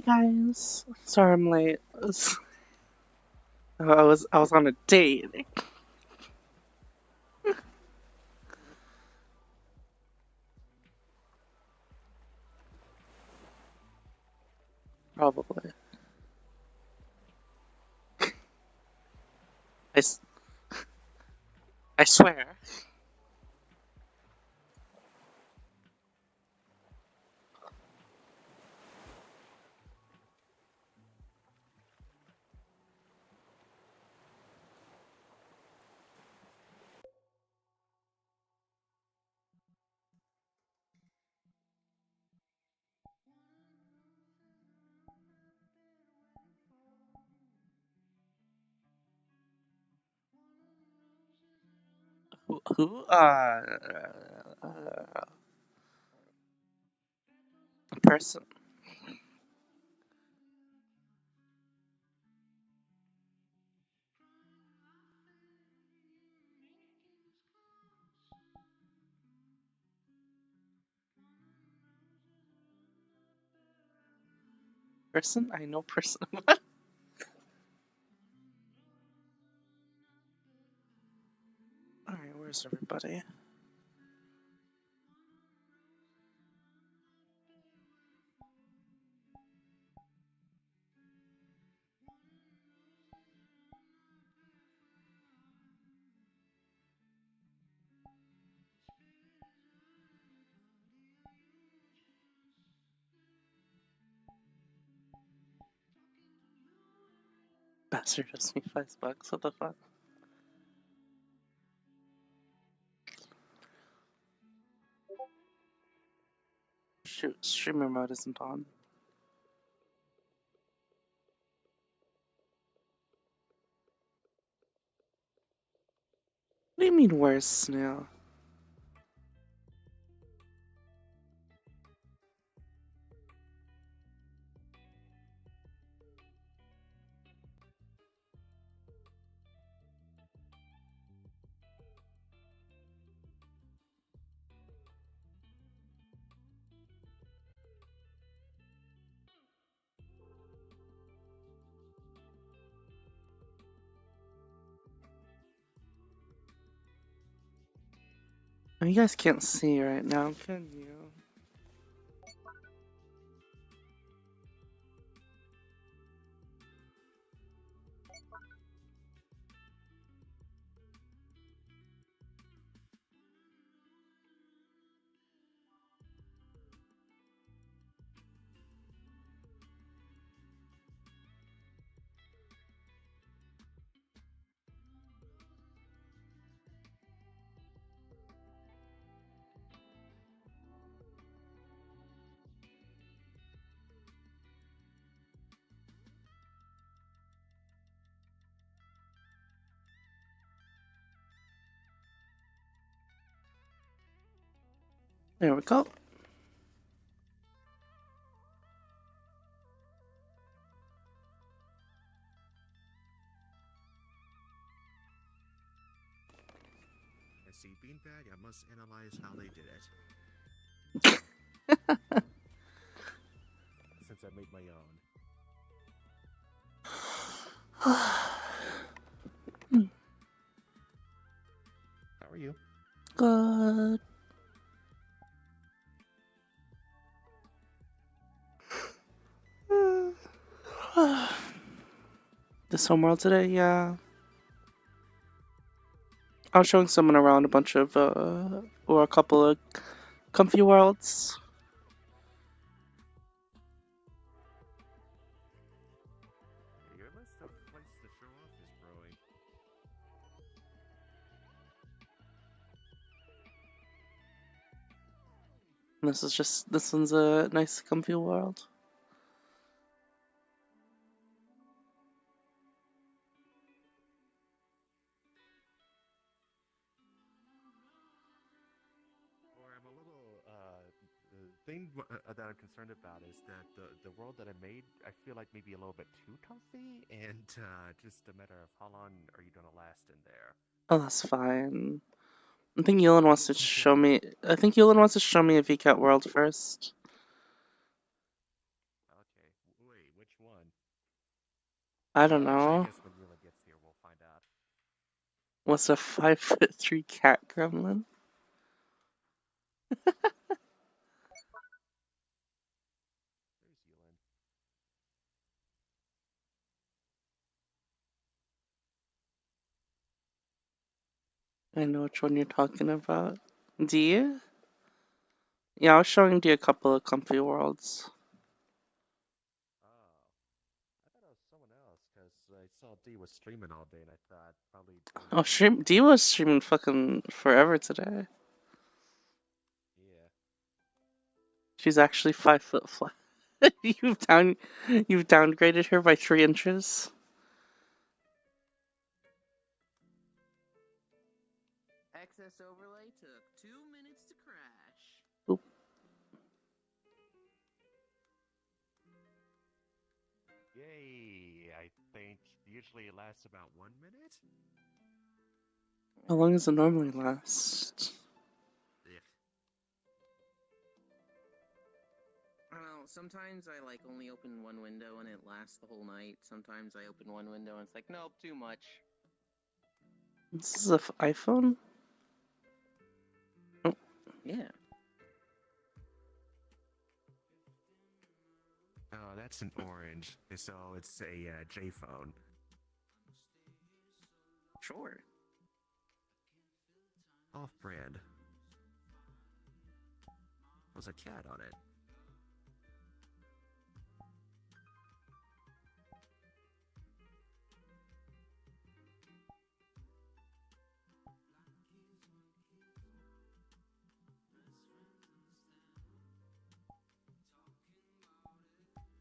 guys. Sorry I'm late. I was on a date. Probably. I, s- I swear. Who? A person. Person? I know person. Alright, where's everybody? Bastard owes me $5. What the fuck? Shoot, streamer mode isn't on. What do you mean, where's Snail? Oh, you guys can't see right now, can you? There we go. I see beanbag. I must analyze how they did it. Since I made my own. How are you? Good. This homeworld today, yeah. I was showing someone around a bunch of, or a couple of comfy worlds. Your list of places to show off is growing. And this one's a nice comfy world. Or I'm a little the thing that I'm concerned about is that the world that I made, I feel like maybe a little bit too comfy, and just a matter of how long are you gonna last in there? Oh, that's fine. I think Yulin wants to show me. I think Yulin wants to show me a VCat world first. Okay, wait. I don't Well, actually, I know. guess when Yula gets here, we'll find out. What's a 5'3" cat gremlin? There's Yulin. I know which one you're talking about. Do you? Yeah, I was showing you a couple of comfy worlds. Oh, I thought it was someone else because I saw D was streaming all day, and I thought probably doing Oh, something. D was streaming fucking forever today. Yeah. She's actually 5 foot flat. You've downgraded her by 3 inches. Excess overlay took 2 minutes to crash. Oop. Yay! I think usually it lasts about 1 minute. How long does it normally last? Ugh. I don't know, sometimes I like only open one window and it lasts the whole night. Sometimes I open one window and it's like, nope, too much. This is an iPhone? Oh. Yeah. Oh, that's an orange. So it's a J phone. Sure. Off-brand. There's a cat on it.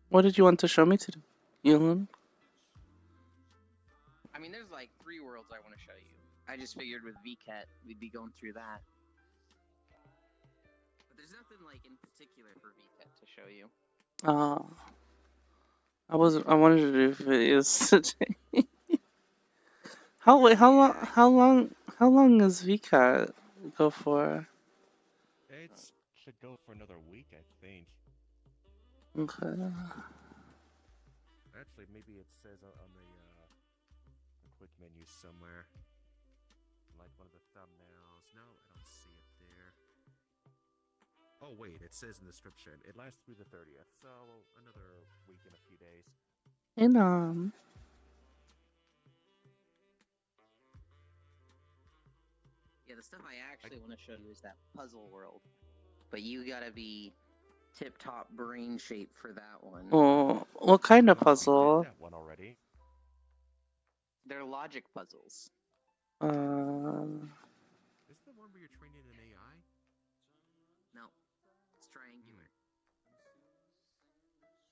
What did you want to show me today, Elon? I mean, there's like 3 worlds I want to show you. I just figured with VCat, we'd be going through that. But there's nothing like in particular for VCat to show you. I wanted to do videos today. How long does VCat go for? It should go for another week, I think. Okay. Actually, maybe it says on the quick menu somewhere. Like one of the thumbnails. No, I don't see it there. Oh, wait, it says in the description. It lasts through the 30th, so another week and a few days. And Yeah, the stuff I actually want to show you is that puzzle world. But you gotta be tip-top brain shape for that one. oh, what kind of Plus, we did puzzle? that one already. They're logic puzzles. Uh, Is the one where you're training an AI? No, it's triangular.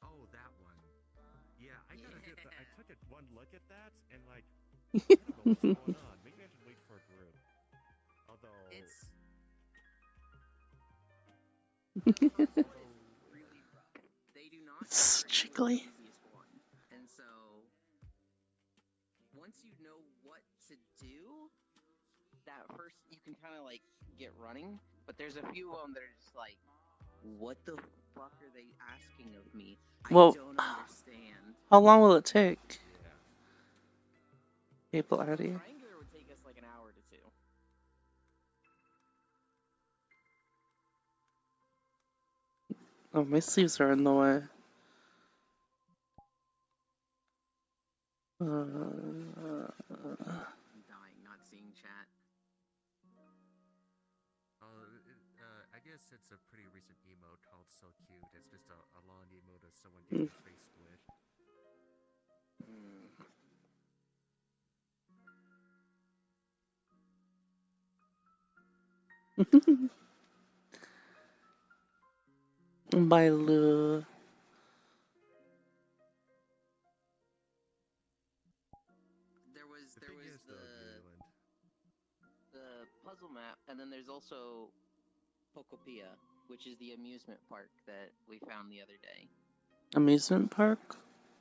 Oh, that one. Yeah, I gotta do that. I took one look at that and like, I don't know what's going on. Maybe I should wait for a group. Although It's the puzzle is really rough. They do not it's start you with jiggly. the easiest one, and so once you know what to do, that first you can kind of like get running. But there's a few of them that are just like, what the fuck are they asking of me? Well, I don't understand. how long will it take? yeah. People So out here. triangular would take us like an hour to 2. Oh, my sleeves are in the way. I'm dying not seeing chat. I guess it's a pretty recent emote called So Cute. It's just a long emote of someone getting their face squished. Bye, Lou. There was The thing is, though, Newland, the puzzle map, and then there's also Pocopia, which is the amusement park that we found the other day. Amusement park?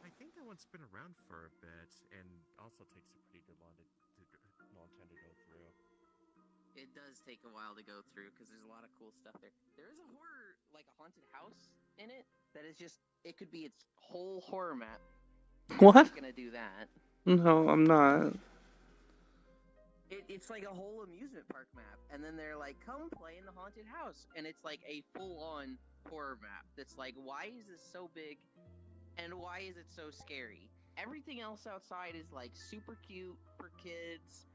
I think that one's been around for a bit, and also takes a pretty good long time to go through. It does take a while to go through because there's a lot of cool stuff there. There is a horror, like a haunted house in it, that is just, it could be its whole horror map, You're What? not gonna do that. No, I'm not. It's like a whole amusement park map, and then they're like, "Come play in the haunted house," and it's like a full-on horror map. That's like, why is this so big, and why is it so scary? Everything else outside is like super cute for kids,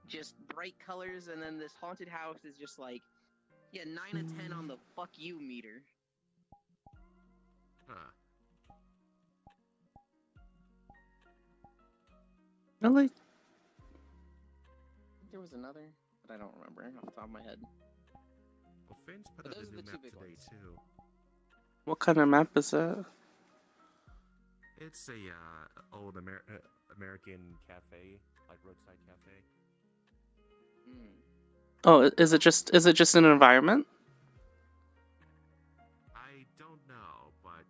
just bright colors, and then this haunted house is just like, yeah, 9 of 10 on the fuck you meter. Huh. I like. There was another, but I don't remember off the top of my head. Well, Finn's put But out those a are new the two map big today ones. too. What kind of map is it? It's a old American cafe, like roadside cafe. Oh, is it just an environment? I don't know, but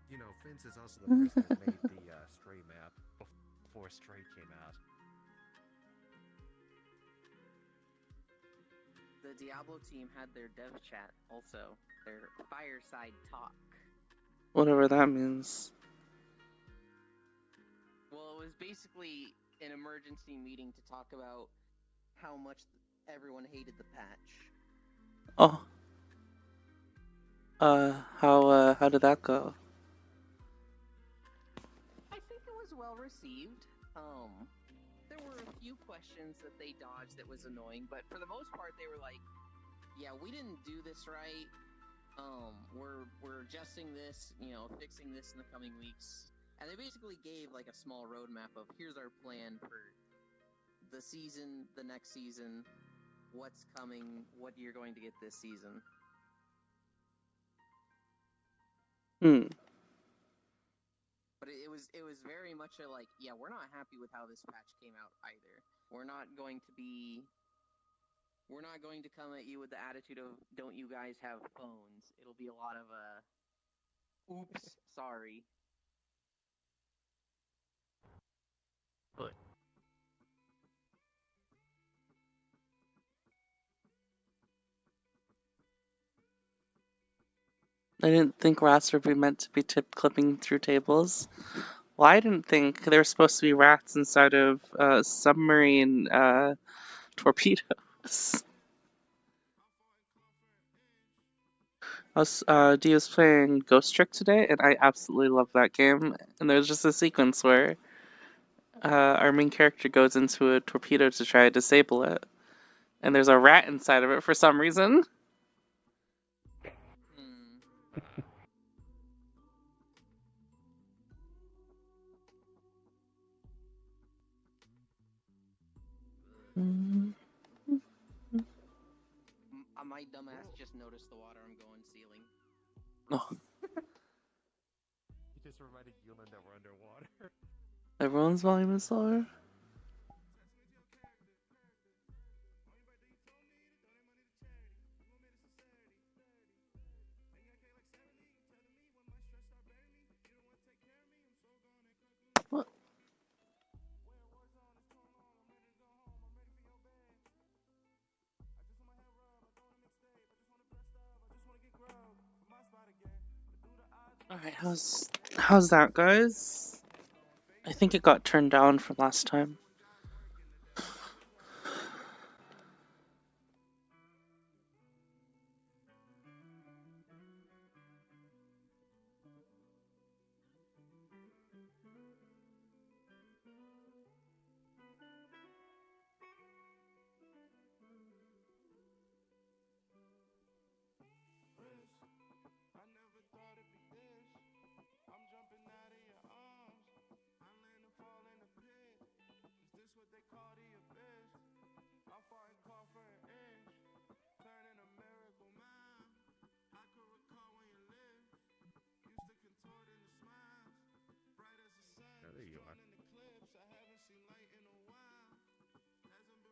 you know, Finn's is also the person that made the Stray map before Stray came out. The Diablo team had their dev chat also, their fireside talk. Whatever that means. Well, it was basically an emergency meeting to talk about how much everyone hated the patch. Oh. How did that go? I think it was well received. There were a few questions that they dodged that was annoying, but for the most part, they were like, "Yeah, we didn't do this right. We're adjusting this, fixing this in the coming weeks." And they basically gave like a small roadmap of here's our plan for the season, the next season, what's coming, what you're going to get this season. But it was very much a like, yeah, we're not happy with how this patch came out either. We're not going to come at you with the attitude of don't you guys have phones. It'll be a lot of oops, sorry. But I didn't think rats would be meant to be clipping through tables. Well, I didn't think there were supposed to be rats inside of submarine torpedoes. Dee was playing Ghost Trick today, and I absolutely love that game. And there's just a sequence where our main character goes into a torpedo to try to disable it, and there's a rat inside of it for some reason. My dumbass just noticed the water I'm going ceiling. Oh, you just reminded Yulin that we're underwater. everyone's volume is lower. What? Alright, how's that, guys? I think it got turned down from last time. There you are.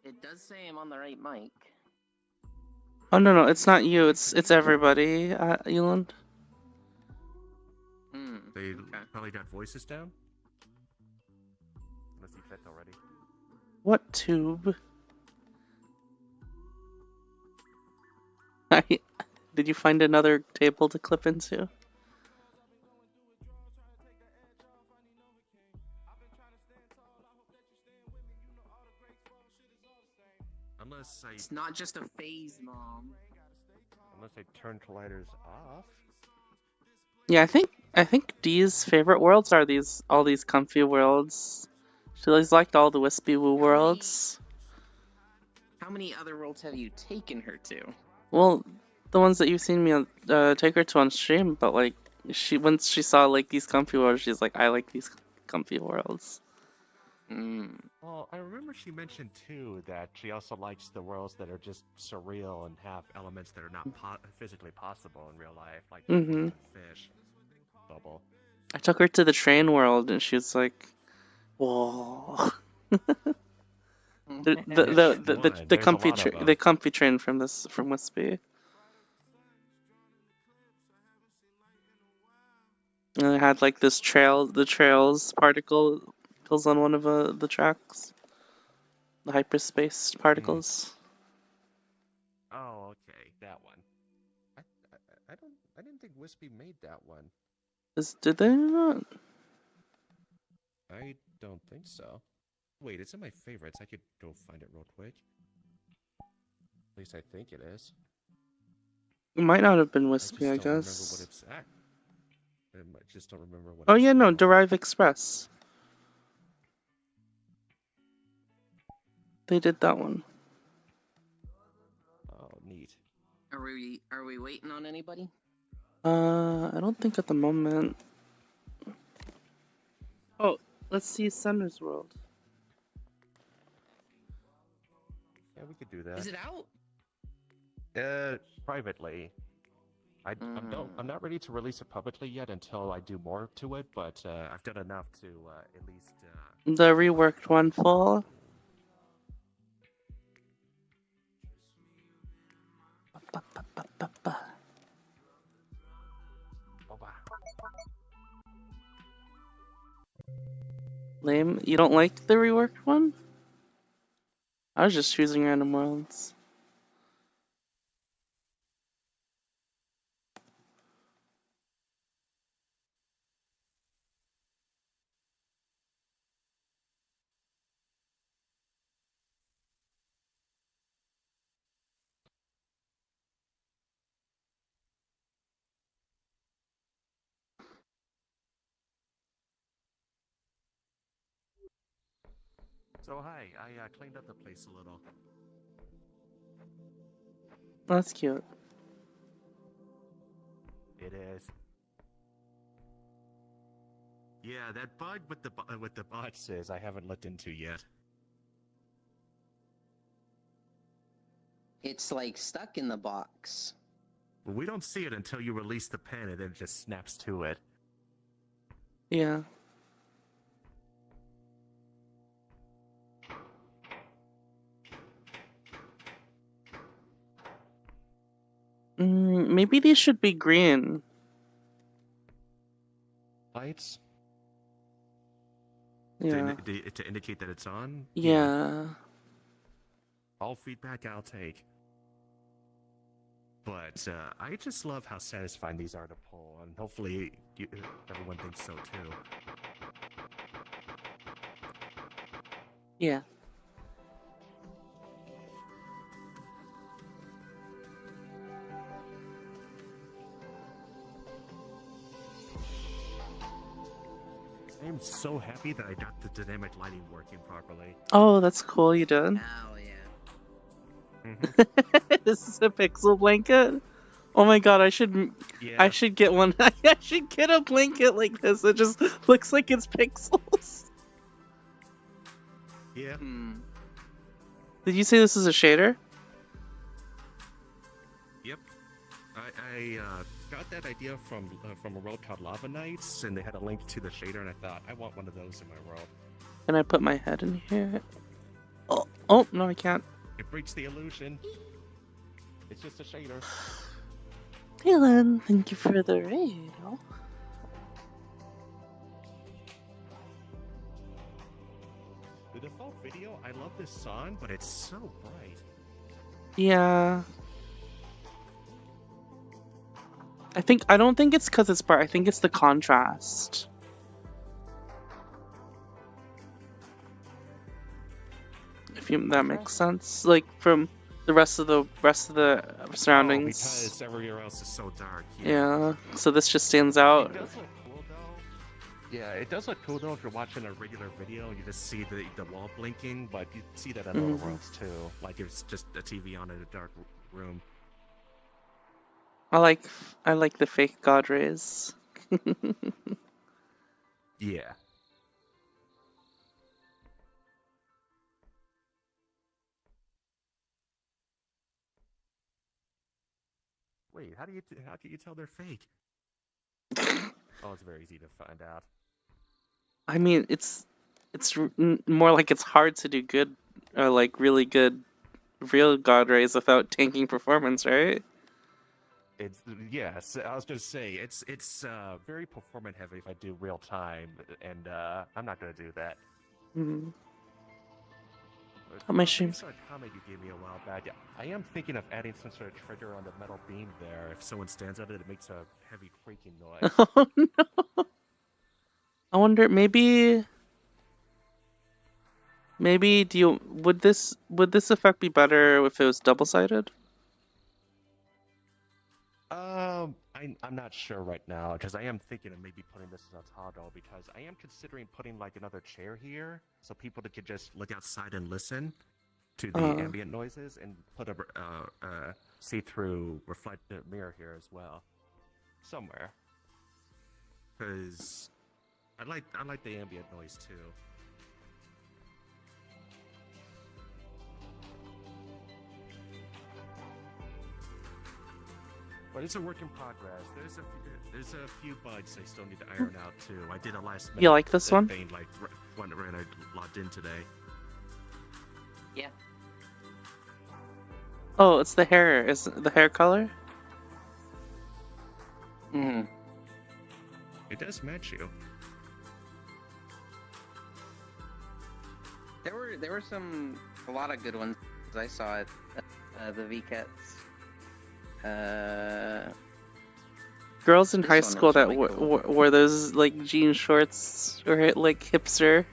It does say I'm on the right mic. Oh no, it's not you. It's everybody, Eland. They probably got voices down. Unless you checked already. What tube? Did you find another table to clip into? Unless I It's not just a phase, Mom. turn colliders off. Yeah, I think Dee's favorite worlds are all these comfy worlds. She always liked all the Wispy Woo worlds. How many other worlds have you taken her to? Well, the ones that you've seen me take her to on stream, but like once she saw like these comfy worlds, she's like, I like these comfy worlds. Well, I remember she mentioned too that she also likes the worlds that are just surreal and have elements that are not physically possible in real life, like the flying fish bubble. I took her to the train world, and she was like, "Whoa!" the comfy train from Wispy. And it had like the trails particles on one of the tracks, the hyperspace particles. Oh, okay, that one. I didn't think Wispy made that one. Did they not? I don't think so. Wait, it's in my favorites. I could go find it real quick. At least I think it is. It might not have been Wispy, I guess. I just don't remember what it's at. I just don't remember what. Oh yeah, no, Derive Express. They did that one. Oh, neat. Are we waiting on anybody? I don't think at the moment. Oh, let's see Sunner's World. Yeah, we could do that. Is it out? Privately. I'm not ready to release it publicly yet until I do more to it, but I've done enough to at least. The reworked one full. Lame. You don't like the reworked one? I was just choosing random worlds. So hi, I cleaned up the place a little. That's cute. It is. Yeah, that bug with the boxes I haven't looked into yet. It's like stuck in the box. Well, we don't see it until you release the pen, and then it just snaps to it. Yeah. Maybe these should be green. Lights? Yeah. To indicate that it's on? Yeah. All feedback I'll take. But I just love how satisfying these are to pull, and hopefully everyone thinks so too. Yeah. I am so happy that I got the dynamic lighting working properly. Oh, that's cool. You did. Oh yeah. This is a pixel blanket. Oh my god, I should get one. I should get a blanket like this. It just looks like it's pixels. Yeah. Did you say this is a shader? Yep. I got that idea from a world called Lava Nights, and they had a link to the shader, and I thought, I want one of those in my world. Can I put my head in here? Oh no, I can't. It breaks the illusion. It's just a shader. Hey Len, thank you for the raid. The default video, I love this song, but it's so bright. Yeah. I don't think it's because it's bright. I think it's the contrast. that makes sense. Like from the rest of the surroundings. Oh, because everywhere else is so dark. Yeah. So this just stands It out. does look cool though. Yeah, it does look cool though if you're watching a regular video and you just see the wall blinking, but you see that in other worlds too. Like if it's just a TV on in a dark room. I like the fake god rays. Yeah. Wait, how can you tell they're fake? Oh, it's very easy to find out. I mean, it's more like it's hard to do good or like really good real god rays without tanking performance, right? It's yes, I was gonna say it's very performant heavy if I do real time, and I'm not gonna do that. Mm-hmm. But, Oh, my streams. based on a comment you gave me a while back, I am thinking of adding some sort of trigger on the metal beam there. If someone stands on it, it makes a heavy creaking noise. Oh no! I wonder maybe would this effect be better if it was double-sided? I'm not sure right now because I am thinking of maybe putting this as a toggle because I am considering putting like another chair here so people could just look outside and listen to the ambient noises and put a see-through reflective mirror here as well, somewhere. Because I like the ambient noise too. But it's a work in progress. There's a few bugs I still need to iron out too. I did a last minute. You like this one? Thing, like when I logged in today. Yeah. Oh, it's the hair. Is it the hair color? Mm-hmm. It does match you. There were a lot of good ones I saw at the VCats. Girls in This high one school looks that really cool. wore those like jean shorts or like hipster.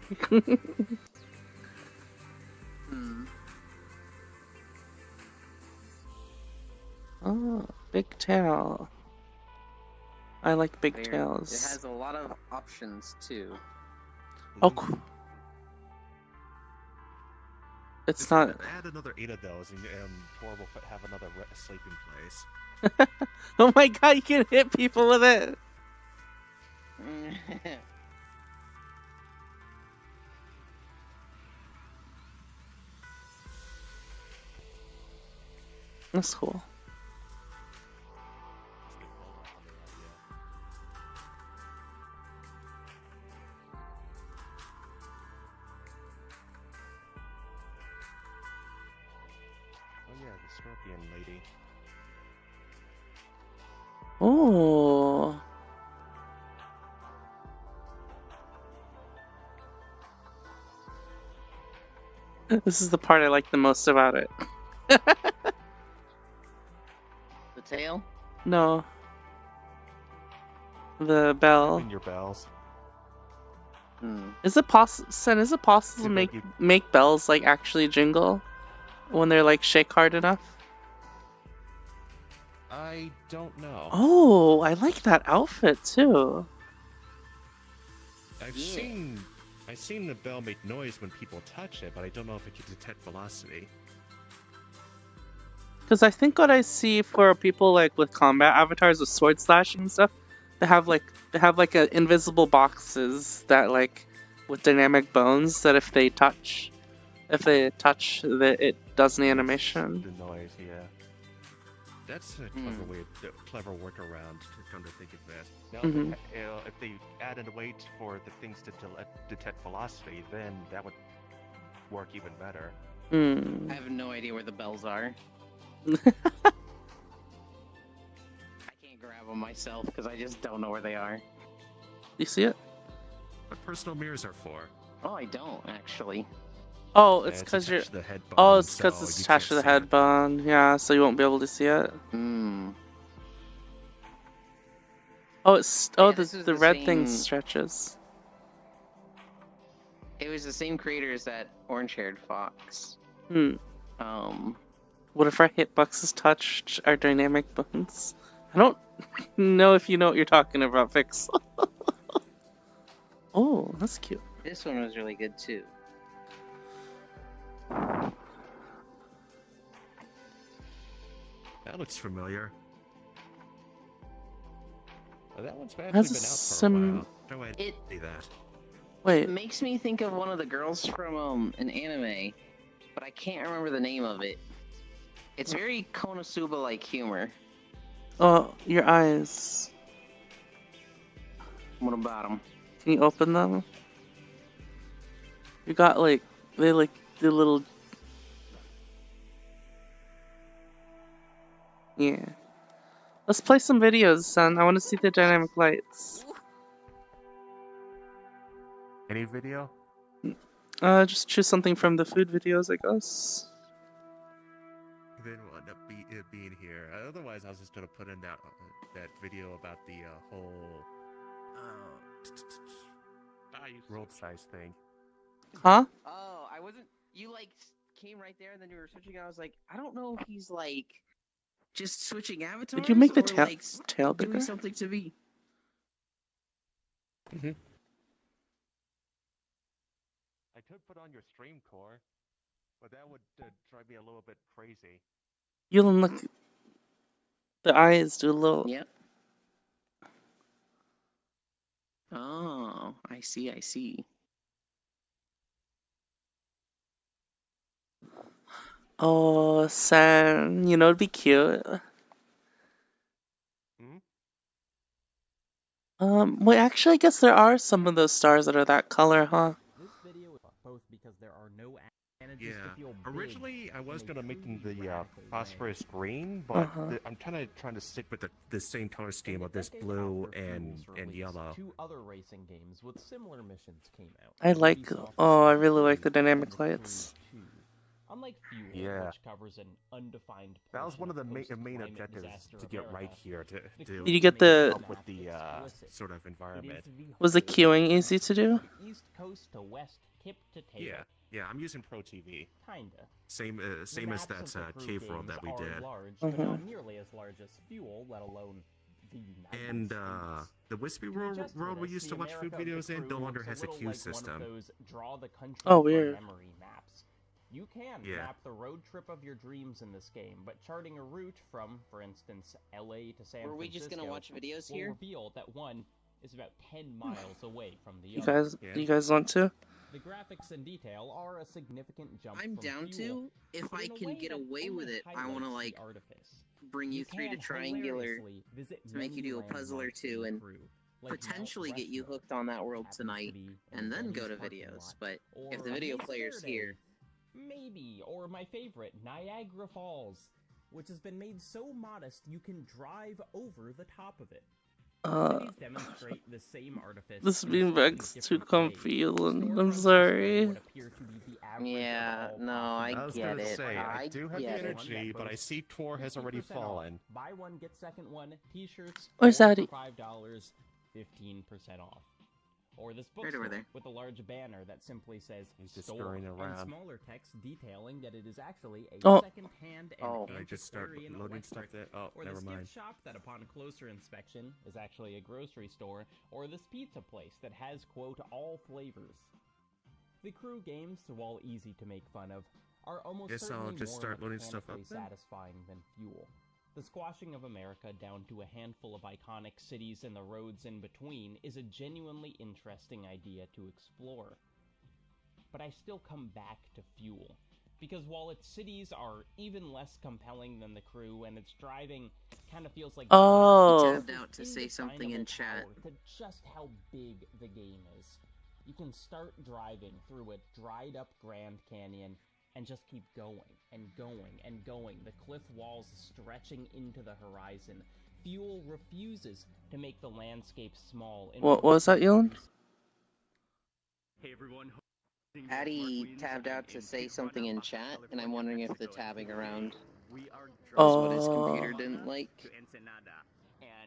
Oh, big tail. I like big tails. It has a lot of options too. Oh, cool. It's not. Add another 8 of those, and Tor will have another sleeping place. Oh my god, you can hit people with it! That's cool. Oh yeah, the scorpion lady. Oh. This is the part I like the most about it. The tail? No. The bell. In your bells. Is it possible to make bells like actually jingle when they're like shake hard enough? I don't know. Oh, I like that outfit too. I've seen the bell make noise when people touch it, but I don't know if it can detect velocity. Because I think what I see for people like with combat avatars with sword slashing and stuff, they have like invisible boxes that like with dynamic bones that if they touch, it does an animation. The noise, yeah. That's a clever workaround. Come to think of that. Now, if they add a way for the things to detect velocity, then that would work even better. I have no idea where the bells are. I can't grab them myself because I just don't know where they are. You see it? What personal mirrors are for? Oh, I don't actually. Oh, it's because you're. Oh, it's because so it's you attached to the can't see it. head bone. Yeah, so you won't be able to see it. Oh, it's Yeah, the this is the the red thing same- stretches. It was the same creator as that orange-haired fox. Hmm. What if our hitboxes touched our dynamic buttons? I don't know if you know what you're talking about, Fix. Oh, that's cute. This one was really good too. That looks familiar. Oh, that one's actually Has been out for a some- while. No way to see that. Wait, It makes me think of one of the girls from an anime, but I can't remember the name of it. It's very Konosuba-like humor. oh, your eyes. What about them? Can you open them? You got like, they like the little. Yeah. Let's play some videos, son. I want to see the dynamic lights. Any video? Just choose something from the food videos, I guess. Then we'll end up being here. Otherwise, I was just gonna put in that video about the whole world size thing. Huh? Oh, I wasn't. You like came right there, and then you were switching. I was like, I don't know if he's like just switching avatars. Did you make the or, like, tail doing bigger? something to me. Mm-hmm. I could put on your stream core, but that would drive me a little bit crazy. You'll look. The eyes do a little. Yep. Oh, I see. I see. Oh, son. You know, it'd be cute. Wait, actually, I guess there are some of those stars that are that color, huh? This video is both because there are no advantages Yeah. to feel big Originally, I was in a gonna make them truly the radical phosphorus way. green, but Uh-huh. I'm trying to stick with the same color In scheme the of this decade blue after and Fuel's release, yellow. 2 other racing games with similar missions came out. I like. Ubisoft's Oh, I Crew really like the 2 and dynamic The Crew lights. 2. Unlike Fuel, Yeah. which covers an undefined That was one of the main post-climate objectives disaster to get right America, here to the do. Did you get Crew the- made up with the maps explicit. sort of It is environment. the Was the whole queuing map, easy to do? from east coast to west, tip to tail. Yeah, I'm using Pro TV. Kinda. Same The as maps that of the Crew cave world that we games are did. large, but Mhm. not nearly as large as Fuel, let alone the United And States. the Wispy To world adjust for we this, used the to watch food America of the videos in Crew no longer looks has a little queue like system. One of those draw the country Oh, from weird. memory maps. You can Yeah. map the road trip of your dreams in this game, but charting a route from, for instance, LA to San Were we just Francisco gonna watch videos will here? reveal that one is about 10 miles away from the You other. guys, Yeah. you guys want to? The graphics and detail are a significant jump I'm from down Fuel, to. If but I in a can way get that away with only it, I want to highlights the like artifice. bring you through the can triangular hilariously visit to make you many do a puzzle or landmarks in two the and Crew, like Mount potentially get you Rushmore, hooked on that world happens to tonight, be in and then Denny's go to parking videos. lot. But if Or the video Mesa player's Verde, here, maybe, or my favorite, Niagara Falls, which has been made so modest you can drive over the top of it. Cities demonstrate the same artifice This in slightly beanbag's too different comfy, ways. Yulin. I'm Storefronts sorry. display what appear to be the average of yeah, all no, coffee I I was get gonna it. say, I I do have the get it. energy, but I see Tor has already 50% off. fallen. Buy one, get second one, t-shirts, Where's all Addy? for $5, 15% off. Or this Right over bookstore there. with a large banner that simply says He's just store scurrying and around. smaller text detailing that it is actually a Oh. second-hand and Oh. I just start antiquarian loading stuff electric. there. Oh, Or never this mind. gift shop that upon closer inspection is actually a grocery store, or this pizza place that has, quote, all flavors. The Crew games, while easy to make fun of, are almost Guess I'll certainly just more start loading stuff mechanically up then? satisfying than Fuel. The squashing of America down to a handful of iconic cities and the roads in between is a genuinely interesting idea to explore. But I still come back to Fuel, because while its cities are even less compelling than the Crew, and its driving kind of feels like Oh. Tapped out to say something in chat. to just how big the game is. You can start driving through a dried up Grand Canyon and just keep going and going and going, the cliff walls stretching into the horizon. Fuel refuses to make the landscape small. What was that, Yulin? Hey everyone. Addy tabbed out to say something in chat, and I'm wondering if the tabbing around We are is what his Oh. computer didn't like. to Ensenada.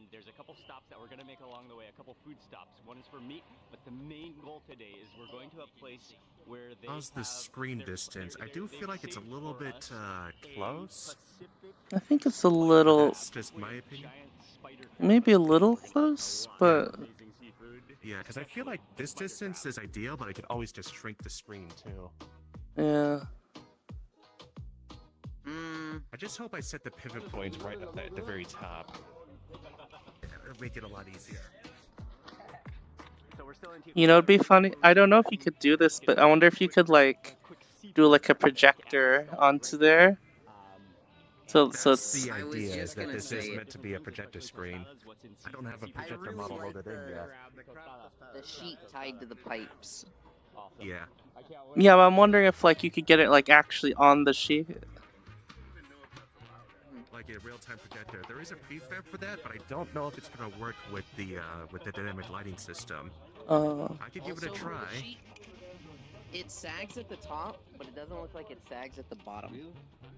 and there's a couple stops that we're gonna make along the way, a couple food stops. One is for meat, but the main goal today is we're going to a place where they How's the screen distance? I do feel like it's a little bit close. I think it's a little, That's just my opinion. maybe a little close, but Yeah, because I feel like this distance is ideal, but I could always just shrink the screen too. yeah. I just hope I set the pivot points right at the very top. It'll make it a lot easier. You know, it'd be funny. I don't know if you could do this, but I wonder if you could like do like a projector onto there. So That's it's the I was idea, is just that gonna this is say- meant to be a projector screen. I don't have a projector really model like loaded in yet. The sheet tied to the pipes. Yeah. yeah. But I'm wondering if like you could get it like actually on the sheet. Like a real-time projector. There is a prefab for that, but I don't know if it's gonna work with the dynamic lighting system. I could give it a Also, try. the sheet, it sags at the top, but it doesn't look like it sags at the bottom.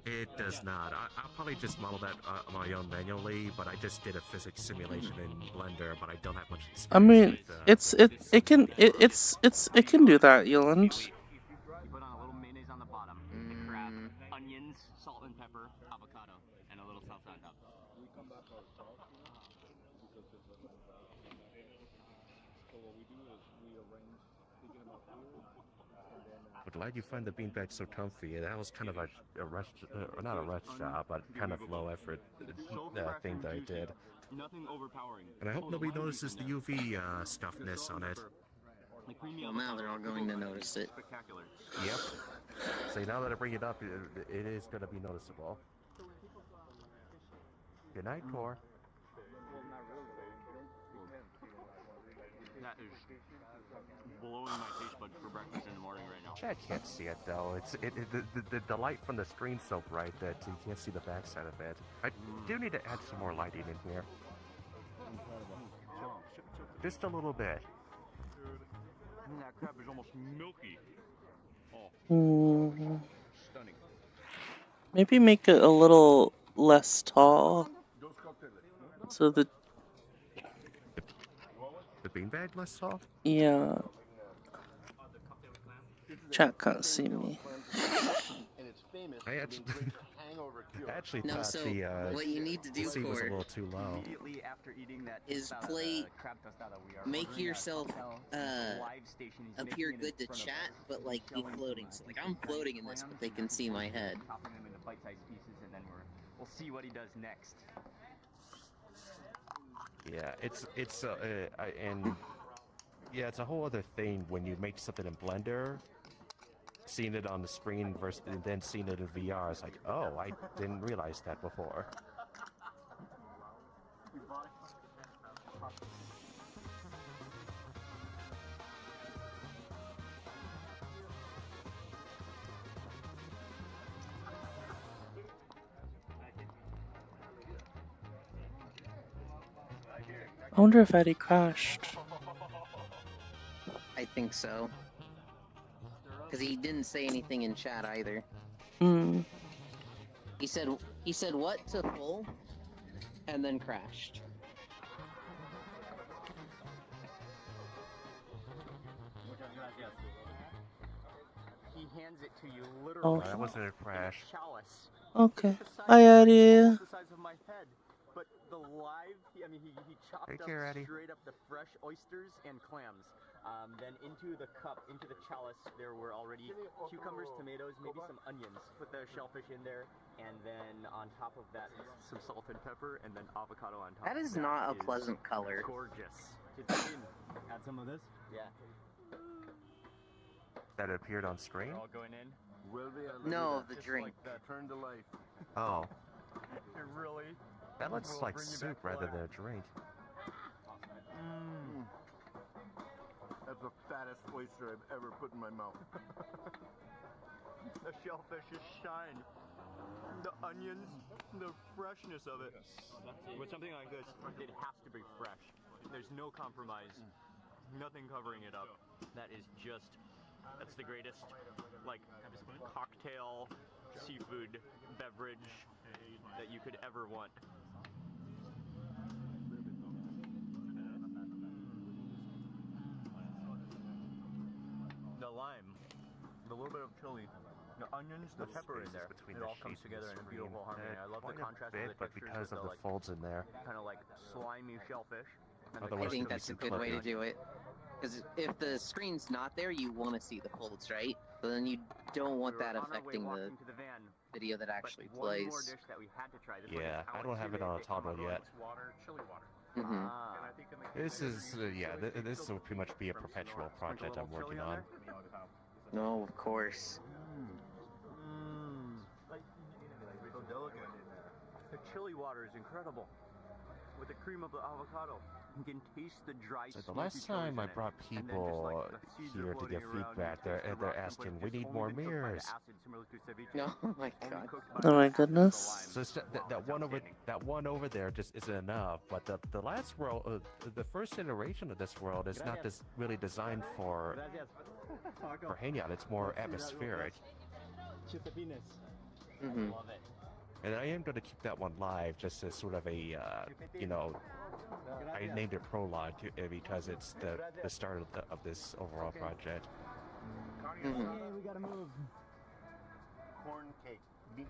It does not. I'll probably just model that on my own manually, but I just did a physics simulation in Blender, but I don't have much experience. I mean, with, it can do that, Yoland. You put on a little mayonnaise on the bottom, the crab, onions, salt and pepper, avocado, and a little salsa on top. I'm glad you find the beanbag so comfy. That was kind of a rush, or not a rush job, but kind of low effort thing that I did. Nothing overpowering. And I hope nobody notices the UV stuffness on it. Well, now they're all going to notice it. Spectacular. Yep. So now that I bring it up, it is going to be noticeable. Good night, Core. That is blowing my taste buds for breakfast in the morning right now. Chad can't see it though. The light from the screen's so bright that you can't see the backside of it. I do need to add some more lighting in here. Just a little bit. That crab is almost milky. Stunning. Maybe make it a little less tall. So the beanbag less tall? yeah. Chat can't see me. I actually No, thought so what you need to the do, seat was a Core, little too low. Immediately after eating that is tostada, play- crab tostada, we are make ordering a yourself, cocktail. The live station is appear making it good in to front of chat, us. but like be floating. So like I'm floating in this, but they can see my head. Chopping them into bite-sized pieces, and then we'll see what he does next. Yeah, it's a whole other thing when you make something in Blender, seeing it on the screen versus and then seeing it in VR. It's like, oh, I didn't realize that before. I wonder if Eddie crashed. I think so. Because he didn't say anything in chat either. He said what to full, and then crashed. He hands it to you Oh. literally. That wasn't a crash. Chalice. Okay. The size Hi, of- Eddie. almost the size of my head. But the live, he chopped Take up care, Eddie. straight up the fresh oysters and clams. Then into the cup, into the chalice, there were already cucumbers, tomatoes, maybe some onions. Put the shellfish in there, and then on top of that, some salt and pepper, and then avocado on top. That is not a pleasant color. Gorgeous. To dip in. Add some of this? Yeah. That appeared on screen? We're all going in. No, the Just drink. like that. Turn to life. Oh, It really? that looks will like bring you soup back rather to than a life. drink. That's the fattest oyster I've ever put in my mouth. The shellfish's shine. The onions, the freshness of it. With something like this, it has to be fresh. There's no compromise. Nothing covering it up. That is just, that's the greatest, like, cocktail, seafood, beverage that you could ever want. the lime, the little bit of chili, the onions, the pepper in there. Between It the all comes sheet and together the in a beautiful screen. harmony. I love the Quite a contrast bit, of the but textures because with of the the folds in there. kind of like slimy shellfish. And Otherwise, I think there'd be that's a some good way to clipping. do it. Because if the screen's not there, you want to see the folds, right? But then you don't want that affecting the video that actually plays. Yeah, I don't have it on a toggle yet. Mm-hmm. This is, this will pretty much be a perpetual project I'm working on. No, of course. So delicate. The chili water is incredible. With the cream of the avocado. You can taste the dry So the last time I brought people here to give feedback, they're asking, we need more mirrors. No, oh my god. Oh my goodness. So it's that one over there just isn't enough. But the last world, the first iteration of this world is not really designed for hangout. It's more atmospheric. Mm-hmm. And I am going to keep that one live just as sort of a, I named it Prologue because it's the start of this overall project. Mm-hmm. we gotta move. Corn cake.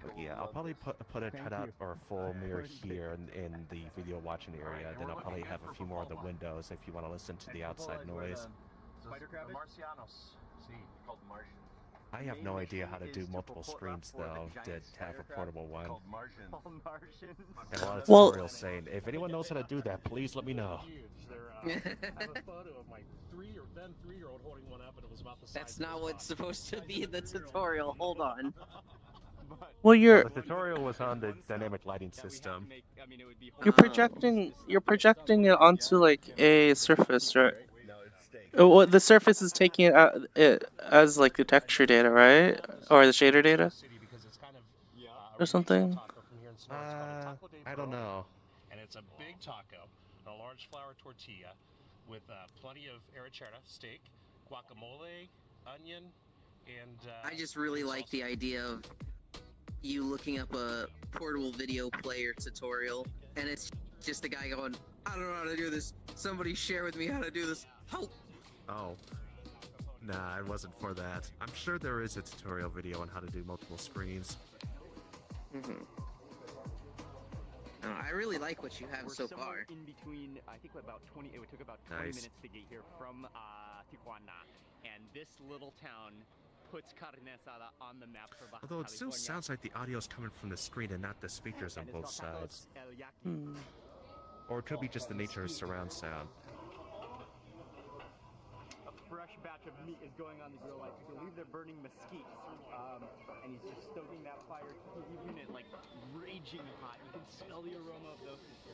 But yeah, I'll probably put a cutout or a full mirror here in the video watching area. Then I'll probably have a few more of the windows if you want to listen to the outside noise. Marcianos. See, called Martian. I have no idea how to do multiple screens though to have a portable one. Called Martian. And a lot of Well- tutorials saying, if anyone knows how to do that, please let me know. I have a photo of my three-year-old holding one up, and it was about the size. That's not what's supposed to be in the tutorial. Hold on. Well, The tutorial was on the dynamic lighting system. you're projecting it onto like a surface, right? No, it's steak. Well, the surface is taking it as like the texture data, right? Or the shader data, or something. I don't know. And it's a big taco, a large flour tortilla, with plenty of arrachera steak, guacamole, onion, and. I just really like the idea of you looking up a portable video player tutorial, and it's just a guy going, I don't know how to do this. Somebody share with me how to do this. Help! Oh. Nah, it wasn't for that. I'm sure there is a tutorial video on how to do multiple screens. Mm-hmm. I really like what you have We're so somewhere far. in between, I think about 20, it took about 20 Nice. minutes to get here from Tijuana. And this little town puts carne asada on the map for Baja Although it still California. sounds like the audio's coming from the screen and not the speakers on And it's both called tacos sides. El Yaqui. Hmm. Or it could be just the nature of surround sound. A fresh batch of meat is going on the grill. I believe they're burning mesquite. And he's just stoking that fire, keeping it like raging hot. You can smell the aroma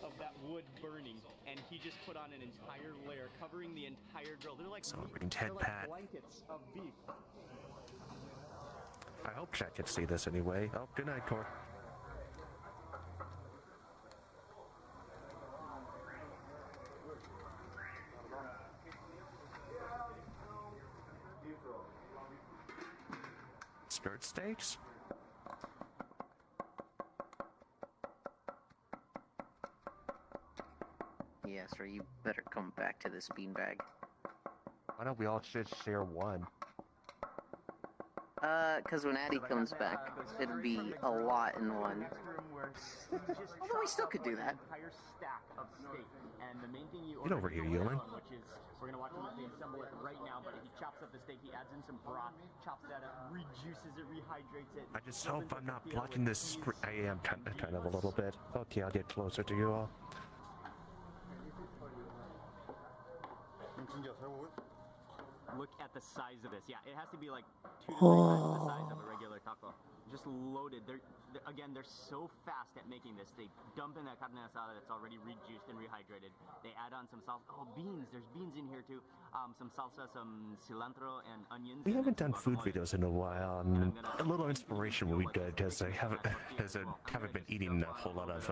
of that wood burning. And he just put on an entire layer, covering the entire grill. They're like, Celebrating Ted they're like Pat. blankets of beef. I hope Jack can see this anyway. Oh, good night, Cor. Skirt steaks? Yes, or you better come back to this beanbag. Why don't we all just share one? Cause when Addie comes back, it'll be a lot in one. Although we still could do that. Entire stack of steak, and the main thing you Get over here, Ewan. which is we're gonna watch him as they assemble it right now. But he chops up the steak, he adds in some broth, chops that up, rejuices it, rehydrates it. I just hope I'm not blocking this screen. I am kind of a little bit. Okay, I'll get closer to you all. Look at the size of this. Yeah, it has to be like 2 to 3 times the size of a regular taco. Just loaded. Again, they're so fast at making this. They dump in that carne asada that's already rejuiced and rehydrated. They add on some salsa. Oh, beans. There's beans in here too. Some salsa, some cilantro, and onions. We haven't done food videos in a while, and a little inspiration would be good because I haven't been eating a whole lot of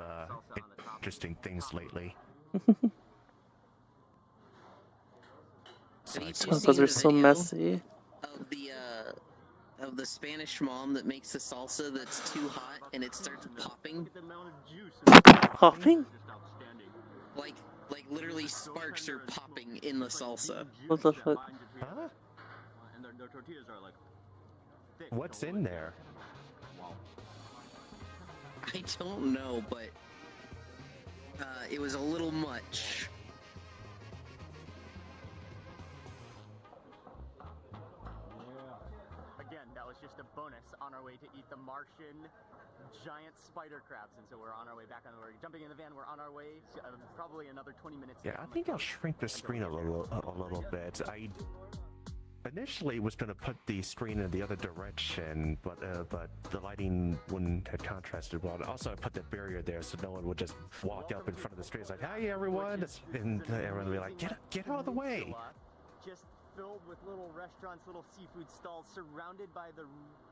interesting things lately. Have you Besides, seen Those the are so video messy. of the Spanish mom that makes the salsa that's too hot and it starts popping? Look at the amount of juice. Popping? Just outstanding. Like literally sparks are popping in the salsa. What the fuck? huh? And their tortilla tortillas are like thick. What's in there? Wow. I don't know, but it was a little much. Again, that was just a bonus on our way to eat the Martian giant spider crabs, and so we're on our way back. We're jumping in the van. We're on our way. Probably another 20 minutes. Yeah, I think I'll shrink the screen a little bit. I initially was going to put the screen in the other direction, but the lighting wouldn't have contrasted well. And also, I put the barrier there so no one would just walk up in front of the screen. It's like, "Hi, everyone," and everyone would be like, "Get out of the way!" Just filled with little restaurants, little seafood stalls, surrounded by the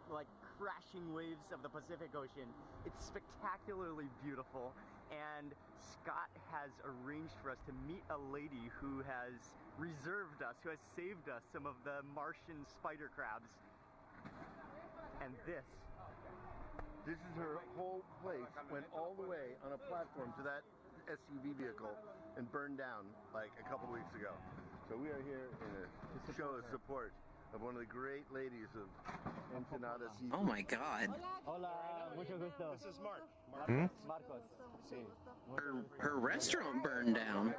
like crashing waves of the Pacific Ocean. It's spectacularly beautiful, and Scott has arranged for us to meet a lady who has reserved us, who has saved us some of the Martian spider crabs. And this is her whole place. Went all the way on a platform to that SUV vehicle and burned down like a couple weeks ago. So we are here in a show of support of one of the great ladies of Ensenada Seafood. Oh my God. Hola, mucho gusto. This is Mark. Marcos. Sí. Her restaurant burned down.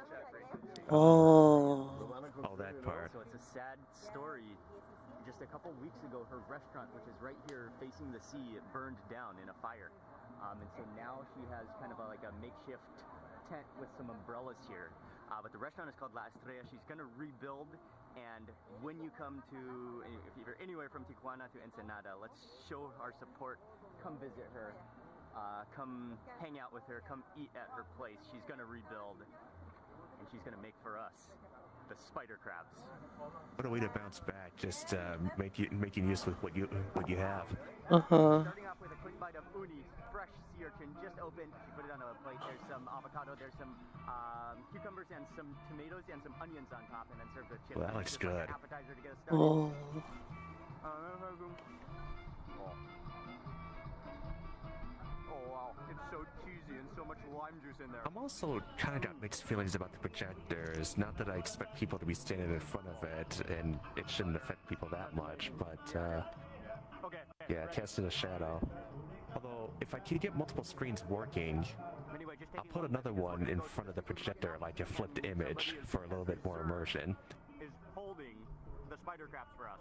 Oh. Oh, that part. So it's a sad story. Just a couple weeks ago, her restaurant, which is right here facing the sea, it burned down in a fire. And so now she has kind of like a makeshift tent with some umbrellas here. But the restaurant is called La Estrella. She's going to rebuild. And when you come to, if you're anywhere from Tijuana to Ensenada, let's show our support. Come visit her. Come hang out with her. Come eat at her place. She's going to rebuild. And she's going to make for us the spider crabs. What a way to bounce back! Just making use with what you have. Starting off with a quick bite of uni, fresh sea urchin, just opened. She put it on a plate. There's some avocado, there's some cucumbers and some tomatoes and some onions on top, and then served with chips. Well, that looks Just good. Like an appetizer to get us started. Oh wow, it's so cheesy and so much lime juice in there. I'm also kind of got mixed feelings about the projectors. Not that I expect people to be standing in front of it, and it shouldn't affect people that much, but yeah, casting a shadow. Although, if I can get multiple screens working, I'll put another one in front of the projector, like a flipped image, for a little bit more immersion. Is holding the spider crabs for us.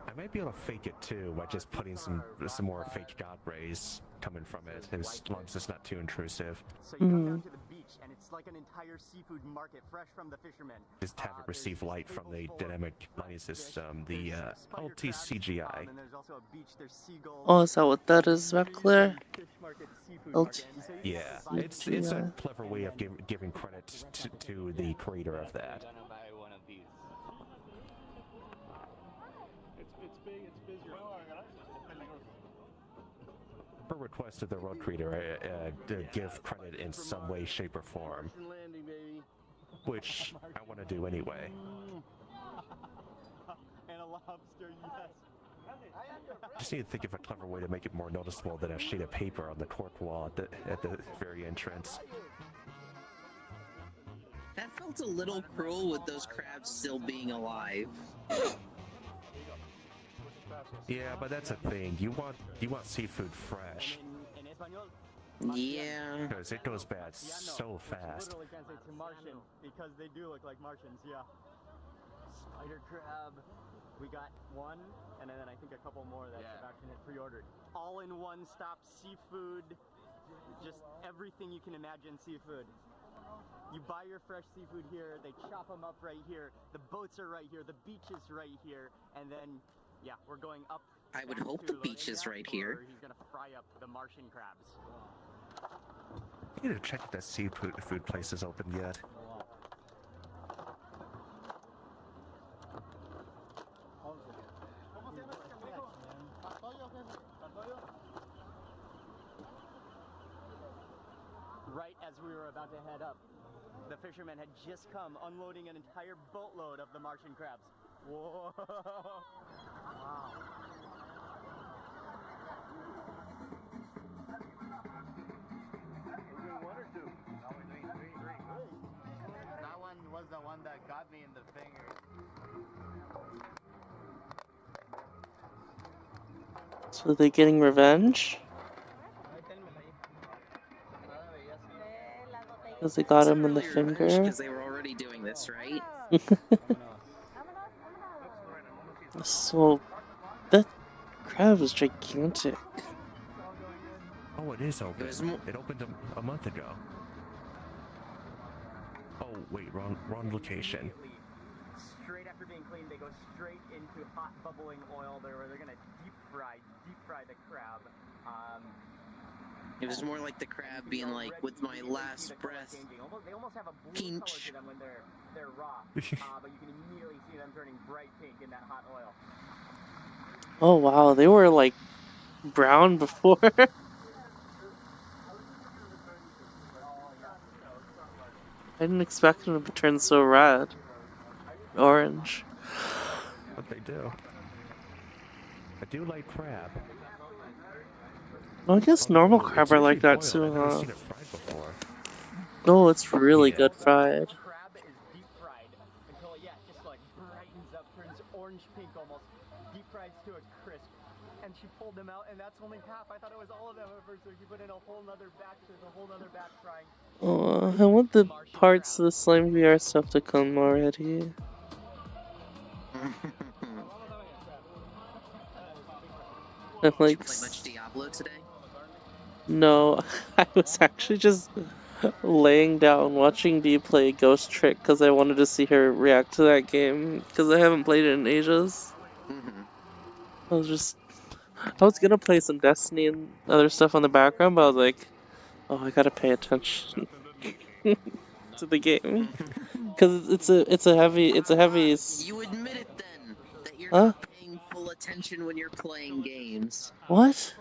I might be able to fake it too by just putting some more fake god rays coming from it, as long as it's not too intrusive. So you come down to the beach, and it's like an entire seafood market, fresh from the fishermen. Just have it receive light from the dynamic lighting system, the LT CGI. And there's also a beach, there's seagulls. Oh, is that what that is, Matt-Claire? Fish market, seafood LT. market. And so you Yeah, can buy it's a clever way of giving credit to the creator of that. It's big, it's busier. Per request of the road creator, to give credit in some way, shape, or form, Landing, baby. which I want to do anyway. And a lobster, yes. Just need to think of a clever way to make it more noticeable than a sheet of paper on the cork wall at the very entrance. That felt a little cruel with those crabs still being alive. Yeah, but that's a thing. You want seafood fresh, In Espanol, Yeah. because it goes bad so fast. literally translates to Martian, because they do look like Martians, yeah. Spider crab. We got one, and then I think a couple more that Sebastian had pre-ordered. All in one stop seafood. Just everything you can imagine seafood. You buy your fresh seafood here, they chop them up right here, the boats are right here, the beach is right here, and then, yeah, we're going up. I would down hope to the beach is Lorena, right here. where he's gonna fry up the Martian crabs. You need to check if that seafood place is open yet. Right as we were about to head up, the fishermen had just come unloading an entire boatload of the Martian crabs. Whoa! Wow. We're doing one or two? No, we're doing three. That one was the one that got me in the finger. So they're getting revenge? Because they got It's not him in the really revenge finger? because they were already doing this, right? So, that crab is gigantic. Oh, it is open. was mo- It opened a month ago. Oh, wait, wrong location. Straight after being cleaned, they go straight into hot bubbling oil there where they're gonna deep fry the crab. It was more like the crab being like, with my last breath, They almost have a blue color pinch. to them when they're raw, but you can immediately see them turning bright pink in that hot oil. Oh wow, they were like brown before. I didn't expect them to turn so red. Orange. But they do. I do like crab. Well, I guess normal crab It's are like usually that boiled. too, I've never huh? seen it fried before. Oh, it's really Yeah. good fried. Crab is deep fried until it just like brightens up, turns orange pink almost, deep fried to a crisp. And she pulled them out, and that's only half. I thought it was all of them at first, so you put in a whole nother batch. There's a whole nother batch frying. Oh, I want the parts of the slime VR stuff to come already. I'm Did you like, play much Diablo today? no, I was actually just laying down watching Dee play Ghost Trick because I wanted to see her react to that game because I haven't played it in ages. I was gonna play some Destiny and other stuff on the background, but I was like, oh, I gotta pay attention to the game because it's a heavy. You admit it then, that you're Huh? not paying full attention when you're playing games. What?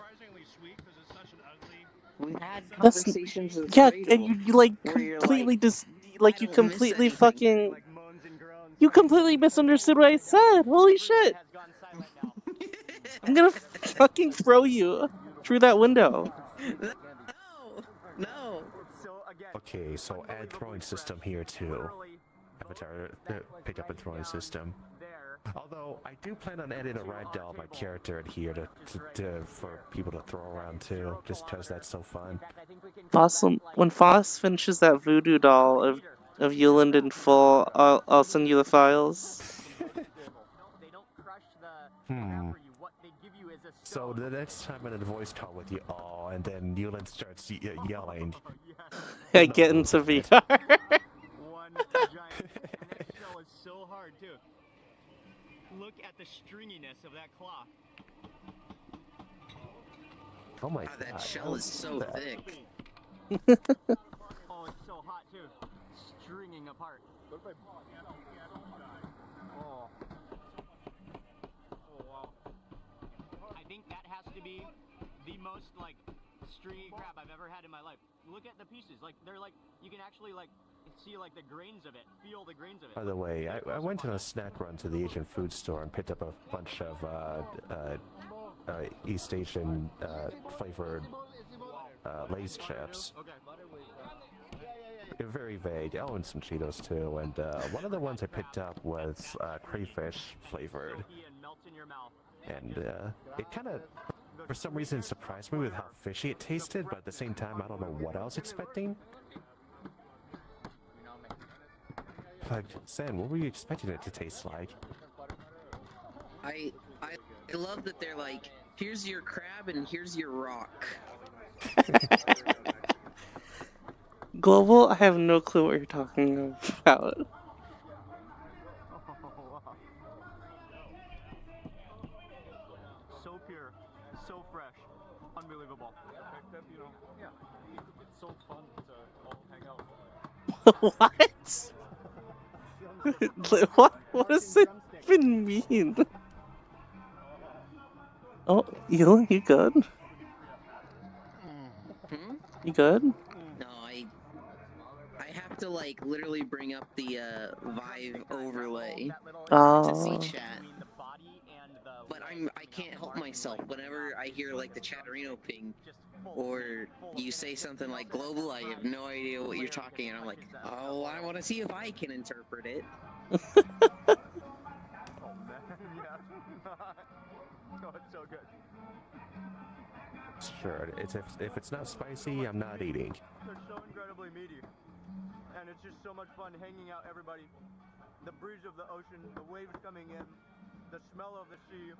We had That's conversations with yeah, Cradle and you like where you're completely like, I you don't miss completely anything. fucking you completely misunderstood what I said. Holy shit! I'm gonna fucking throw you through that window. No. Okay, so add throwing system here too. Avatar pick up a throwing system. Although I do plan on adding a ragdoll of my character in here for people to throw around too, just because that's so fun. Awesome. When Foss finishes that voodoo doll of Yuland in full, I'll send you the files. So the next time I'm in a voice call with you all, and then Yulin starts yelling. I get into VR. One giant. And that shell is so hard too. Look at the stringiness of that cloth. Oh my god. That shell is so thick. Oh, it's so hot too. Stringing apart. Oh. Oh wow. I think that has to be the most like stringy crab I've ever had in my life. Look at the pieces. Like they're like you can actually like see like the grains of it. Feel the grains of it. By the way, I went on a snack run to the Asian food store and picked up a bunch of East Asian flavored Lay's chips. They're very vague. Oh, and some Cheetos too. And one of the ones I picked up was crayfish flavored. And it kind of, for some reason, surprised me with how fishy it tasted. But at the same time, I don't know what I was expecting. Like, Sen, what were you expecting it to taste like? I love that they're like, here's your crab and here's your rock. Global, I have no clue what you're talking about. So pure, so fresh, unbelievable. You know, yeah, it's so fun to all hang out. What? What does it even mean? Oh, you good? You good? No, I have to like literally bring up the Vive overlay to see chat. But I can't help myself. Whenever I hear like the Chatterino ping, or you say something like global, I have no idea what you're talking, and I'm like, oh, I want to see if I can interpret it. Oh man, yeah. Oh, it's so good. Sure, if it's not spicy, I'm not eating. They're so incredibly meaty. And it's just so much fun hanging out, everybody. The breeze of the ocean, the waves coming in, the smell of the sea,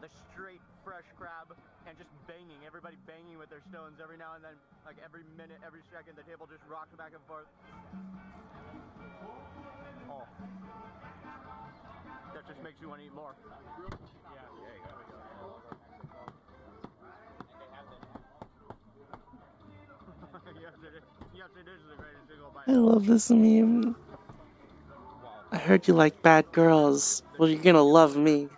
the straight fresh crab, and just banging, everybody banging with their stones every now and then, like every minute, every second, the table just rocks back and forth. Oh. That just makes you want to eat more. Yeah. Yes, it is the greatest single bite. I love this meme. I heard you like bad girls. Well, you're gonna love me.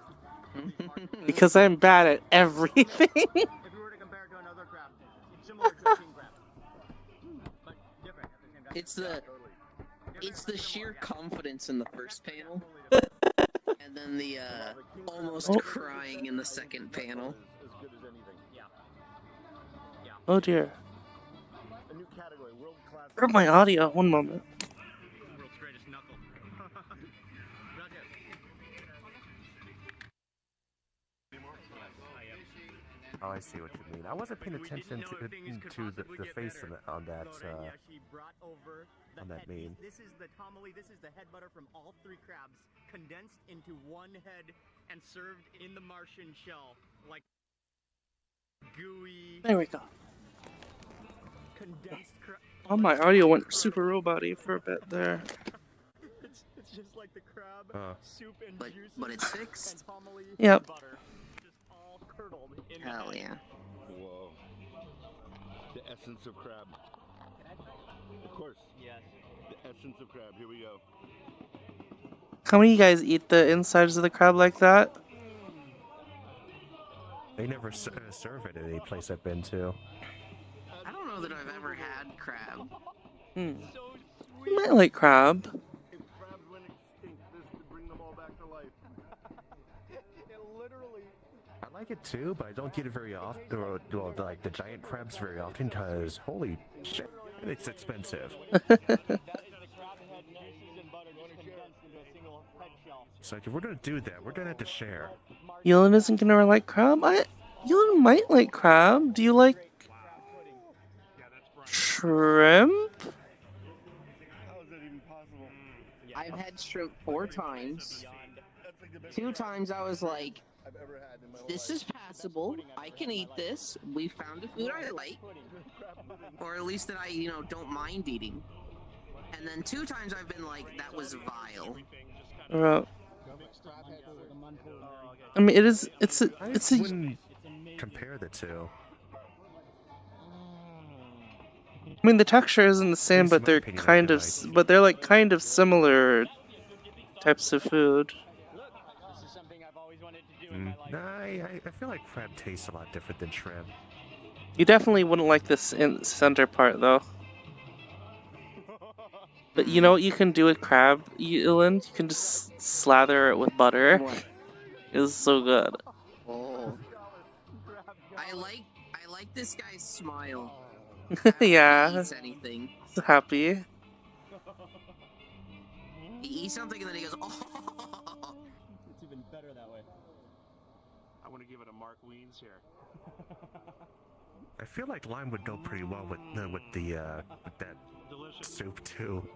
Because I'm bad at everything. If you were to compare it to another crab, it's similar to a king crab. But different at the same time. It's the sheer confidence in the first panel, and then the almost crying in the second panel. Oh dear. A new category, world-class. Where's my audio? One moment. World's greatest knuckle. Oh, I see what you mean. I wasn't paying attention to the face on that meme. This is the homily, this is the head butter from all three crabs, condensed into one head and served in the Martian shell, like gooey. There we go. Condensed Oh, my audio went super robot-y for a bit there. it's just like the crab soup and juices. But it's fixed. And homily Yep. butter, just all curdled in Hell the head. yeah. Whoa. The essence of crab. Of course. Yes. The essence of crab. Here we go. How many of you guys eat the insides of the crab like that? They never serve it at any place I've been to. I don't know that I've ever had crab. You might like crab. If crabs went extinct, this could bring them all back to life. It literally. I like it too, but I don't get it very often, or well, like the giant crabs very often, because holy shit, it's expensive. So if we're gonna do that, we're gonna have to share. Yulin isn't gonna like crab? Yulin might like crab. Do you like shrimp? How is that even possible? I've had shrimp 4 times. 2 times I was like, I've ever had in my whole this life. is passable. I can eat this. We found a food I like. Or at least that I, don't mind eating. And then 2 times I've been like, that was vile. I mean, it's a wouldn't compare the two. I mean, the texture isn't the same, but they're kind of similar types of food. I feel like crab tastes a lot different than shrimp. You definitely wouldn't like this in center part, though. But you know what you can do with crab, Yulin? You can just slather it with butter. What? It's so good. Oh. I like this guy's smile. Yeah. He eats anything. He's happy. He eats something and then he goes, oh. It's even better that way. I want to give it a Mark Wiens here. I feel like lime would go pretty well with that soup too.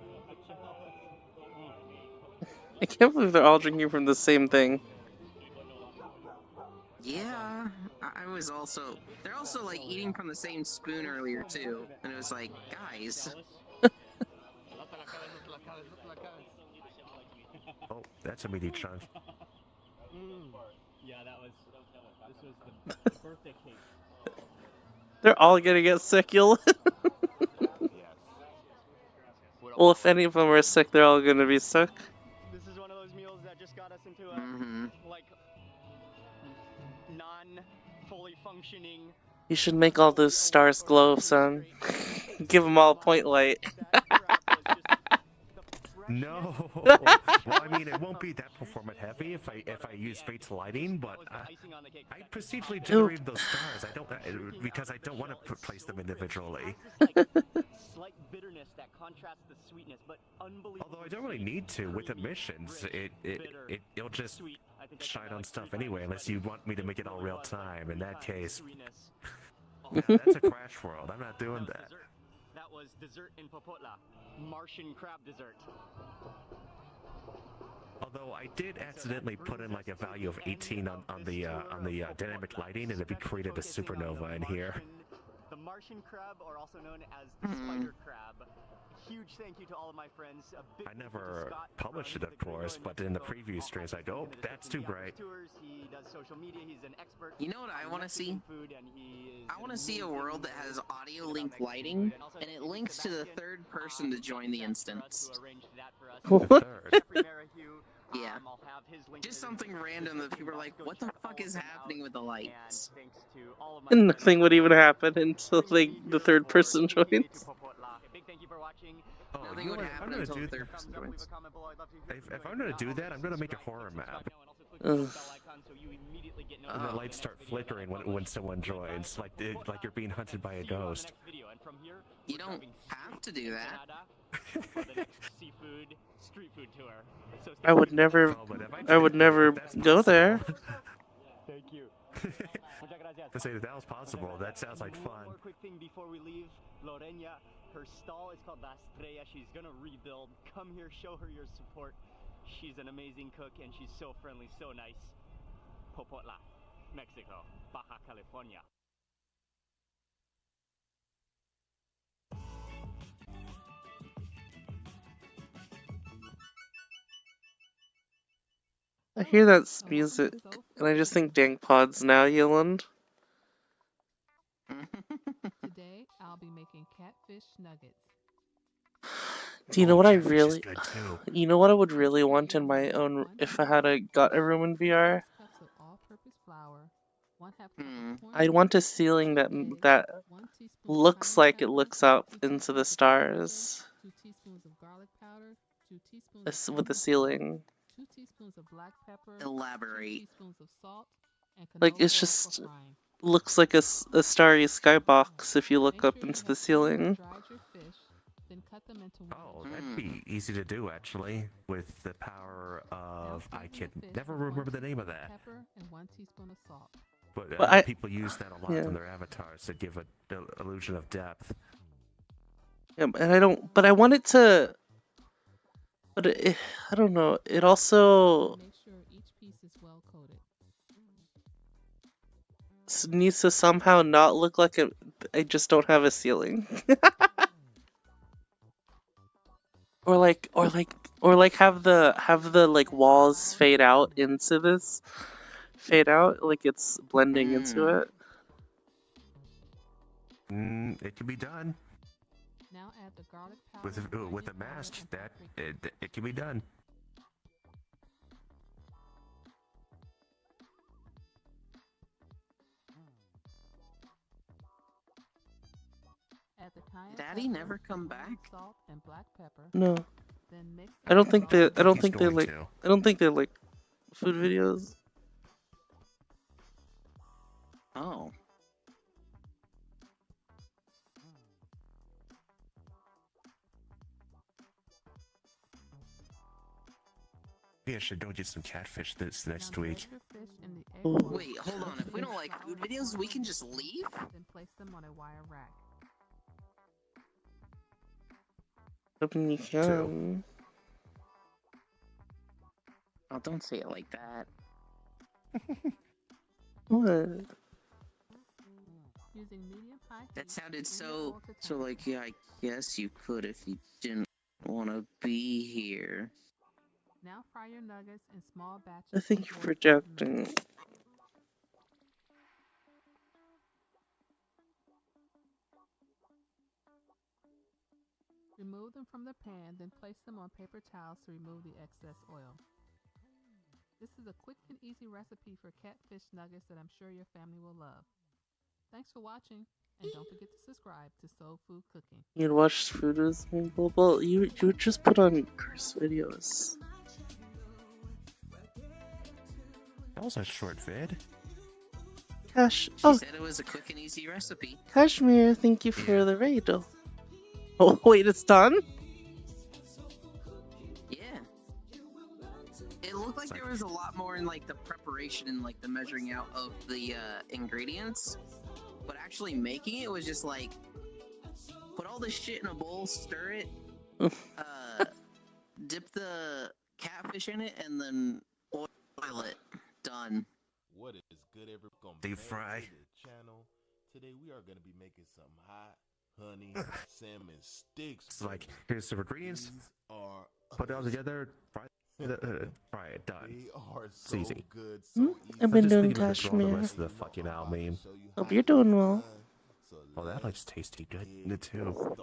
I can't believe they're all drinking from the same thing. Yeah, I was also. They're also like eating from the same spoon earlier too, and it was like, guys. Oh, that's a meaty chunk. Yeah, this was the birthday cake. They're all gonna get sick, Yulin. Well, if any of them are sick, they're all gonna be sick. This is one of those meals that just got us into a like non-fully functioning. You should make all those stars glow, son. Give them all a point light. No. Well, I mean, it won't be that performant heavy if I use Fate's lighting, but I procedurally generated those stars. I don't because I don't want to place them individually. Slight bitterness that contrasts the sweetness, but unbelievable. Although I don't really need to with emissions. It'll just shine on stuff anyway, unless you want me to make it all real time. In that case, Oh, yeah, that's a crash world. I'm not doing that. That was dessert in Popotla. Martian crab dessert. Although I did accidentally put in like a value of 18 on the dynamic lighting, and it created a supernova in here. The Martian crab, or also known as the spider crab. Huge thank you to all of my friends. I never published it, of course, but in the preview streams I go, oh, that's too bright. He does social media. He's an expert. You know what I want to see? I want to see a world that has audio link lighting, and it links to the third person to join the instance. What? Yeah. Just something random that people are like, what the fuck is happening with the lights? And nothing would even happen until like the third person joins. Big thank you for watching. Oh, Nothing you know would what? happen until the third person joins. If I'm gonna do that, I'm gonna make a horror map. Ugh. And the lights start flickering when someone joins, like you're being hunted by a ghost. You don't have to do that. I would never go there. Thank you. To say that was possible, that sounds like fun. One more quick thing before we leave. Lorena, her stall is called La Estrella. She's gonna rebuild. Come here, show her your support. She's an amazing cook and she's so friendly, so nice. Popotla, Mexico, Baja California. I hear that's music, and I just think Dank Pods now, Yoland. Today, I'll be making catfish nuggets. Do you know what I Catfish is really... good too. You know what I would really want in my own... If I had got a room in VR? Cups of all-purpose flour, 1/2 cup Hmm. of corn I'd want a ceiling that 1 teaspoon of looks cayenne like it pepper, looks out 2 into the teaspoons of stars. 2 teaspoons of garlic powder, 2 teaspoons of With the cinnamon, ceiling. 2 teaspoons of black pepper, 2 Elaborate. teaspoons of salt, and Like, canola it's oil just... for frying. Looks like a starry skybox if you look Make up sure you into have the thoroughly ceiling. dried your fish, then cut them into Oh, wedges. that'd be easy to do actually, with the power of Now I season can the fish never with 1 remember the name of teaspoon that. Pepper and 1 teaspoon of salt. But But people use that a lot yeah. on their avatars to give an illusion of depth. Yeah, and I don't... But I want it to... But I don't know. It also Make sure each piece is well coated. needs to somehow not look like I just don't have a ceiling. or like have the like walls fade out into this. Fade out like it's blending into it. It can be done Now add the garlic powder, with a onion powder, mask. and That paprika. it can be done. Add the cayenne Daddy pepper, never come ground back? salt, and black pepper. No. Then mix I don't think they the like food videos. Oh. Maybe I should go get some catfish this next Now week. spread your fish in the egg Ooh. wash Wait, hold on. If we don't like food videos, we can just leave? Then place them on a wire rack. I mean, you can. Oh, don't say it like that. What? Using medium-high heat, That sounded bring your so bowl to temp. like, yeah, I guess you could if you didn't want to be here. Now fry your nuggets in small batches. I think for you're 45 projecting. minutes. Remove them from the pan, then place them on paper towels to remove the excess oil. This is a quick and easy recipe for catfish nuggets that I'm sure your family will love. Thanks for watching, and don't forget to subscribe to Soul Food Cooking. You'd watch food with me, Well, you would just put on curse videos. That was a short vid. Cash. She Oh, said it was a quick and easy recipe. Kashmir, thank you for Yeah. the raid. Oh, wait, it's done? Yeah. It looked like like there was a lot more in like the preparation and like the measuring out of the ingredients, but actually making it was just like put all this shit in a bowl, stir it, dip the catfish in it, and then oil it. Done. What is good, everyone? Deep fry. Channel. Today we are gonna be making some hot honey salmon sticks. It's like, here's some ingredients. These are Put it all together. Fry it. Done. They are It's so easy. good, so easy. I've been just doing thinking about the cashmere. rest of the fucking meme. Hope you're doing well. Oh, that looks tasty good too. Started.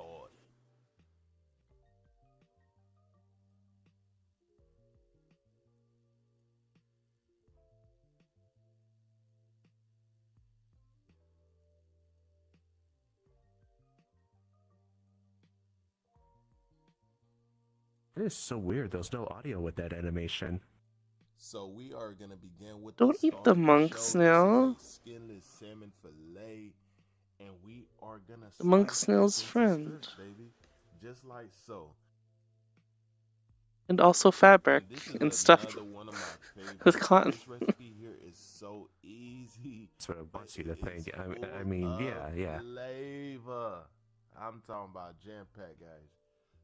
It is so weird. There's no audio with that animation. So we are gonna begin with Don't the eat star the of monk show. snail. This is a skinless salmon fillet, and we are gonna The monk slice snail's this into friend. strips, baby, just like so. And also fabric And this is and stuff another one of my favorites. with cotton. This recipe here is so easy. That's what it wants you to It think. is I full mean, of yeah. flavor. I'm talking about jam-packed, guys.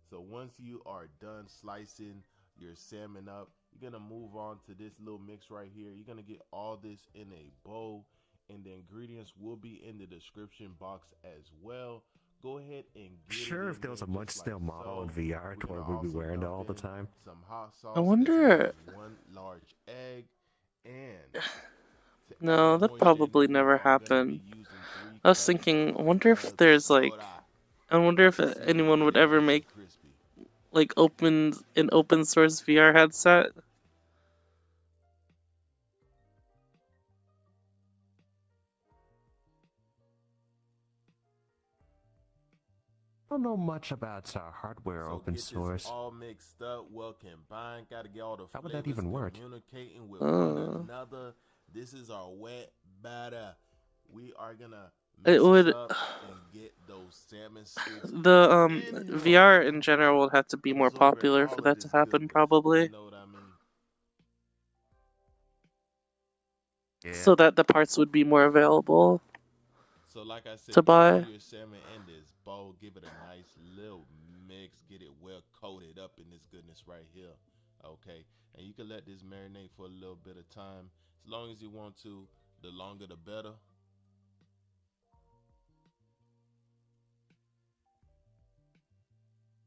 So once you are done slicing your salmon up, you're gonna move on to this little mix right here. You're gonna get all this in a bowl, and the ingredients will be in the description box as well. Go ahead and get Sure, if there was a munch snail model in VR to where we'd be wearing it all the time. Some hot sauce. I wonder. One large egg and. No, that probably never happened. I was thinking, I wonder if there's like, I wonder if anyone would ever make like an open source VR headset. I don't know much about hardware So open get this source. all mixed up, well combined. Got to get all the How would that flavors even work? communicating with one another. This is our wet batter. We are gonna mix It would. this up and get those salmon sticks. The in your VR in mouth, general would have to be more absorbing popular all for of that to this happen, goodness. probably, You know what I mean? Yeah. so that the parts would be more available So like I said, to put all buy. your salmon in this bowl. Give it a nice little mix. Get it well coated up in this goodness right here. Okay, and you can let this marinate for a little bit of time. As long as you want to, the longer the better.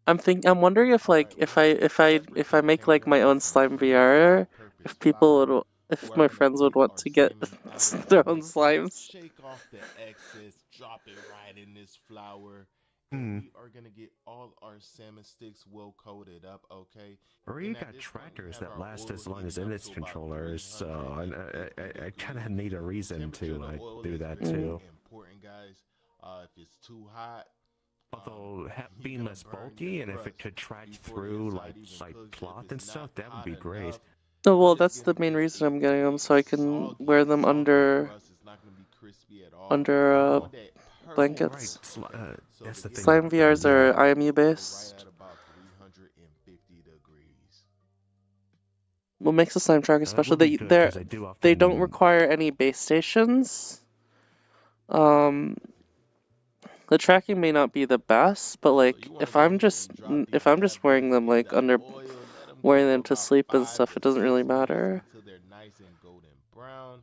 I'm wondering if like if I make like my own slime VR, if people would if my friends would want to get their own slimes. Shake off the excess, drop it right in this flour. Hmm. We are gonna get all our salmon sticks well coated up, okay? Already And at got this point, we trackers have that our last oil as long as heating up image to about controllers, so 350 I kind of need a reason Temperature to of the oil do is that very too. important, guys. If it's too hot, Although you're being gonna less burn bulky your and if it crust could track before the through inside even like cooks. If cloth it's and stuff, not that would hot be great. enough, No, well, you're that's just the gonna main get reason a I'm getting them, very so I can soggy, wear them soggy under crust. It's not gonna be crispy at all. under You want that perfect blankets. crust, okay? So That's to the get thing Slime about that VRs them, are yeah. IMU right based. at about 350 degrees. What makes a slime tracker That special? would be good because I do They don't often. require any base stations. The tracking may not be the best, but So like you want to go ahead and drop these if I'm bad just wearing boys them in like the under oil. Let them wearing cook them for to about sleep and 5 stuff, to it doesn't 6 really minutes matter. until they're nice and golden brown.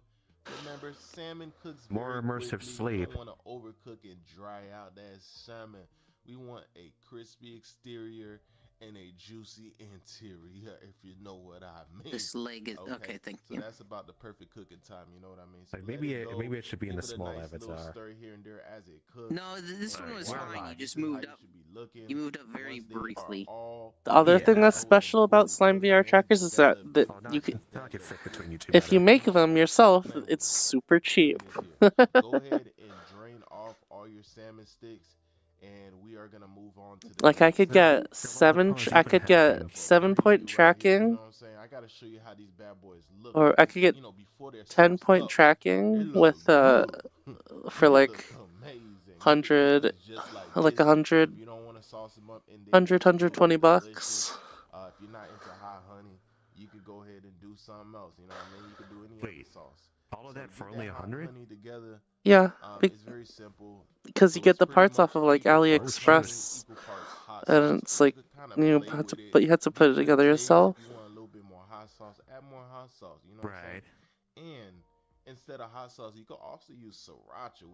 Remember, salmon cooks More very immersive quickly. sleep. You don't want to overcook and dry out that salmon. We want a crispy exterior and a juicy interior, if you know what I mean. This leg is okay. Thank So you. that's about the perfect cooking time. You know what I mean? So Like let maybe it go. maybe it should be in Give the it a small nice little avatar. stir here and there as it cooks. No, this one was We're fine. You live. just This is how moved you up. should be looking. You moved up very Once they are briefly. all The other Yeah. thing that's well and special about fully slime cooked VR and trackers is that together, Oh, now you I can, now I can flip between you two if you better. make them yourself, Man, it's super cheap. look at this here. Go ahead and drain off all your salmon sticks, and we are gonna move on to the Like I next could step. get There are a lot of pros I you've been could get having. So what we're gonna 7-point do right here, you tracking, know what I'm saying? I gotta show you how these bad boys look. or I could get You know, before they're 10-point sauced up, they tracking look with good. for They like look amazing. 100 It's just like like this. 100 If you don't want to sauce them up, and they 100 will still be 120 delicious. bucks. If you're not into hot honey, you could go ahead and do something else. You know what I mean? You could do any Wait, other sauce. all of So that to for get only that hot 100? honey together, Yeah, it's very simple. because you So get it's the pretty parts off much of like equal parts honey, AliExpress, equal parts hot and sauce, it's but you like could kind of you play have with to, it, but you have to put give it it a together taste. yourself. If you want a little bit more hot sauce, add more hot sauce. You know what I'm saying? And instead of hot sauce, you could also use sriracha,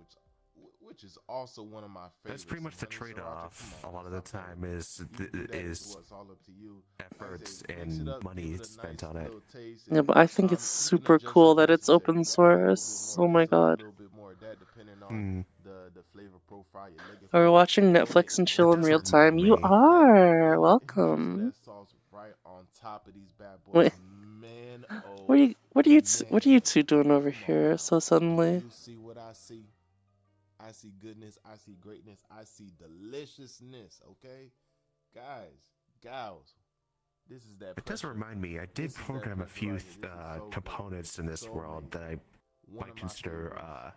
which is also one of my favorites. That's pretty much the Honey sriracha, come trade-off. on, A lot of the stop time playing. is You can do that as well. It's all up to you. Like I efforts say, mix it and up, give money it a spent nice on it. little taste. Yeah, And, but I think it's you can super adjust cool as that it's necessary. open You can add a little bit source. more Oh of my this, a god. little bit more of that, depending on the flavor profile you're looking Are we for. watching Go ahead Netflix and and chill It in does real remind time? You me. are. hit you Welcome. that sauce right on top of these bad boys. Wait, Man, oh what man. are you two doing over Come on here now. so Do suddenly? you see what I see? I see goodness, I see greatness, I see deliciousness, okay? Guys, gals, this is that It pressure. does remind me. I This did is that program a pressure few right here. This is so components good. in this So world that amazing. I One might of my consider favorites.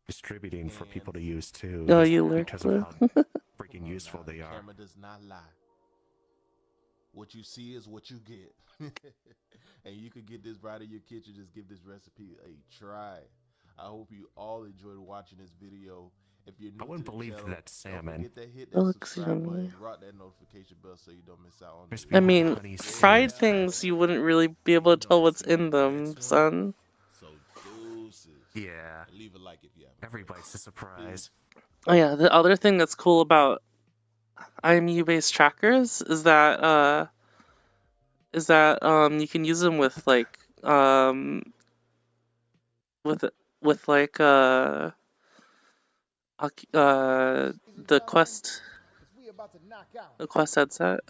distributing for people to And use too, Oh, just you because of lurked. how freaking come on useful now, they the are. camera does not lie. What you see is what you get. And you could get this right in your kitchen. Just give this recipe a try. I hope you all enjoyed watching this video. If you're new I wouldn't to the believe channel, that's don't salmon. forget to hit It that looks subscribe yummy. button, rock that notification bell so you don't miss out on the Crispy I videos. mean, honey fried cinnamon things spreads. you wouldn't really be You able to know tell to what's see you in in the them, next one. son. So deuces. Yeah, And leave a like if you haven't every already. bite's a surprise. Oh yeah, the other thing that's cool about IMU-based trackers is that you can use them with like with with like the Quest headset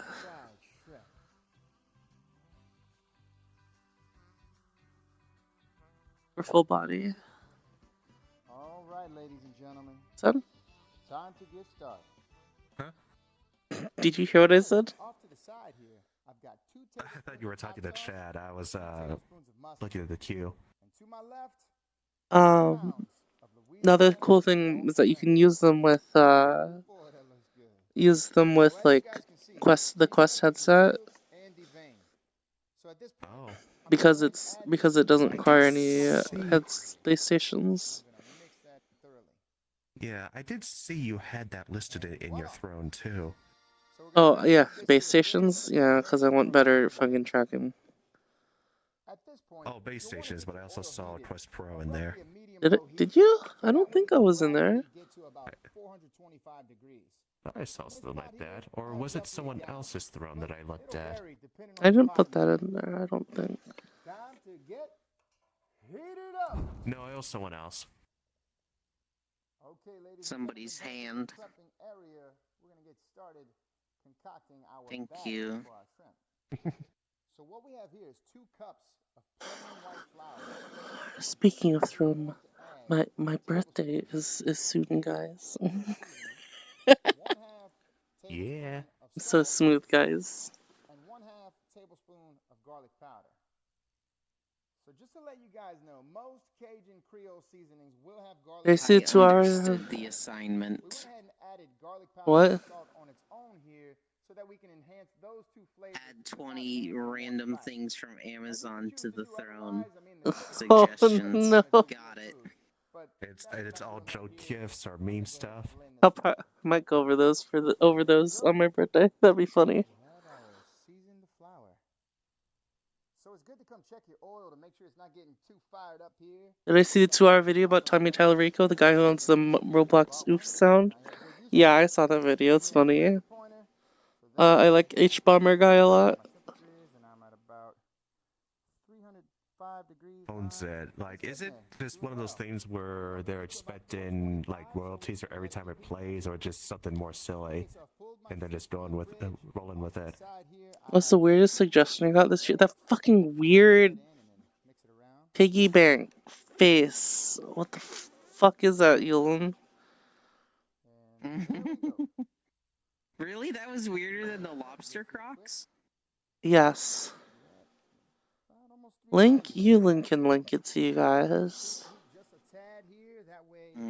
for full body. All right, ladies and gentlemen, Son, time to get started. did you hear what I said? Off to the side here, I've got 2 I tablespoons thought you were of hot talking to sauce, Chad. I was 2 tablespoons of mustard, looking at the queue. and to my left, 2 Um, pounds of Another Louisiana cool thing is that you can use them with Boy, that looks good. So as you like guys can see, the these Quest steaks are headset grilled and deveined. So at this point, Oh, I'm because gonna go it's ahead and add because it these doesn't I to require did any see. head space stations. I'm gonna mix that thoroughly. Yeah, I did see you had that listed in your throne too. So we're gonna Oh yeah, cook this base to a very stations. medium Yeah, flame because I for want about better 1 fucking minute. tracking. At this point, Oh, base you'll want to stations, get but I the also oil saw heated Quest Pro at in there. roughly a medium-low heat, Did you? so I don't that way think I the was in broth there. can get to about 425 degrees. I saw When it's something about like here, that, or add was it roughly a someone gallon. else's throne that I looked It'll at? vary depending I on the didn't pot put you that use. in there. I don't think. Time to get heated up. No, it was someone else. Okay, ladies Somebody's and gentlemen, hand. back in the prepping area, we're gonna get started concocting our Thank batter you. for our shrimp. So what we have here is 2 cups of plain white flour. Speaking of We're throne, going to add my 2 birthday tablespoons is soon, guys. of seasoning, 1/2 Yeah. tablespoon of So salt, smooth, guys. and 1/2 tablespoon of garlic powder. So just to let you guys know, most Cajun Creole seasonings will have garlic Did I see powder. it to our Understood the We assignment. went ahead and added garlic powder what? and salt on its own here so that we can enhance those 2 flavors. Add 20 random things from Amazon to the throne. Oh Suggestions. no! Got it. It's all joke gifts or meme stuff. I might go over those over those on my birthday. That'd be funny. We have our seasoned flour. So it's good to come check your oil to make sure it's not getting too fired up here. Did I see the 2-hour video about Tommy Tallarico, the guy who owns the Roblox Oof sound? Yeah, I saw that video. It's funny. I like H Bomber guy a lot. And I'm at about 305 degrees. Owns it. Like, is it just one of those things where they're expecting like royalties or every time it plays, or just something more silly, and they're just rolling with it? What's the weirdest suggestion I got this year? That fucking weird piggy bank face. What the fuck is that, Yulan? Really? That was weirder than the lobster crocs? Yes. Yulan can link it to you guys.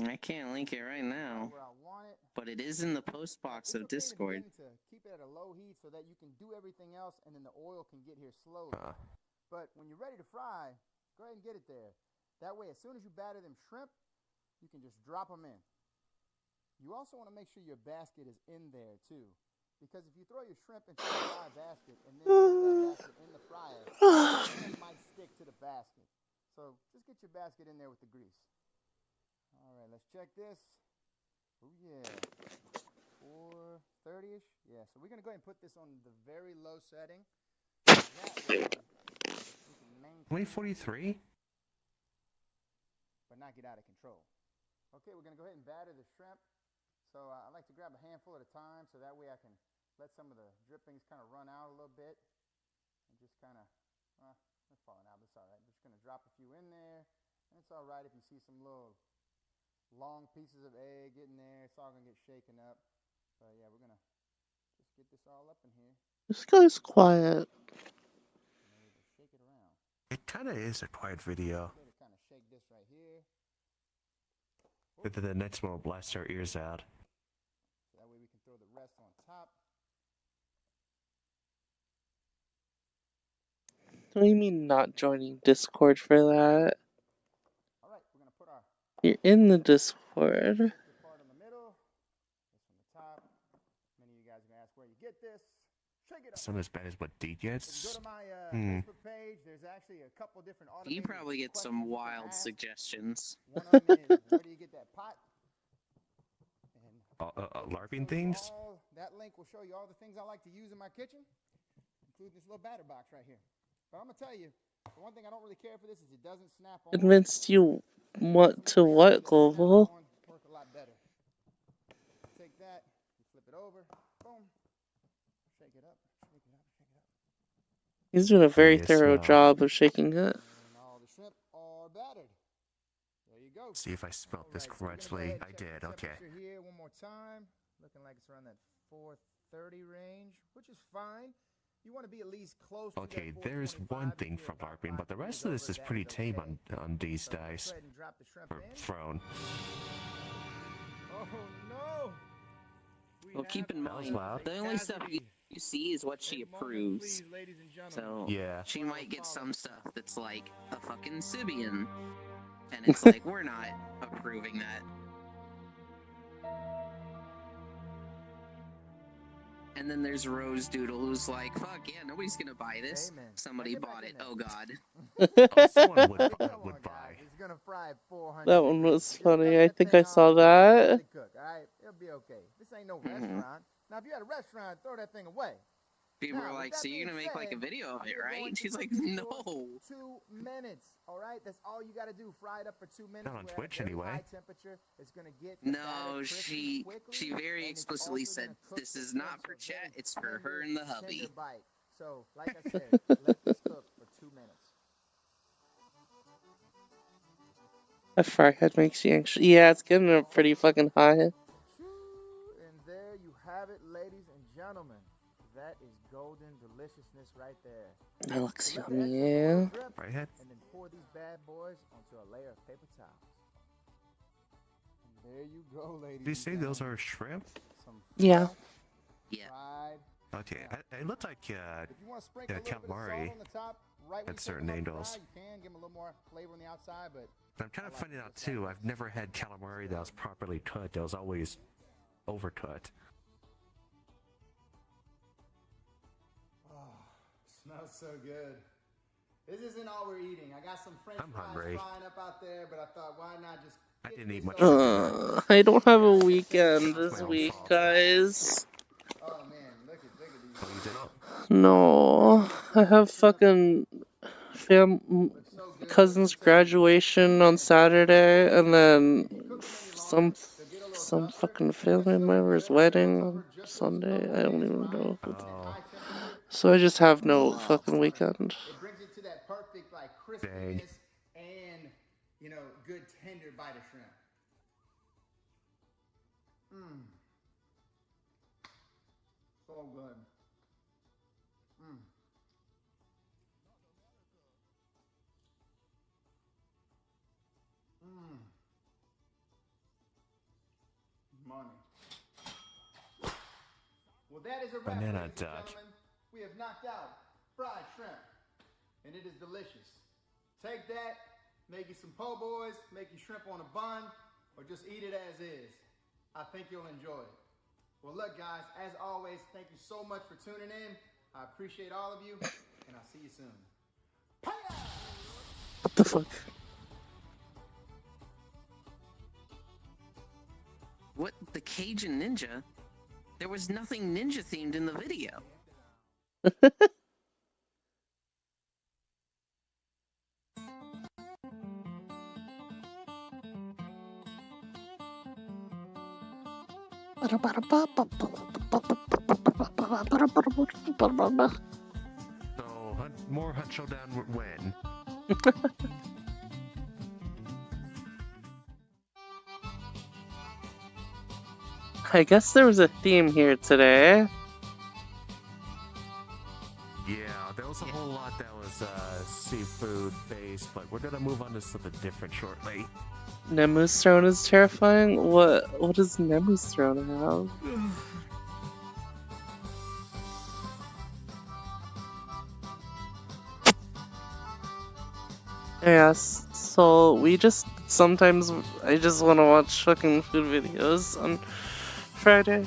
I can't link it right now. But it is in the post box of Discord. To keep it at a low heat so that you can do everything else and then the oil can get here slowly. But when you're ready to fry, go ahead and get it there. That way, as soon as you batter them shrimp, you can just drop them in. You also want to make sure your basket is in there too. Because if you throw your shrimp into the fry basket and then put that basket in the fryer, the shrimp might stick to the basket. So just get your basket in there with the grease. All right, let's check this. Oh yeah, 430-ish. Yeah, so we're gonna go ahead and put this on the very low setting. That way we can maintain 2043? but not get out of control. Okay, we're gonna go ahead and batter the shrimp. So I like to grab a handful at a time, so that way I can let some of the drippings kind of run out a little bit, and just kind of, they're falling out, but it's all right. I'm just gonna drop a few in there, and it's all right if you see some little long pieces of egg getting there. It's all gonna get shaken up. But yeah, we're gonna just get this all up in here. This guy's quiet. And then we just shake it around. It kind of is a quiet video. Okay, to kind of shake this right here. But the next one will blast our ears out. So that way we can throw the rest on top. What do you mean not joining Discord for that? All right, we're gonna put our You're in the Discord. part in the middle, this on the top. Many of you guys are gonna ask where you get this. Shake it up. It's not as bad as what D If you gets. go to my Facebook page, there's actually a couple different automated You probably get some wild ask. suggestions. One of them is, where do you get that pot? And LARPing things? that link will show you all the things I like to use in my kitchen, including this little batter box right here. But I'm gonna tell you, the one thing I don't really care for this is it doesn't snap on. Convinced you what to what, Global? Work a lot better. Take that, you flip it over, boom, shake it up, shake it up, shake it up. He's doing a very Yes, thorough no. job of shaking it. And all the shrimp are battered. There you go. See if I spelled this All right, so we're gonna go correctly. ahead and I check did, the okay. temperature here one more time. Looking like it's around that 430 range, which is fine. You want to be at least close Okay, to that there's 425. one If thing you're for about LARPing, but the 5 rest of this degrees is over, pretty that tame okay. on these So let's dice. go ahead and drop the shrimp Or in. thrown. Oh no! Well, keep in That was mind, loud. the only stuff you see is what she approves. Please, ladies and gentlemen. So Yeah. she might get some stuff that's like a fucking Sibian, and it's like we're not approving that. And then there's Rose Doodle, who's like, "Fuck yeah, nobody's gonna buy this. Amen. Somebody Now get back bought in it. there. Oh god." Oh, someone would, Come on, would buy. guys. It's gonna fry at 400. That one was Just funny. dust I that think thing I saw off, let that. it cook, all right? It'll be okay. This ain't no restaurant. Now, if you had a restaurant, throw that thing away. People Now, are with like, that "So you're gonna being make like a said, video of I'm it, gonna go right?" into She's like, cooking "No." for 2 minutes. All right, that's all you got to do. Fry it up for 2 minutes. Not on We're at a Twitch, very anyway. high temperature. It's gonna get the batter No, crispy quickly, she very and it's explicitly also said, gonna cook "This the is shrimp not for to a chat. very It's for her tender, and the hubby." tender bite. So, like I said, let this cook for 2 minutes. That fry head makes you anxious. Yeah, it's getting up pretty fucking high. And there you have it, ladies and gentlemen. That is golden deliciousness right there. That looks So let the yummy, excess oil yeah. drip, Right head? and then pour these bad boys onto a layer of paper towels. And there you go, ladies. Did you say those are shrimp? Some Yeah. fresh, Yeah. fried. Okay, it looked like If you want to sprinkle a little bit of calamari salt on the top, right when at you certain take them out to angles. fry, you can give them a little more flavor on the outside, but I'm kind of finding out too. I've never had calamari that was properly cut. That was always overcut. oh, smells so good. This isn't all we're eating. I got some French I'm fries hungry. frying up out there, but I thought, why not just I get didn't eat this much over with. I don't have a Guys, weekend That's this my own week, fault. guys. Oh man, look at these. Oh, you didn't? No, I have fucking Looks so good. cousin's graduation on Saturday, and then some fucking family member's wedding on Sunday. I don't even know. Oh, So I just have no fucking weekend. It brings it to that perfect like dang. crispiness and good tender bite of shrimp. Mmm. So good. Mmm. Mmm. Money. Well, that is a wrap, Banana ladies and duck. gentlemen. We have knocked out fried shrimp, and it is delicious. Take that, make you some po' boys, make you shrimp on a bun, or just eat it as is. I think you'll enjoy it. Well, look, guys, as always, thank you so much for tuning in. I appreciate all of you, and I'll see you soon. What the fuck? What, the Cajun Ninja? There was nothing ninja themed in the video. So, more Hunt Showdown when? I guess there was a theme here today. Yeah, there was a whole lot that was seafood based, but we're gonna move on to something different shortly. Nemu's throne is terrifying? What does Nemu's throne have? Yes, so I just want to watch fucking food videos on Friday.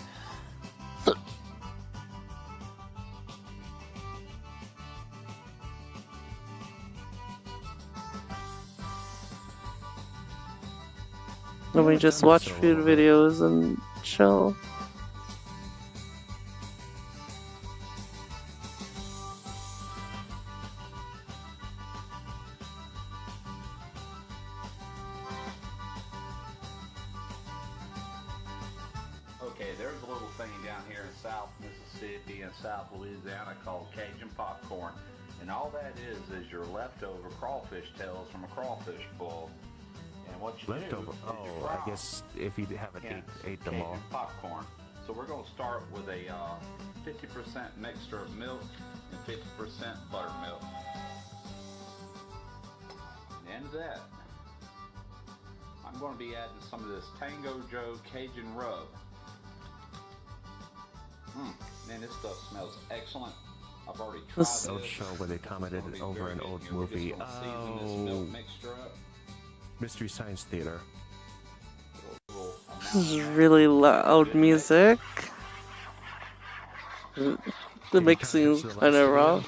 And we just watch food videos and chill. Okay, there's a little thing down here in South Mississippi and South Louisiana called Cajun popcorn. And all that is your leftover crawfish tails from a crawfish boil. And what you Leftover? do Oh, is you fry I guess if you haven't ate them Cajun all. popcorn. So we're going to start with a 50% mixture of milk and 50% buttermilk. And that, I'm going to be adding some of this Tango Joe Cajun rub. Man, this stuff smells excellent. I've already tried this. Old show where they commented over an old movie. Oh, Mystery Science Theater. This is really loud music. The mixing is kind of raw.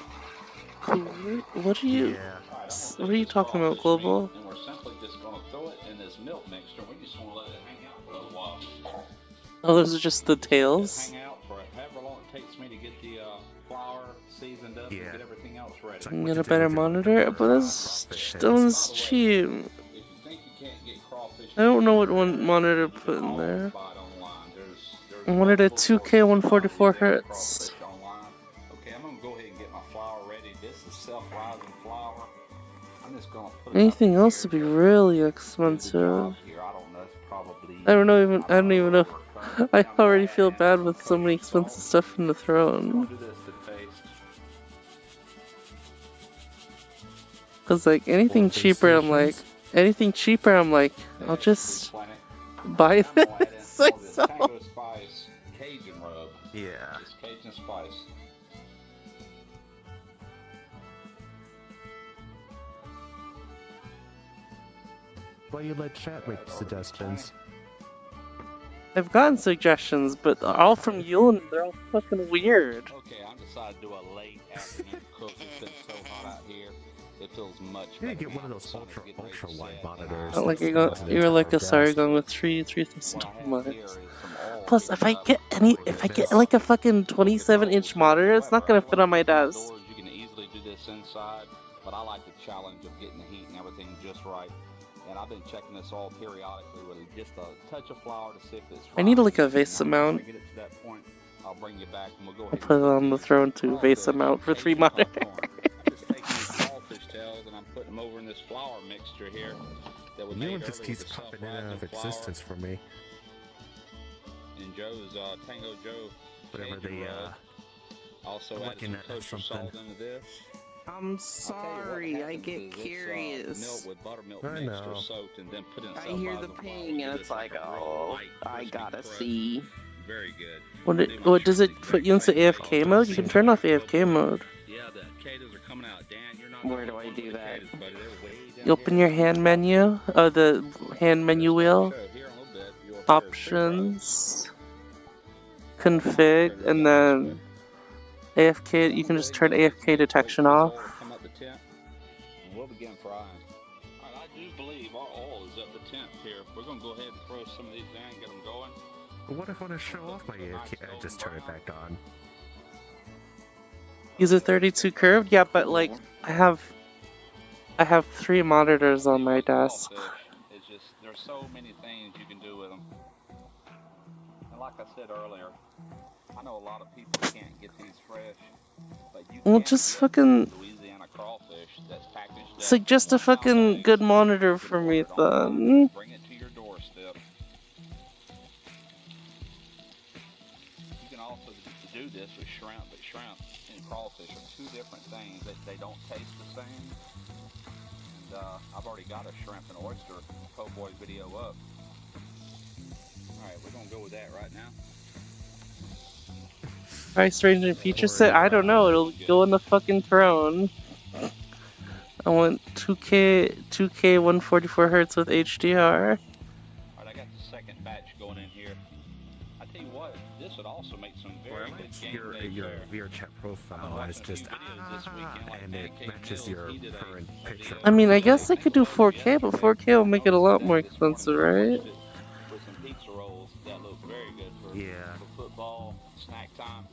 What are you talking about, Global? And we're simply just going to throw it in this milk mixture. We just want to let it hang out for a little while. Oh, those are just the tails? Hang out for however long it takes me to get the flour seasoned up and get everything else ready. You can get a better monitor, but that's cheap. I don't know what one monitor to put in there. I wanted a 2K 144 Hz. Okay, I'm gonna go ahead and get my flour ready. This is self-rising flour. I'm just gonna put Anything else would be really expensive. I don't even know. I already feel bad with so many expensive stuff in the throne. Cause like anything cheaper, I'm like, I'll just buy this myself. Tango spice Cajun rub. Yeah. It's Cajun spice. Why you let chat make suggestions? I've gotten suggestions, but they're all from you and they're all fucking weird. Okay, I decided to do a late afternoon cook. It's been so hot out here. It feels much You better. need to get one of those ultra wide monitors. Not like you're like a Sargon with 3,000 monitors. Plus, if I get like a fucking 27-inch monitor, it's not gonna fit on my desk. You can easily do this inside, but I like the challenge of getting the heat and everything just right. And I've been checking this all periodically with just a touch of flour to see if it's I need like a vase amount. Get it to that point, I'll bring you back and we'll go I'll ahead. put it on the throne to vase amount for 3 monitors. Tails and I'm putting them over in this flour mixture here that we New made one just earlier keeps with popping in and out of self-rising flour. existence for me. And Joe's Tango Joe Whatever Cajun the rub. Also I'm added looking some at kosher something. salt into this. I'm sorry, I get curious. Milk with buttermilk I mixture know. soaked and then put in I hear the self-rising flour. ping and it's like, oh, I gotta see. Very good. What does it put you into AFK mode? You can turn off AFK mode. Yeah, the cicadas are coming out. Dan, you're not. Where do I do that? Cicadas, buddy. They're way down You open here. your hand menu, the hand menu wheel, So here in a little bit, you'll hear options, config, and then AFK. You can just turn AFK detection off. come up the tent, and we'll begin frying. All right, I do believe our oil is at the tent here. We're gonna go ahead and throw some of these in, get them going. What if I want to show off my AFK? I just turn it back on. User 32 curved? Yeah, but like I have 3 monitors on my desk. It's just there's so many things you can do with them. And like I said earlier, I know a lot of people can't get these fresh, but you Well, can just get fucking Louisiana crawfish that's packaged suggest a fucking good monitor for me then. Bring it to your doorstep. You can also do this with shrimp, but shrimp and crawfish are 2 different things. They don't taste the same. And I've already got a shrimp and oyster po' boy video up. Alright, we're gonna go with that right now. Price range and feature set? I don't know, it'll go in the fucking throne. I want 2K 144 Hz with HDR. Alright, I got the second batch going in here. I tell you what, this would also make some very good gameplay. Your VRChat profile is just and it matches your current picture. I mean, I guess I could do 4K, but 4K will make it a lot more expensive, right? With some pizza rolls that look very good for football, snack time.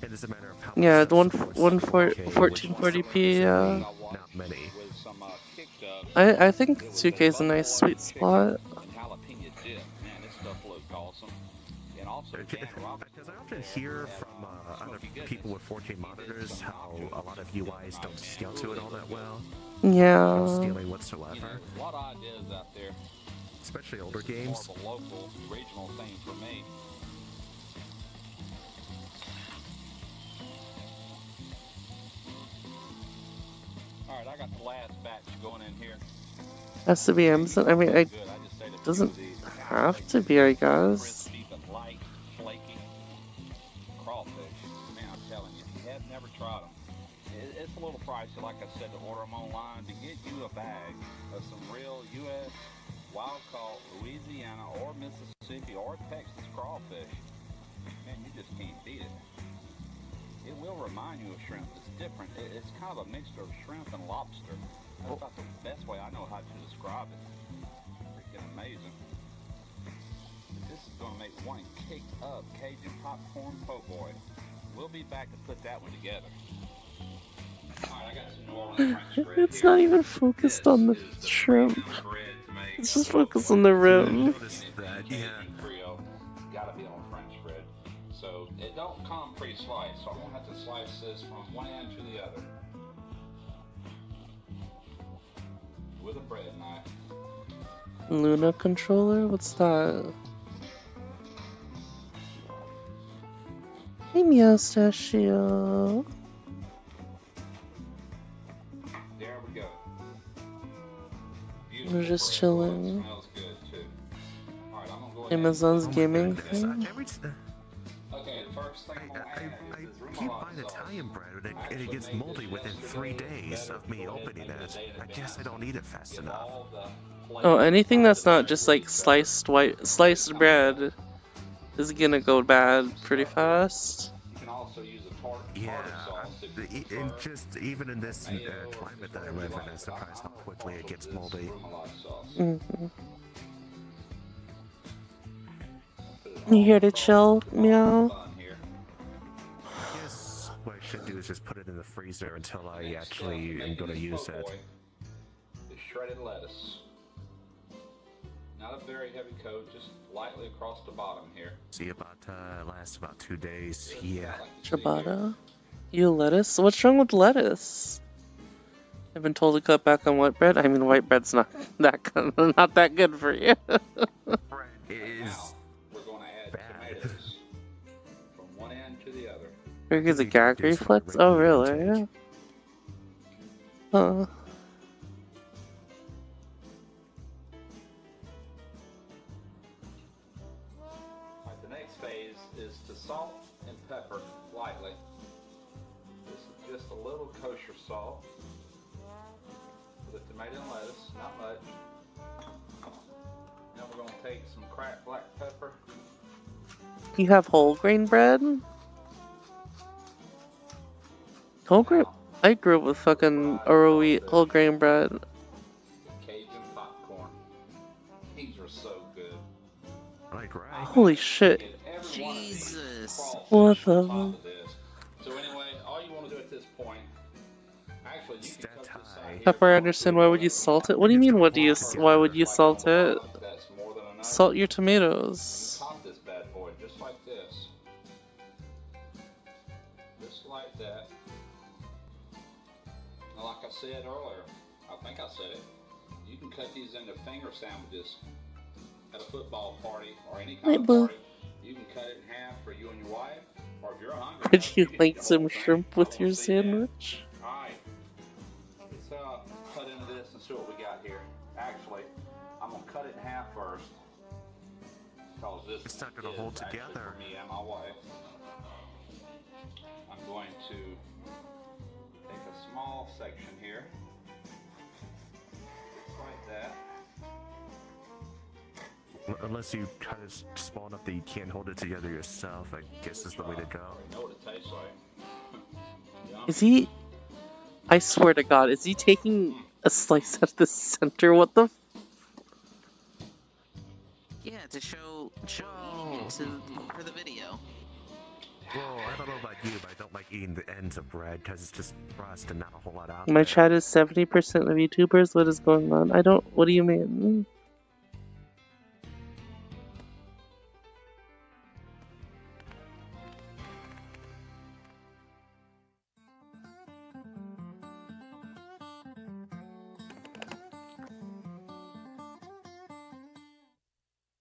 It is a matter of how Yeah, the 1440p, yeah. Not many. I think 2K is a nice sweet spot. Because I often hear from other people with 4K monitors how a lot of UIs don't scale to it all that well. Yeah. No scaling whatsoever. A lot of ideas out there. Especially older games. More of a local, regional thing for me. Alright, I got the last batch going in here. Has to be Amazon. I mean, it doesn't have to be, I guess. Light, flaky crawfish. Man, I'm telling you, if you have never tried them, it's a little pricey, like I said, to order them online. To get you a bag of some real U.S. wild-caught Louisiana or Mississippi or Texas crawfish, man, you just can't beat it. It will remind you of shrimp. It's different. It's kind of a mixture of shrimp and lobster. That's about the best way I know how to describe it. Freaking amazing. This is going to make one kicked up Cajun popcorn po' boy. We'll be back to put that one together. Alright, I got some New Orleans French bread It's not even focused on the shrimp. It's just focused on the rim. Gotta be on French bread. So it don't come pre-sliced, so I'm gonna have to slice this from one end to the other. With a bread knife. Luna controller? What's that? Hey, Meowstachio. There we go. We're just chilling. Smells good too. Alright, I'm gonna go ahead. Amazon's gaming thing. Okay, the first thing I'm gonna add is this Keep buying Italian bread and it gets moldy within 3 days of me opening it. I guess I don't eat it fast enough. Oh, anything that's not just like sliced bread is gonna go bad pretty fast. You can also use a tartar sauce if you prefer. And just even in this climate that I live in, I'm surprised how quickly it gets moldy. Mm-hmm. You here to chill, Meow? I guess what I should do is just put it in the freezer until I actually am going to use it. The shredded lettuce. Not a very heavy coat, just lightly across the bottom here. See, about lasts about 2 days. Yeah. Ciabatta? You lettuce? What's wrong with lettuce? I've been told to cut back on white bread. I mean, white bread's not that good for you. It is bad. From one end to the other. Burger's a gag reflex? Oh, really? Huh. The next phase is to salt and pepper lightly. This is just a little kosher salt for the tomato and lettuce, not much. Then we're going to take some cracked black pepper. You have whole grain bread? Whole grain? I grew up with fucking ROE whole grain bread. Cajun popcorn. These are so good. Like, right? Holy shit. Jesus. What the? So anyway, all you want to do at this point, actually, you can cook this side here. Pepper, I understand. Why would you salt it? What do you mean? Why would you salt it? That's more than enough. Salt your tomatoes. Top this bad boy just like this. Just like that. Now, like I said earlier, I think I said it, you can cut these into finger sandwiches at a football party or any kind of party. You can cut it in half for you and your wife, or if you're hungry. Would you like some shrimp with your sandwich? Alright, let's cut into this and see what we got here. Actually, I'm going to cut it in half first. Because this it's not going to hold together. For me and my wife. I'm going to take a small section here. Just like that. Unless you cut it small enough that you can't hold it together yourself, I guess is the way to go. I know what it tastes like. Is he? I swear to God, is he taking a slice at the center? What the? Yeah, to show for the video. Well, I don't know about you, but I don't like eating the ends of bread because it's just crust and not a whole lot out My there. chat is 70% of YouTubers. What is going on? I don't. What do you mean?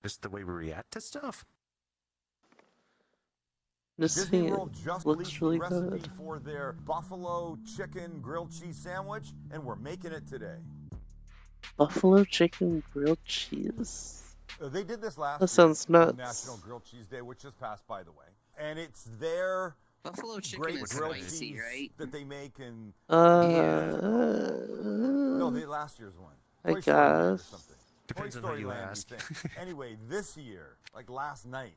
Just the way we react to stuff. Disney World just looks released really the recipe good. for their buffalo chicken grilled cheese sandwich, and we're making it today. Buffalo chicken grilled cheese. They did this last That year sounds on nuts. National Grilled Cheese Day, which just passed, by the way. And it's their Buffalo chicken great is grilled spicy, cheese right? that they make in... No, last year's one. I Toy Story Land or guess. something. Depends Toy on how Story you Land, ask. we think. Anyway, this year, like last night,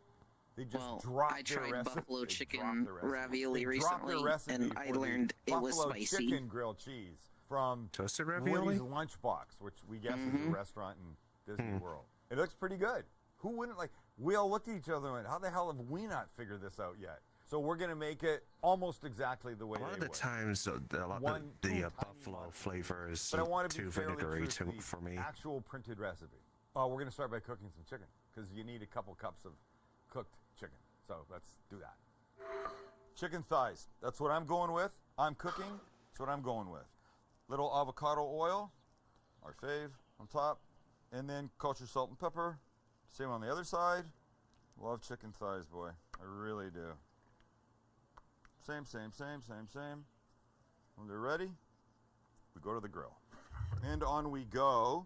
they just Well, dropped I their tried recipe. buffalo They chicken dropped the recipe. ravioli They dropped their recently, recipe and I for the learned it was buffalo spicy. chicken grilled cheese from Toasted ravioli? Woody's Lunchbox, which we guess is a restaurant in Disney World. It looks pretty good. Who wouldn't like? We all looked at each other and went, "How the hell have we not figured this out yet?" So we're gonna make it almost exactly the way A lot of they the would. times, a lot of the buffalo flavor is But I want to be too fairly vinegary true to the for me. actual printed recipe. We're going to start by cooking some chicken because you need a couple cups of cooked chicken. So let's do that. Chicken thighs. That's what I'm going with. I'm cooking. That's what I'm going with. Little avocado oil, our fave, on top. And then kosher salt and pepper. Same on the other side. Love chicken thighs, boy. I really do. Same. When they're ready, we go to the grill. And on we go.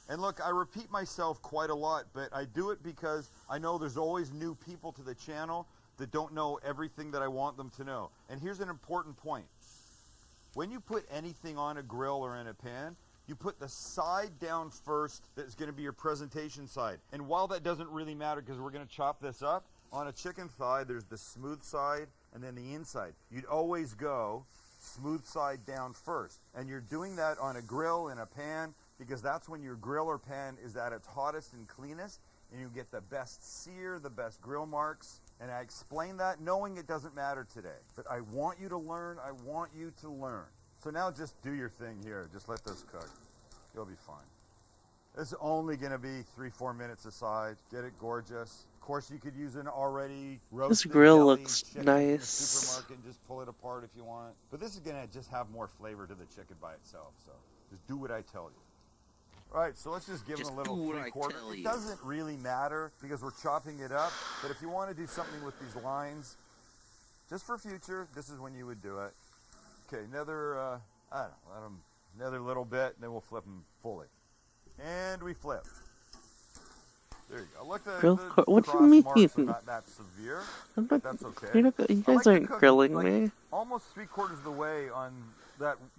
And look, I repeat myself quite a lot, but I do it because I know there's always new people to the channel that don't know everything that I want them to know. And here's an important point. When you put anything on a grill or in a pan, you put the side down first that's going to be your presentation side. And while that doesn't really matter because we're going to chop this up, on a chicken thigh, there's the smooth side and then the inside. You'd always go smooth side down first. And you're doing that on a grill in a pan because that's when your grill or pan is at its hottest and cleanest and you get the best sear, the best grill marks. And I explain that knowing it doesn't matter today. But I want you to learn. I want you to learn. So now just do your thing here. Just let this cook. You'll be fine. It's only going to be 3-4 minutes aside. Get it gorgeous. Of course, you could use an already roasted grill deli looks chicken from the nice. supermarket and just pull it apart if you want. But this is going to just have more flavor to the chicken by itself. So just do what I tell you. All right, so let's just give Just them a little do what I 3/4. tell It you. doesn't really matter because we're chopping it up. But if you want to do something with these lines, just for future, this is when you would do it. Okay, another, I don't know, let them, another little bit, and then we'll flip them fully. And we flip. There you go. Look, Grilled the corn. What do you cross marks are mean? not that severe. I'm not. That's okay. You're not. You I guys like to aren't cook grilling like me. almost 3/4 of the way on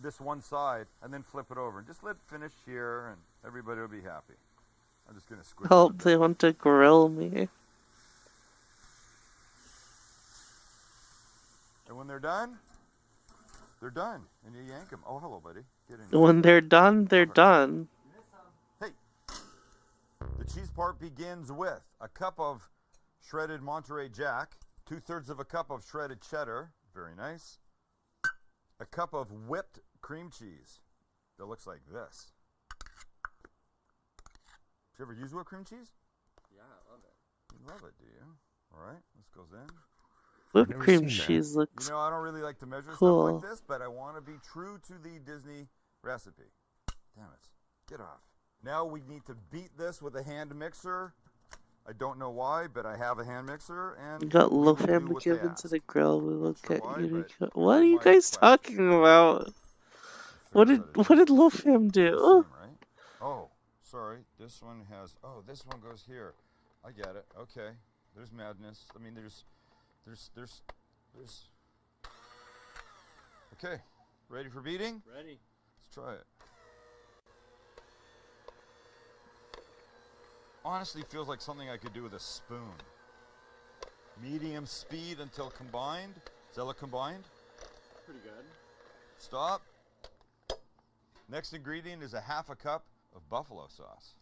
this one side, and then flip it over. Just let it finish here, and everybody will be happy. I'm just gonna squish it a Help! bit. They want to grill me. And when they're done, and you yank them. Oh, hello, buddy. Get in. When they're done, they're done. Hey, the cheese part begins with a cup of shredded Monterey Jack, 2/3 of a cup of shredded cheddar, very nice, a cup of whipped cream cheese that looks like this. Did you ever use whipped cream cheese? Yeah, I love it. You love it, do you? All right, this goes in. Whipped cream cheese looks You know, I don't really like to measure cool. stuff like this, but I want to be true to the Disney recipe. Damn it. Get off. Now we need to beat this with a hand mixer. I don't know why, but I have a hand mixer, and We got we low will do fam to what give they into ask. the grill. We will Sure get why, you to but go. What are you my guys question. talking about? What did low fam do? Same, right? Oh, sorry. This one has. Oh, this one goes here. I get it. Okay. There's madness. I mean, there's. Okay. Ready for beating? Ready. Let's try it. Honestly, feels like something I could do with a spoon. Medium speed until combined. Does that look combined? Pretty good. Stop. Next ingredient is a 1/2 cup of buffalo sauce.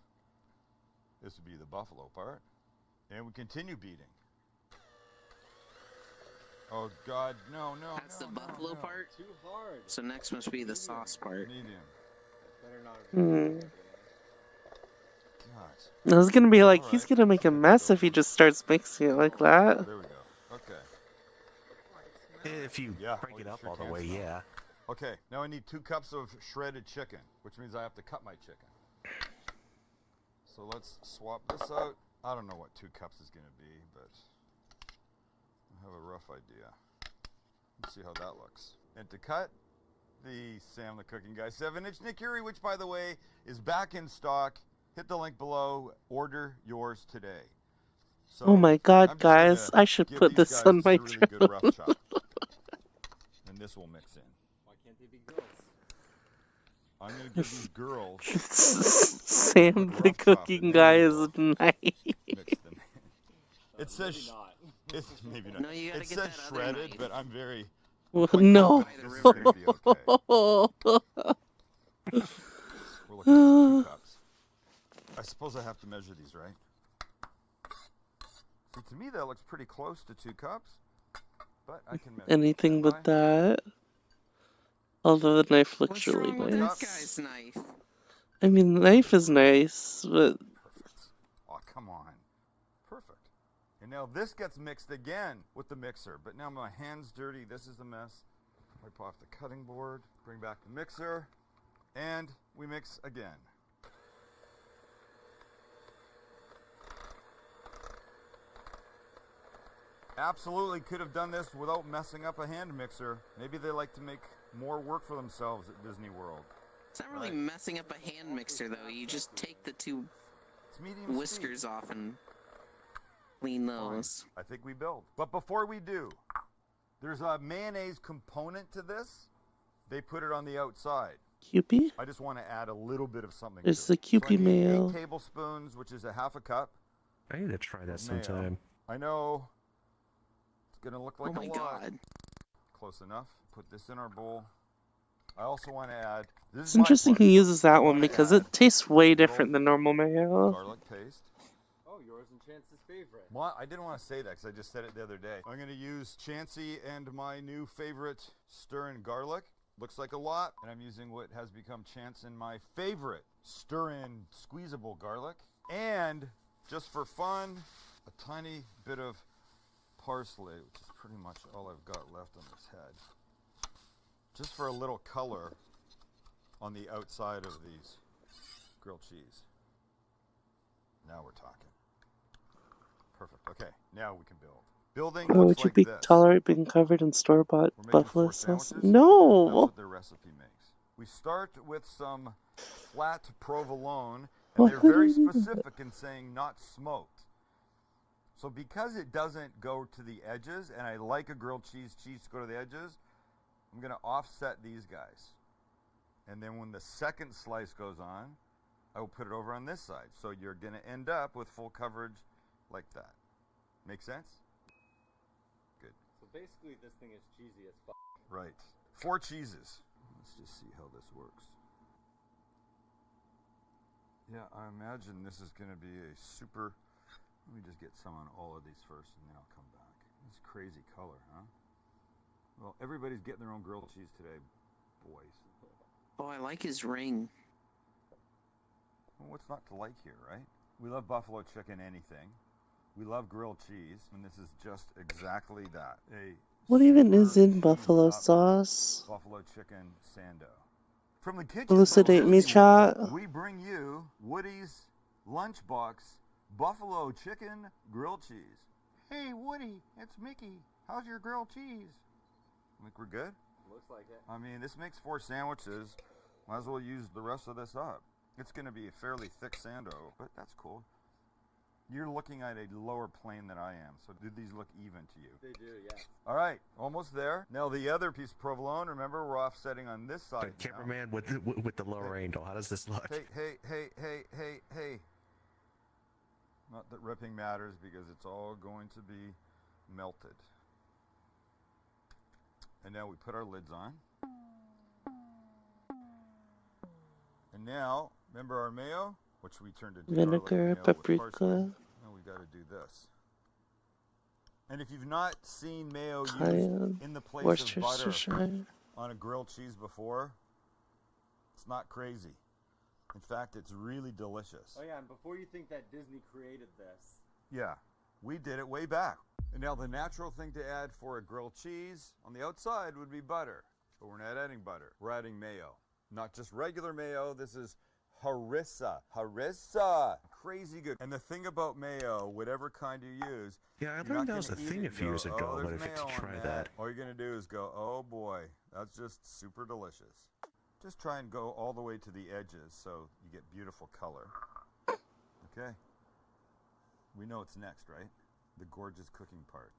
This would be the buffalo part. And we continue beating. Oh God, no. That's the buffalo part? Too hard. So next must be the sauce part. Medium. Better not. God. I was gonna be like, he's gonna make a mess if he just starts mixing it like that. There we go. Okay. If you break it up all the way, yeah. Okay, now I need 2 cups of shredded chicken, which means I have to cut my chicken. So let's swap this out. I don't know what 2 cups is going to be, but I have a rough idea. Let's see how that looks. And to cut the Sam the Cooking Guy 7-inch Nikiri, which by the way is back in stock. Hit the link below. Order yours today. So Oh my God, I'm just guys! gonna I should give put these this guys on my a really good rough chop. And this will mix in. Why can't they be girls? I'm gonna give these girls. Sam the Cooking Guy is nice. Mix them in. It says it's maybe not. No, you gotta It get says that other shredded, knife. but I'm very. Well, quite no. confident this is gonna be okay. We're looking at 2 cups. I suppose I have to measure these, right? See, to me that looks pretty close to 2 cups, but I can measure. Anything but that. Although the knife looks What's really wrong with nice. this guy's knife? I mean, the knife is nice, but Perfect. Oh, come on. Perfect. And now this gets mixed again with the mixer, but now my hand's dirty. This is a mess. Wipe off the cutting board, bring back the mixer, and we mix again. Absolutely could have done this without messing up a hand mixer. Maybe they like to make more work for themselves at Disney World. It's not really messing up a hand mixer, though. You just take the 2 whiskers off and clean those. I think we build. But before we do, there's a mayonnaise component to this. They put it on the outside. Kewpie? I just want to add a little bit of something There's to the it. So I Kewpie need mayo. 8 tablespoons, which is a 1/2 cup. I need to try that of sometime. mayo. I know it's going to look like Oh my a lot. God. Close enough. Put this in our bowl. I also want to add... This It's is my interesting part. he uses I that one wanna because add it tastes way a little different than normal mayo. garlic paste. Oh, yours and Chance's favorite. Well, I didn't want to say that because I just said it the other day. I'm going to use Chansey and my new favorite stir-in garlic. Looks like a lot, and I'm using what has become Chance and my favorite stir-in squeezable garlic. And just for fun, a tiny bit of parsley, which is pretty much all I've got left on this head. Just for a little color on the outside of these grilled cheese. Now we're talking. Perfect. Okay, now we can build. Building Oh, looks would you like this. tolerate being covered in store-bought We're making buffalo 4 sauce? sandwiches. That's No! what their recipe makes. We start with some flat provolone, And they're very specific in saying not smoked. So because it doesn't go to the edges, and I like a grilled cheese to go to the edges, I'm going to offset these guys. And then when the second slice goes on, I will put it over on this side. So you're going to end up with full coverage like that. Make sense? Good. So basically this thing is cheesy as fuck. Right. 4 cheeses. Let's just see how this works. Yeah, I imagine this is going to be a super... Let me just get some on all of these first, and then I'll come back. This crazy color, huh? Well, everybody's getting their own grilled cheese today, boys. Oh, I like his ring. Well, what's not to like here, right? We love buffalo chicken anything. We love grilled cheese, and this is just exactly that. What even is in buffalo sauce? Buffalo chicken sando. From the kitchen, Elucidate me, chat. we bring you Woody's lunchbox buffalo chicken grilled cheese. Hey, Woody, it's Mickey. How's your grilled cheese? Think we're good? Looks like it. I mean, this makes 4 sandwiches. Might as well use the rest of this up. It's going to be a fairly thick sando, but that's cool. You're looking at a lower plane than I am, so do these look even to you? They do, yeah. All right, almost there. Now the other piece of provolone, remember we're offsetting on this side. Cameraman with the lower angle. How does this look? Hey. Not that ripping matters because it's all going to be melted. And now we put our lids on. And now, remember our mayo, which we turned into Vinegar, paprika. Now we got to do this. And if you've not seen mayo used in the place of butter on a grilled cheese before, it's not crazy. In fact, it's really delicious. Oh yeah, and before you think that Disney created this. Yeah, we did it way back. And now the natural thing to add for a grilled cheese on the outside would be butter. But we're not adding butter. We're adding mayo. Not just regular mayo. This is harissa. Harissa! Crazy good. And the thing about mayo, whatever kind you use... Yeah, I learned that was a thing a few years ago, but if it's try that. All you're going to do is go, oh boy, that's just super delicious. Just try and go all the way to the edges so you get beautiful color. Okay. We know it's next, right? The gorgeous cooking part.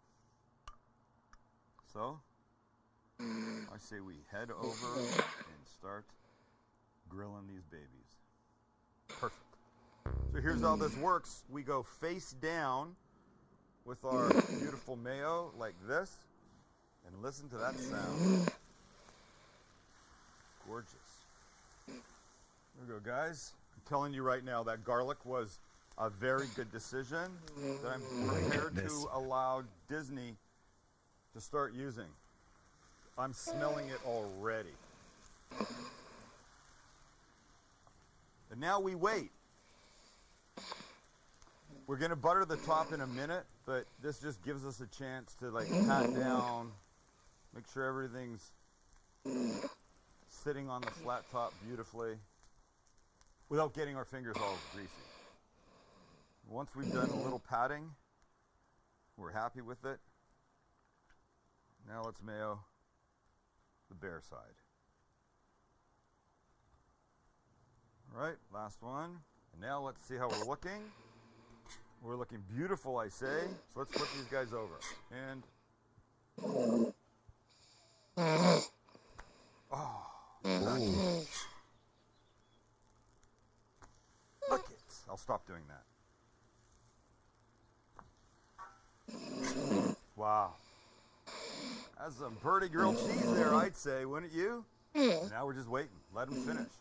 So, I say we head over and start grilling these babies. Perfect. So here's how this works. We go face down with our beautiful mayo like this, and listen to that sound. Gorgeous. There we go, guys. I'm telling you right now that garlic was a very good decision that I'm prepared to allow Disney to start using. I'm smelling it already. And now we wait. We're going to butter the top in a minute, but this just gives us a chance to like pat down, make sure everything's sitting on the flat top beautifully without getting our fingers all greasy. Once we've done a little patting, we're happy with it. Now let's mayo the bare side. All right, last one. And now let's see how we're looking. We're looking beautiful, I say. So let's flip these guys over. And look it. I'll stop doing that. Wow. That's some pretty grilled cheese there, I'd say, wouldn't you? And now we're just waiting. Let them finish.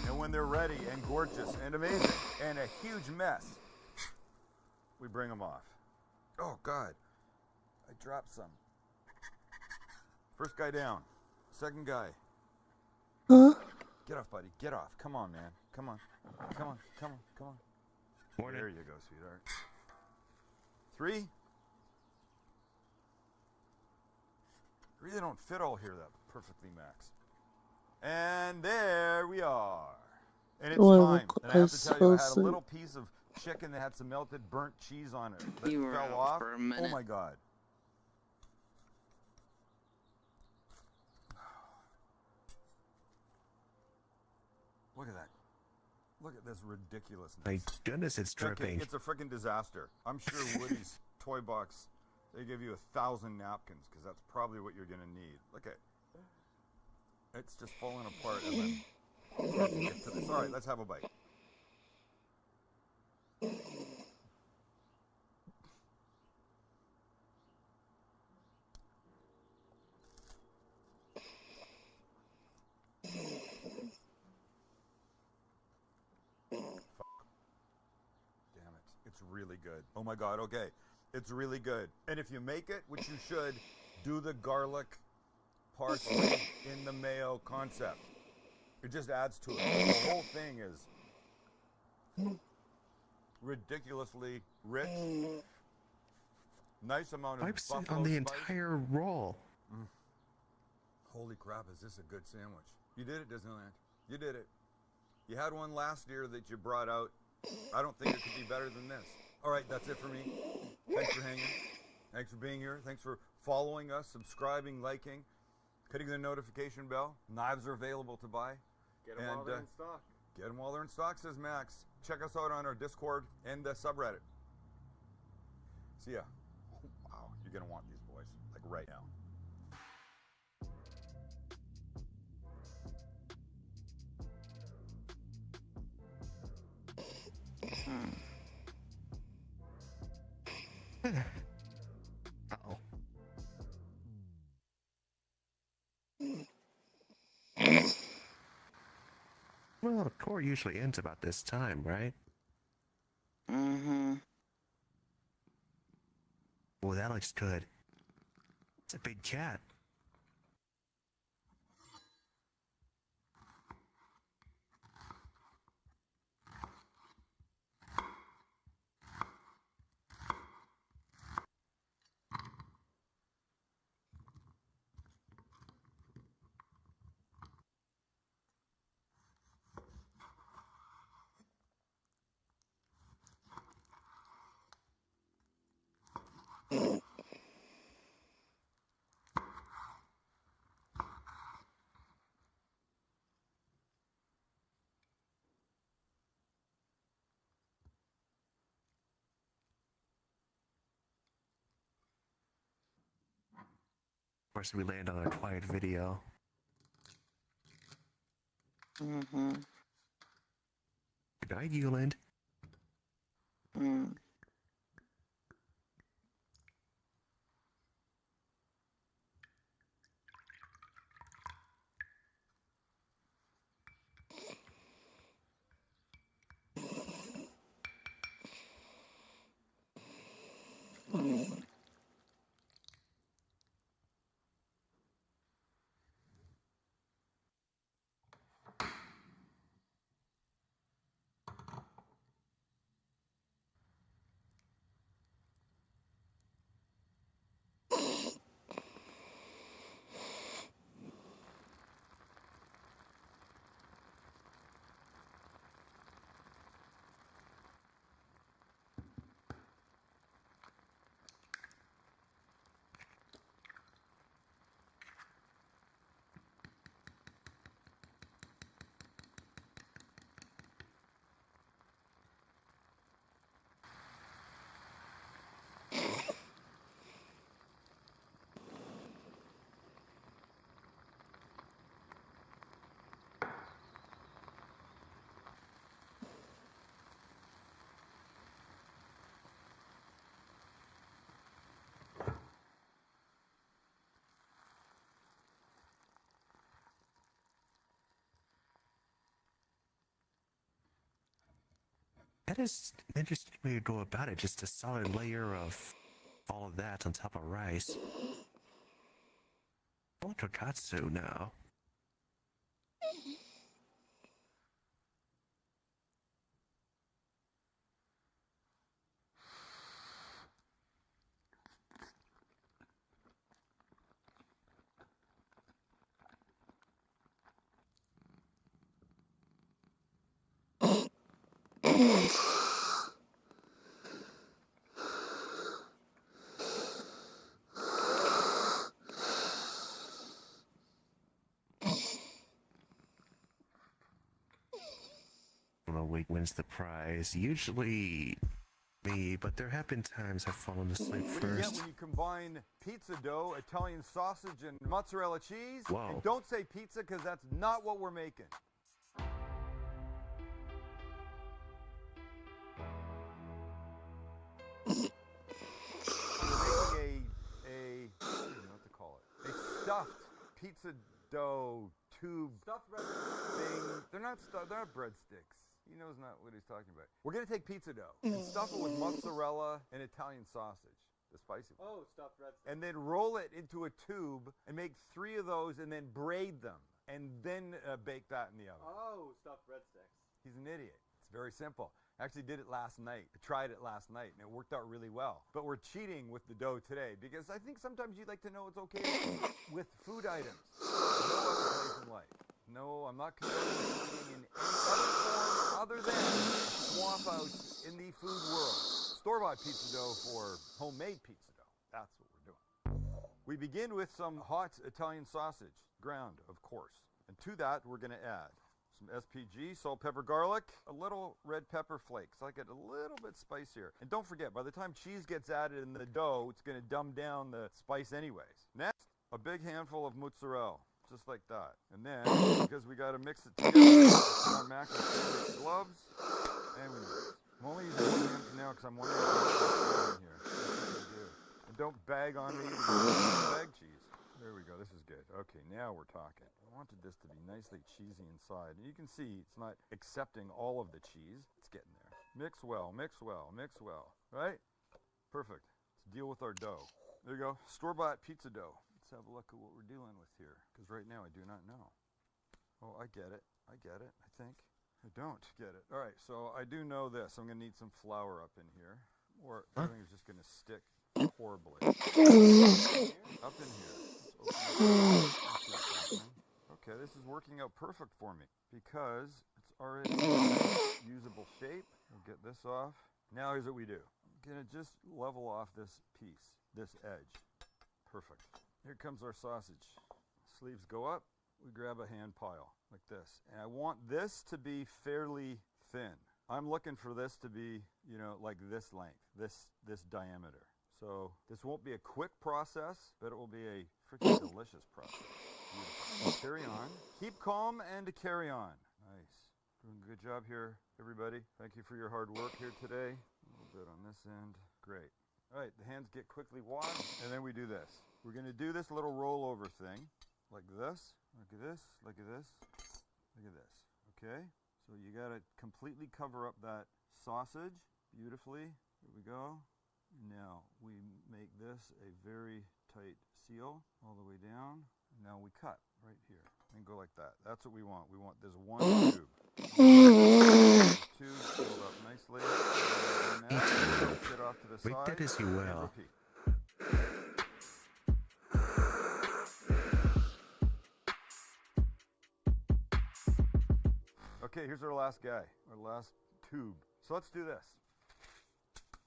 And when they're ready and gorgeous and amazing and a huge mess, we bring them off. Oh, God. I dropped some. First guy down. Second guy. Huh? Get off, buddy. Get off. Come on, man. Come on. Come on. Come on. Come on. Morning. There you go, sweetheart. 3. Really don't fit all here that perfectly, Max. And there we are. And it's time. And I have to tell you, I had a little piece of chicken that had some melted burnt cheese on it that You were fell out off. for a minute. Oh my God. Look at that. Look at this ridiculousness. My goodness, it's dripping. Okay, it's a freaking disaster. I'm sure Woody's toy box, they give you 1,000 napkins because that's probably what you're going to need. Look at it's just falling apart as I'm trying to get to this. All right, let's have a bite. It's really good. Oh my God, okay. It's really good. And if you make it, which you should, do the garlic parsley in the mayo concept. It just adds to it. The whole thing is ridiculously rich. Nice amount of Wipes buffalo on the spice. entire roll. Holy crap, is this a good sandwich? You did it, Disneyland. You did it. You had one last year that you brought out. I don't think it could be better than this. All right, that's it for me. Thanks for hanging. Thanks for being here. Thanks for following us, subscribing, liking, hitting the notification bell. Knives are available to buy. Get them while they're in stock. Get them while they're in stock, says Max. Check us out on our Discord and subreddit. See ya. Oh, wow, you're going to want these boys, like right now. Uh-oh. Well, the tour usually ends about this time, right? Mm-hmm. Oh, that looks good. It's a big cat. Of course, we land on a quiet video. Mm-hmm. Good night, Euland. Mm. That is an interesting way to go about it. Just a solid layer of all of that on top of rice. I want tonkatsu now. wins the prize. Usually me, but there have been times I've fallen asleep What do you get first. when you combine pizza dough, Italian sausage, and mozzarella cheese? Wow. And don't say pizza because that's not what we're making. We're making I don't know what to call it. A stuffed pizza dough tube thing. They're not breadsticks. He knows not what he's talking about. We're going to take pizza dough and stuff it with mozzarella and Italian sausage, the spicy one. Oh, stuffed breadsticks. And then roll it into a tube and make 3 of those and then braid them and then bake that in the oven. Oh, stuffed breadsticks. He's an idiot. It's very simple. I actually did it last night. I tried it last night and it worked out really well. But we're cheating with the dough today because I think sometimes you'd like to know it's okay with food items. No other place in life. No, I'm not condoning cheating in any other form other than a swap out in the food world. Store-bought pizza dough for homemade pizza dough. That's what we're doing. We begin with some hot Italian sausage, ground, of course. And to that, we're going to add some SPG, salt, pepper, garlic, a little red pepper flakes. I get a little bit spicier. And don't forget, by the time cheese gets added in the dough, it's going to dumb down the spice anyways. Next, a big handful of mozzarella. Just like that. And then, because we got to mix it together, put on Max's favorite gloves, and we mix. I'm only using one hand for now because I'm wondering if I'm in here. That's what I do. And don't bag on me because it's bag cheese. There we go. This is good. Okay, now we're talking. I wanted this to be nicely cheesy inside. And you can see it's not accepting all of the cheese. It's getting there. Mix well, mix well, mix well. Right? Perfect. Let's deal with our dough. There you go. Store-bought pizza dough. Let's have a look at what we're dealing with here, because right now I do not know. Oh, I get it. I get it, I think. I don't get it. All right, so I do know this. I'm going to need some flour up in here, or everything's just going to stick horribly. Up in here. Let's open this up. Okay, this is working out perfect for me, because it's already usable shape. We'll get this off. Now here's what we do. I'm going to just level off this piece, this edge. Perfect. Here comes our sausage. Sleeves go up. We grab a hand pile like this. And I want this to be fairly thin. I'm looking for this to be, you know, like this length, this diameter. So this won't be a quick process, but it will be a freaking delicious process. Beautiful. Carry on. Keep calm and carry on. Nice. Doing a good job here, everybody. Thank you for your hard work here today. A little bit on this end. Great. All right, the hands get quickly washed, and then we do this. We're going to do this little rollover thing, like this, like this, like this, like this, okay? So you got to completely cover up that sausage beautifully. Here we go. Now we make this a very tight seal all the way down. Now we cut right here and go like that. That's what we want. We want this one tube. Tube sealed up nicely. Get off to the side. That is you well. Repeat. Okay, here's our last guy, our last tube. So let's do this.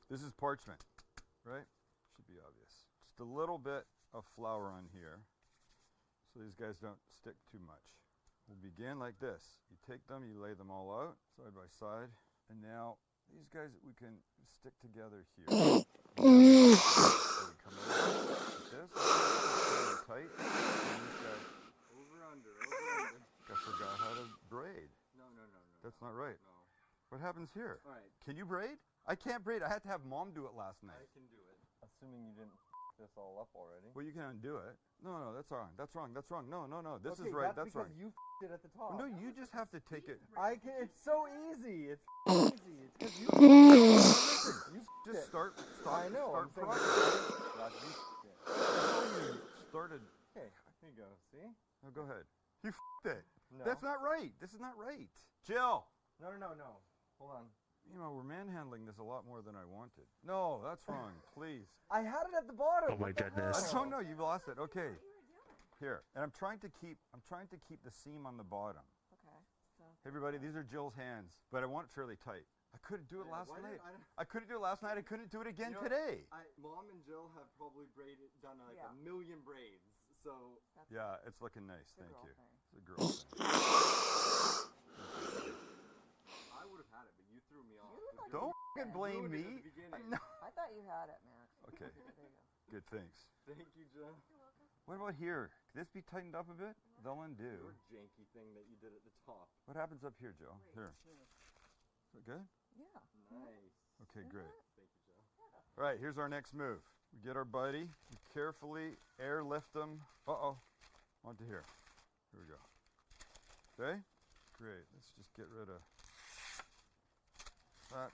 This is parchment, right? Should be obvious. Just a little bit of flour on here so these guys don't stick too much. We'll begin like this. You take them, you lay them all out side by side, and now these guys we can stick together here. So we come over like this, really tight, and these guys over under. I forgot how to braid. No. That's not right. No. What happens here? All right. Can you braid? I can't braid. I had to have Mom do it last night. I can do it. Assuming you didn't this all up already. Well, you can undo it. No, that's wrong. That's wrong. That's wrong. No. This okay, is right. That's wrong. because you it at the top. No, you just have to take it. I can. It's so easy. It's easy. It's because you. You just start. I know. Start I'm progress. You started. Okay, here you go. See? No, go ahead. You f***ed it. No. That's not right. This is not right. Jill. No. Hold on. You know, we're manhandling this a lot more than I wanted. No, that's wrong. Please. I had it at the bottom. Oh my goodness. Oh no, you've lost it. Okay. Here. And I'm trying to keep the seam on the bottom. Okay. So. Hey everybody, these are Jill's hands, but I want it fairly tight. I couldn't do it last night. I couldn't do it last night. I couldn't do it again today. Mom and Jill have probably done like a million braids. So yeah, it's looking nice. Thank you. Thing. It's a girl thing. I would Don't f***ing blame me. No. I thought you had it, Max. Okay. There you go. Good, thanks. Thank you, Joe. What about here? Could this be tightened up a bit? They'll undo. Your janky thing that you did at the top. What happens up here, Joe? Here. Is that good? Yeah. Nice. Okay, great. Thank you, Joe. All right, here's our next move. We get our buddy, we carefully airlift him. Uh-oh. Onto here. Here we go. Okay? Great. Let's just get rid of that.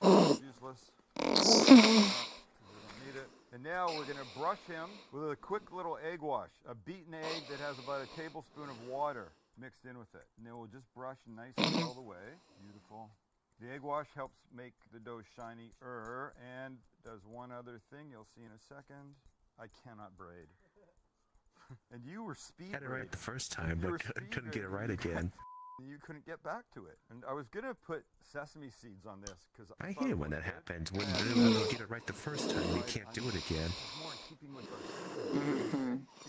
It's useless. We don't need it. And now we're going to brush him with a quick little egg wash. A beaten egg that has about a tablespoon of water mixed in with it. And then we'll just brush nicely all the way. Beautiful. The egg wash helps make the dough shinier and does one other thing you'll see in a second. I cannot braid. And you were speed Got it braiding. right the first time, but couldn't get it right again. You couldn't get back to it. And I was going to put sesame seeds on this because I hate it when that happens. When you get it right the first time, you can't do it again. It's more in keeping with our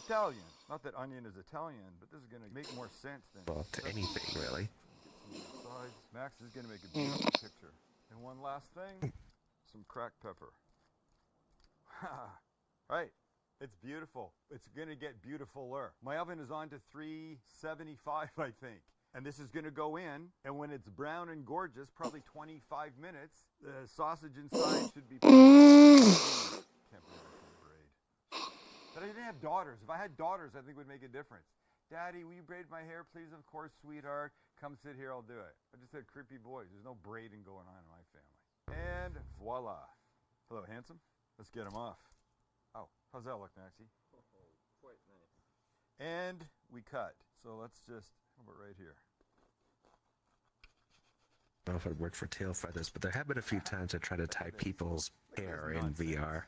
Italian. Not that onion is Italian, but this is going to make more sense than Well, to anything, really. sides. Max is going to make a beautiful picture. And one last thing, some cracked pepper. Right. It's beautiful. It's going to get beautifuler. My oven is on to 375, I think. And this is going to go in, and when it's brown and gorgeous, probably 25 minutes, the sausage inside should be... Can't believe I can't braid. But I didn't have daughters. If I had daughters, I think it would make a difference. Daddy, will you braid my hair, please? Of course, sweetheart. Come sit here, I'll do it. I just had creepy boys. There's no braiding going on in my family. And voila. Hello, handsome. Let's get him off. Oh, how's that look, Maxie? Oh, quite nice. And we cut. So let's just, how about right here? I don't know if it worked for tail feathers, but there have been a few times I tried to tie people's hair in VR.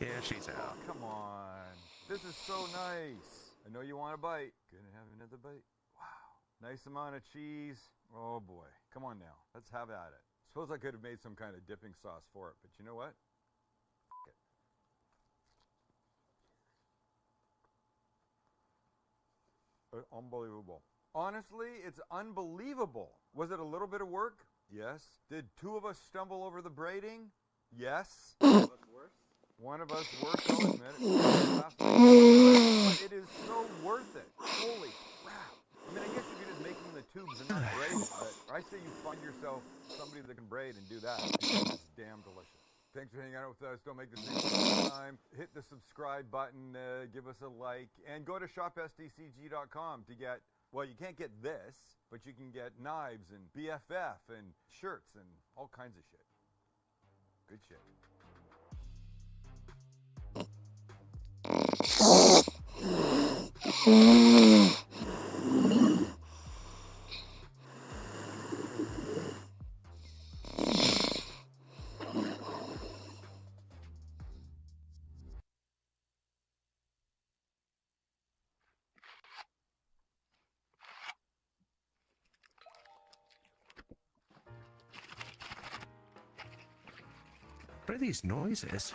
Yeah, she's out. Oh, come on. This is so nice. I know you want a bite. Gonna have another bite. Wow. Nice amount of cheese. Oh boy. Come on now. Let's have at it. Suppose I could have made some kind of dipping sauce for it, but you know what? F it. Unbelievable. Honestly, it's unbelievable. Was it a little bit of work? Yes. Did two of us stumble over the braiding? Yes. One of us worse, I'll admit it. But it is so worth it. Holy crap. I mean, I guess you could just make them the tubes and not braid it, but I say you find yourself somebody that can braid and do that because it's damn delicious. Thanks for hanging out with us. Don't make this next time. Hit the subscribe button, give us a like, and go to shopsdcg.com to get, well, you can't get this, but you can get knives and BFF and shirts and all kinds of shit. Good shit. What are these noises?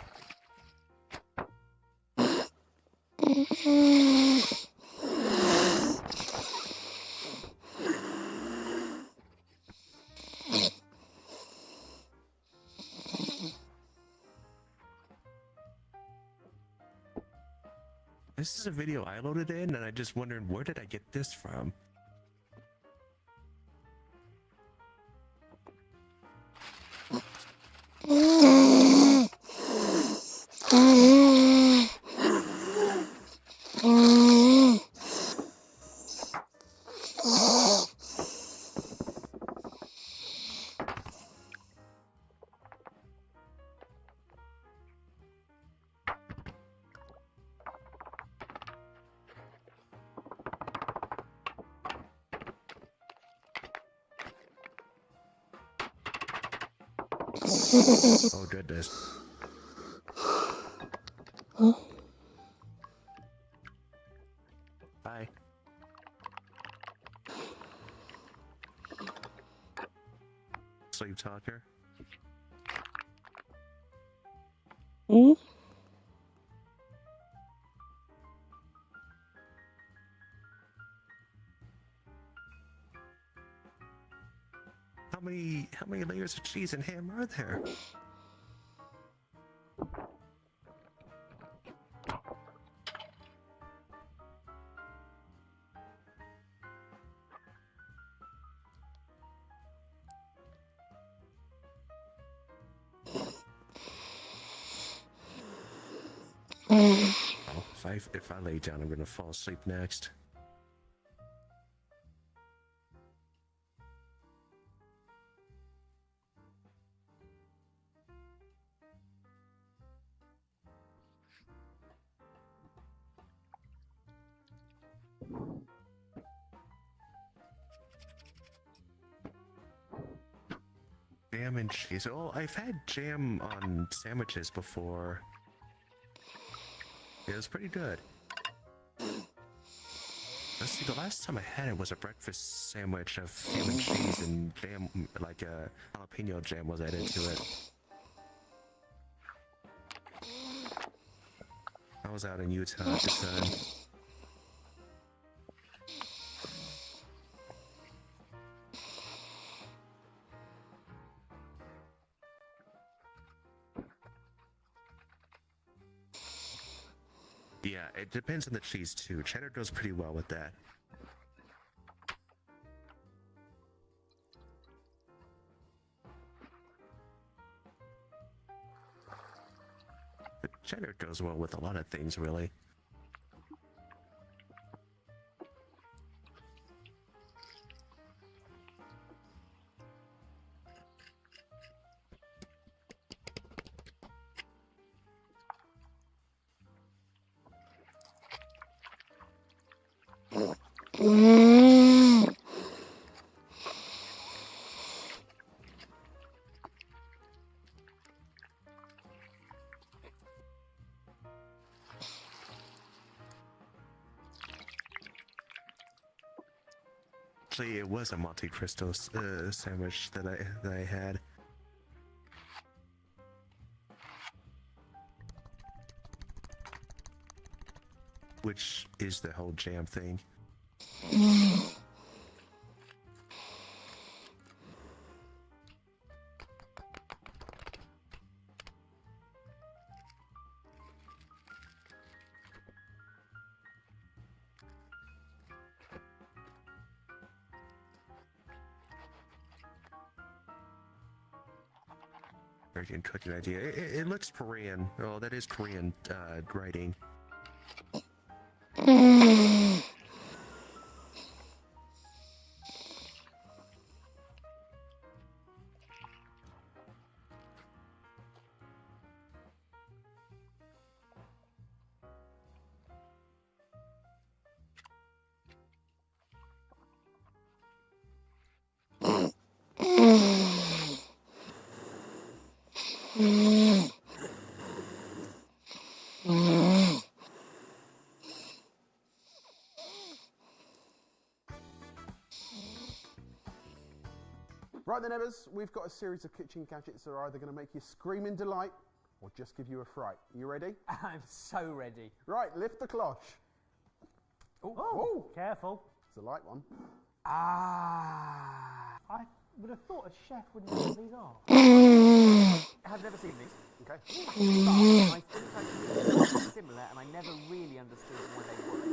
This is a video I loaded in, and I just wondered, where did I get this from? Oh goodness. Bye. Sleep talker. Mm? many layers of cheese and ham are there? Oh, if I lay down, I'm gonna fall asleep next. Jam and cheese. Oh, I've had jam on sandwiches before. It was pretty good. Let's see, the last time I had it was a breakfast sandwich of ham and cheese and jam, like jalapeno jam was added to it. I was out in Utah at the time. Yeah, it depends on the cheese too. Cheddar goes pretty well with that. But cheddar goes well with a lot of things, really. Actually, it was a Monte Cristo sandwich that I had. Which is the whole jam thing. Very good cooking idea. It looks Korean. Oh, that is Korean writing. Right then, Ebbers, we've got a series of kitchen gadgets that are either going to make you scream in delight or just give you a fright. You ready? I'm so ready. Right, lift the cloche. Oh, careful. It's a light one. Ah. I would have thought a chef would know what these are. I've never seen these. Okay. But I think I've seen something similar and I never really understood why they work.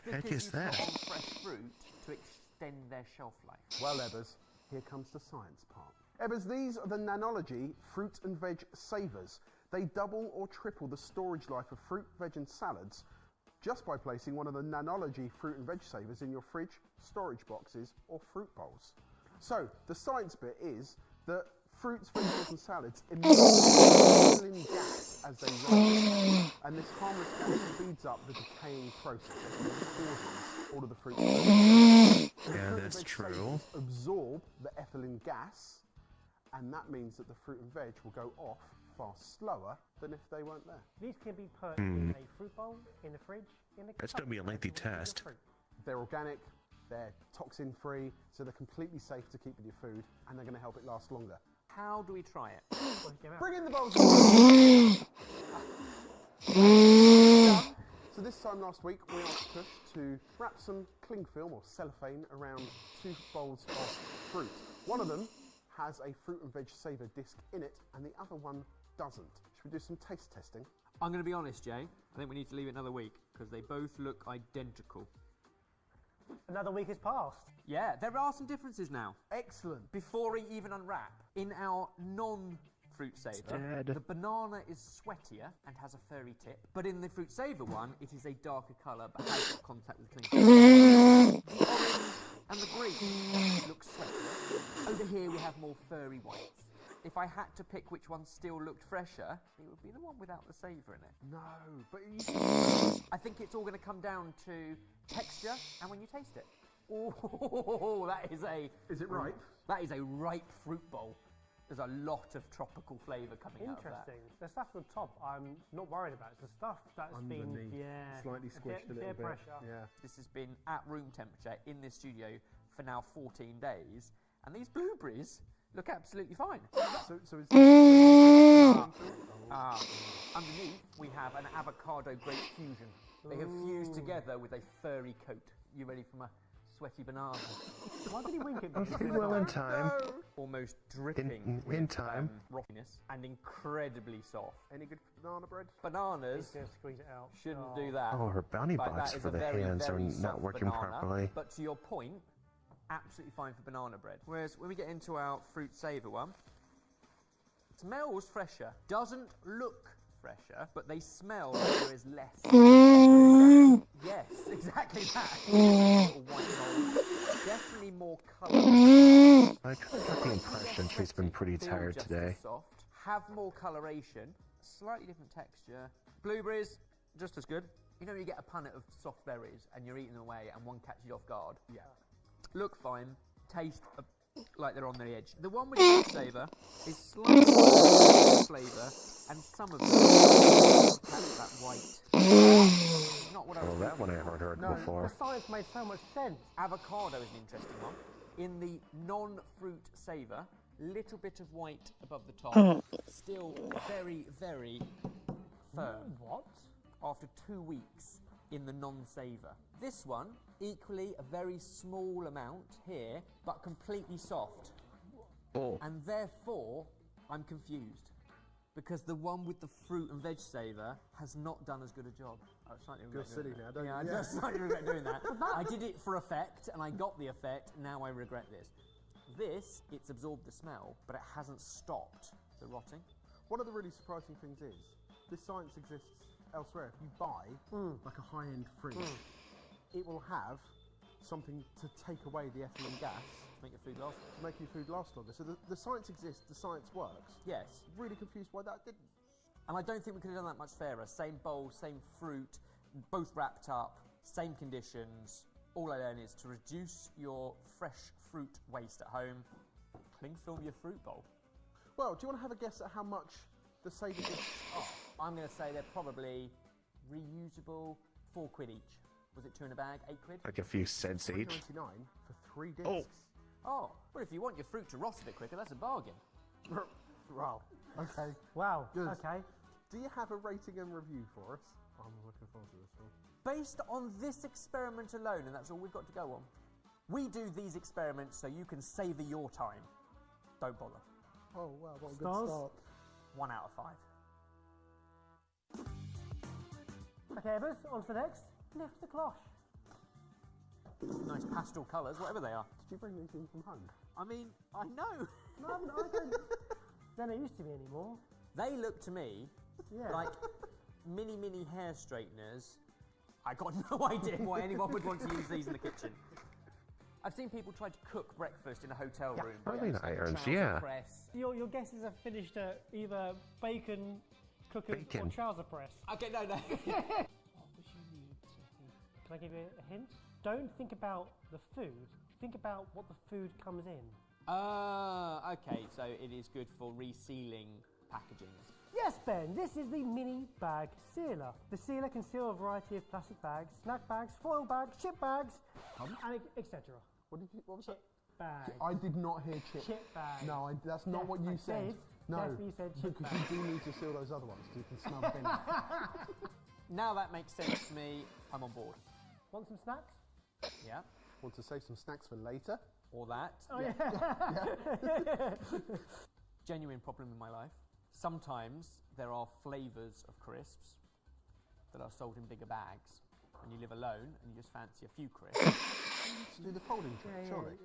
The heck is that? Stickers you put on fresh fruit to extend their shelf life. Well, Ebbers, here comes the science part. Ebbers, these are the Nanology fruit and veg savers. They double or triple the storage life of fruit, veg and salads just by placing one of the Nanology fruit and veg savers in your fridge, storage boxes or fruit bowls. So, the science bit is that fruits, vegetables and salads emit ethylene gas as they ripen, and this harmless gas speeds up the decaying process that causes all of the fruits. Yeah, that's true. Absorb the ethylene gas, and that means that the fruit and veg will go off far slower than if they weren't there. These can be put in a fruit bowl, in the fridge, in the That's going to be a lengthy test. They're organic, they're toxin-free, so they're completely safe to keep with your food, and they're going to help it last longer. How do we try it? Bring in the bowls. So this time last week, we asked Tush to wrap some cling film or cellophane around 2 bowls of fruit. One of them has a fruit and veg saver disc in it, and the other one doesn't. Should we do some taste testing? I'm going to be honest, Jay. I think we need to leave it another week because they both look identical. Another week has passed. Yeah, there are some differences now. Excellent. Before we even unwrap, in our non-fruit saver, the banana is sweatier and has a furry tip. But in the fruit saver one, it is a darker colour but has got contact with clean. The orange and the green look sweatier. Over here we have more furry whites. If I had to pick which one still looked fresher, it would be the one without the savour in it. No, but I think it's all going to come down to texture and when you taste it. Oh, that is a... Is it ripe? That is a ripe fruit bowl. There's a lot of tropical flavour coming out of that. Interesting. The stuff on top, I'm not worried about. It's the stuff that's Underneath, been slightly squished a little bit. Pressure. Yeah. This has been at room temperature in this studio for now 14 days, and these blueberries look absolutely fine. So is underneath, we have an avocado grape fusion. They have fused together with a furry coat. You ready for my sweaty banana? Why did he wink at me? I was pretty well in time. Almost dripping in time. Rockiness and incredibly soft. Any good banana bread? Bananas He's gonna squeeze it out. shouldn't do that. Oh, her bounty Like, box that is for a the very, hands are very not soft working banana, properly. But to your point, absolutely fine for banana bread. Whereas when we get into our fruit saver one, smells fresher, doesn't look fresher, but they smell like there is less. Yes, exactly that. Little white mold. Definitely more colour. I got the impression she's been pretty tired Just today. as soft. Have more coloration, slightly different texture. Blueberries, just as good. You know, you get a punnet of soft berries and you're eating them away and one catches you off guard. Yeah. Look fine, taste like they're on the edge. The one with the saver is slightly more flavour, and some of them catch that white. Not what I was Well, that one I haven't heard The before. science made so much sense. Avocado is an interesting one. In the non-fruit saver, little bit of white above the top, still very, very firm. What? After 2 weeks in the non-saver. This one, equally a very small amount here, but completely soft. Oh. And therefore, I'm confused. Because the one with the fruit and veg saver has not done as good a job. I slightly regret Feel silly doing now, that. don't Yeah, you? I just slightly regret doing that. I did it for effect, and I got the effect, now I regret this. This, it's absorbed the smell, but it hasn't stopped the rotting. One of the really surprising things is, this science exists elsewhere. If you buy like a high-end fridge, it will have something to take away the ethylene gas To make your food last. to make your food last longer. So the science exists, the science works. Yes. Really confused why that didn't. And I don't think we could have done that much fairer. Same bowl, same fruit, both wrapped up, same conditions. All I learned is to reduce your fresh fruit waste at home, cling film your fruit bowl. Well, do you want to have a guess at how much the saver discs are? I'm going to say they're probably reusable, £4 each. Was it 2 in a bag, £8? Like a few cents each. $3.99 for 3 discs. Oh, well, if you want your fruit to rot a bit quicker, that's a bargain. Wow. Okay. Wow. Good. Okay. Do you have a rating and review for us? I'm looking forward to this one. Based on this experiment alone, and that's all we've got to go on, we do these experiments so you can savour your time. Don't bother. Oh, wow, what a good Stars? start. 1 out of 5. Okay, Evers, on to the next. Lift the cloche. Nice pastel colours, whatever they are. Did you bring these in from home? I mean, I know. No, I don't. They're not used to me anymore. They look to me Yeah. like mini hair straighteners. I got no idea why anyone would want to use these in the kitchen. I've seen people try to cook breakfast in a hotel room. Probably the irons, Trouser yeah. Press. Your guesses have finished at either bacon, cookers, or Bacon. trouser press. Okay, no. What would you need to think? Can I give you a hint? Don't think about the food. Think about what the food comes in. Okay, so it is good for resealing packagings. Yes, Ben, this is the mini bag sealer. The sealer can seal a variety of plastic bags, snack bags, foil bags, chip bags, and etc. What was that? Bags. I did not hear chip. Chip bags. No, that's not what you said. No, Definitely you said chip because you do need to seal those other ones so you can smell the bin. Now that makes sense to me. I'm on board. Want some snacks? Yeah. Want to save some snacks for later? or that. Oh, yeah. Genuine problem in my life. Sometimes there are flavours of crisps that are sold in bigger bags, and you live alone and you just fancy a few crisps. Do the folding trick, surely.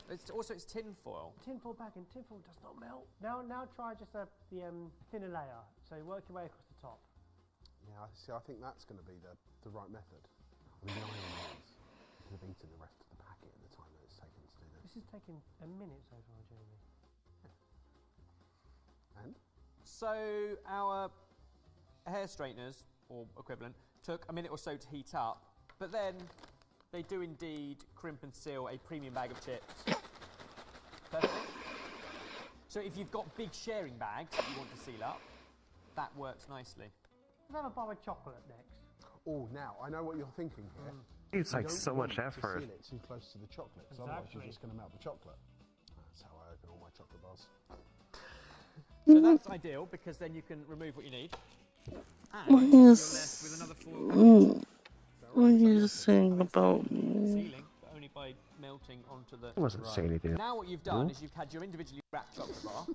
It's tin foil. Tin foil bag and tin foil does not melt. Now try just the thinner layer. So work your way across the top. Yeah, see, I think that's going to be the right method. I mean, the irony is, you could have eaten the rest of the packet in the time that it's taken to do this. This is taking a minute so far, Jeremy. And? So our hair straighteners, or equivalent, took a minute or so to heat up, but then they do indeed crimp and seal a premium bag of chips. Perfect. So if you've got big sharing bags that you want to seal up, that works nicely. Let's have a bar of chocolate next. Oh, now, I know what you're thinking here. It's like so much effort. You don't want to seal it too close to the chocolate, because otherwise you're just going to melt the chocolate. That's how I open all my chocolate bars. So that's ideal, because then you can remove what you need. And What you're is- left with another foil. What are you saying about me? Sealing, but only by melting onto the... I wasn't saying anything. Now what you've done No? is you've had your individually wrapped chocolate bar,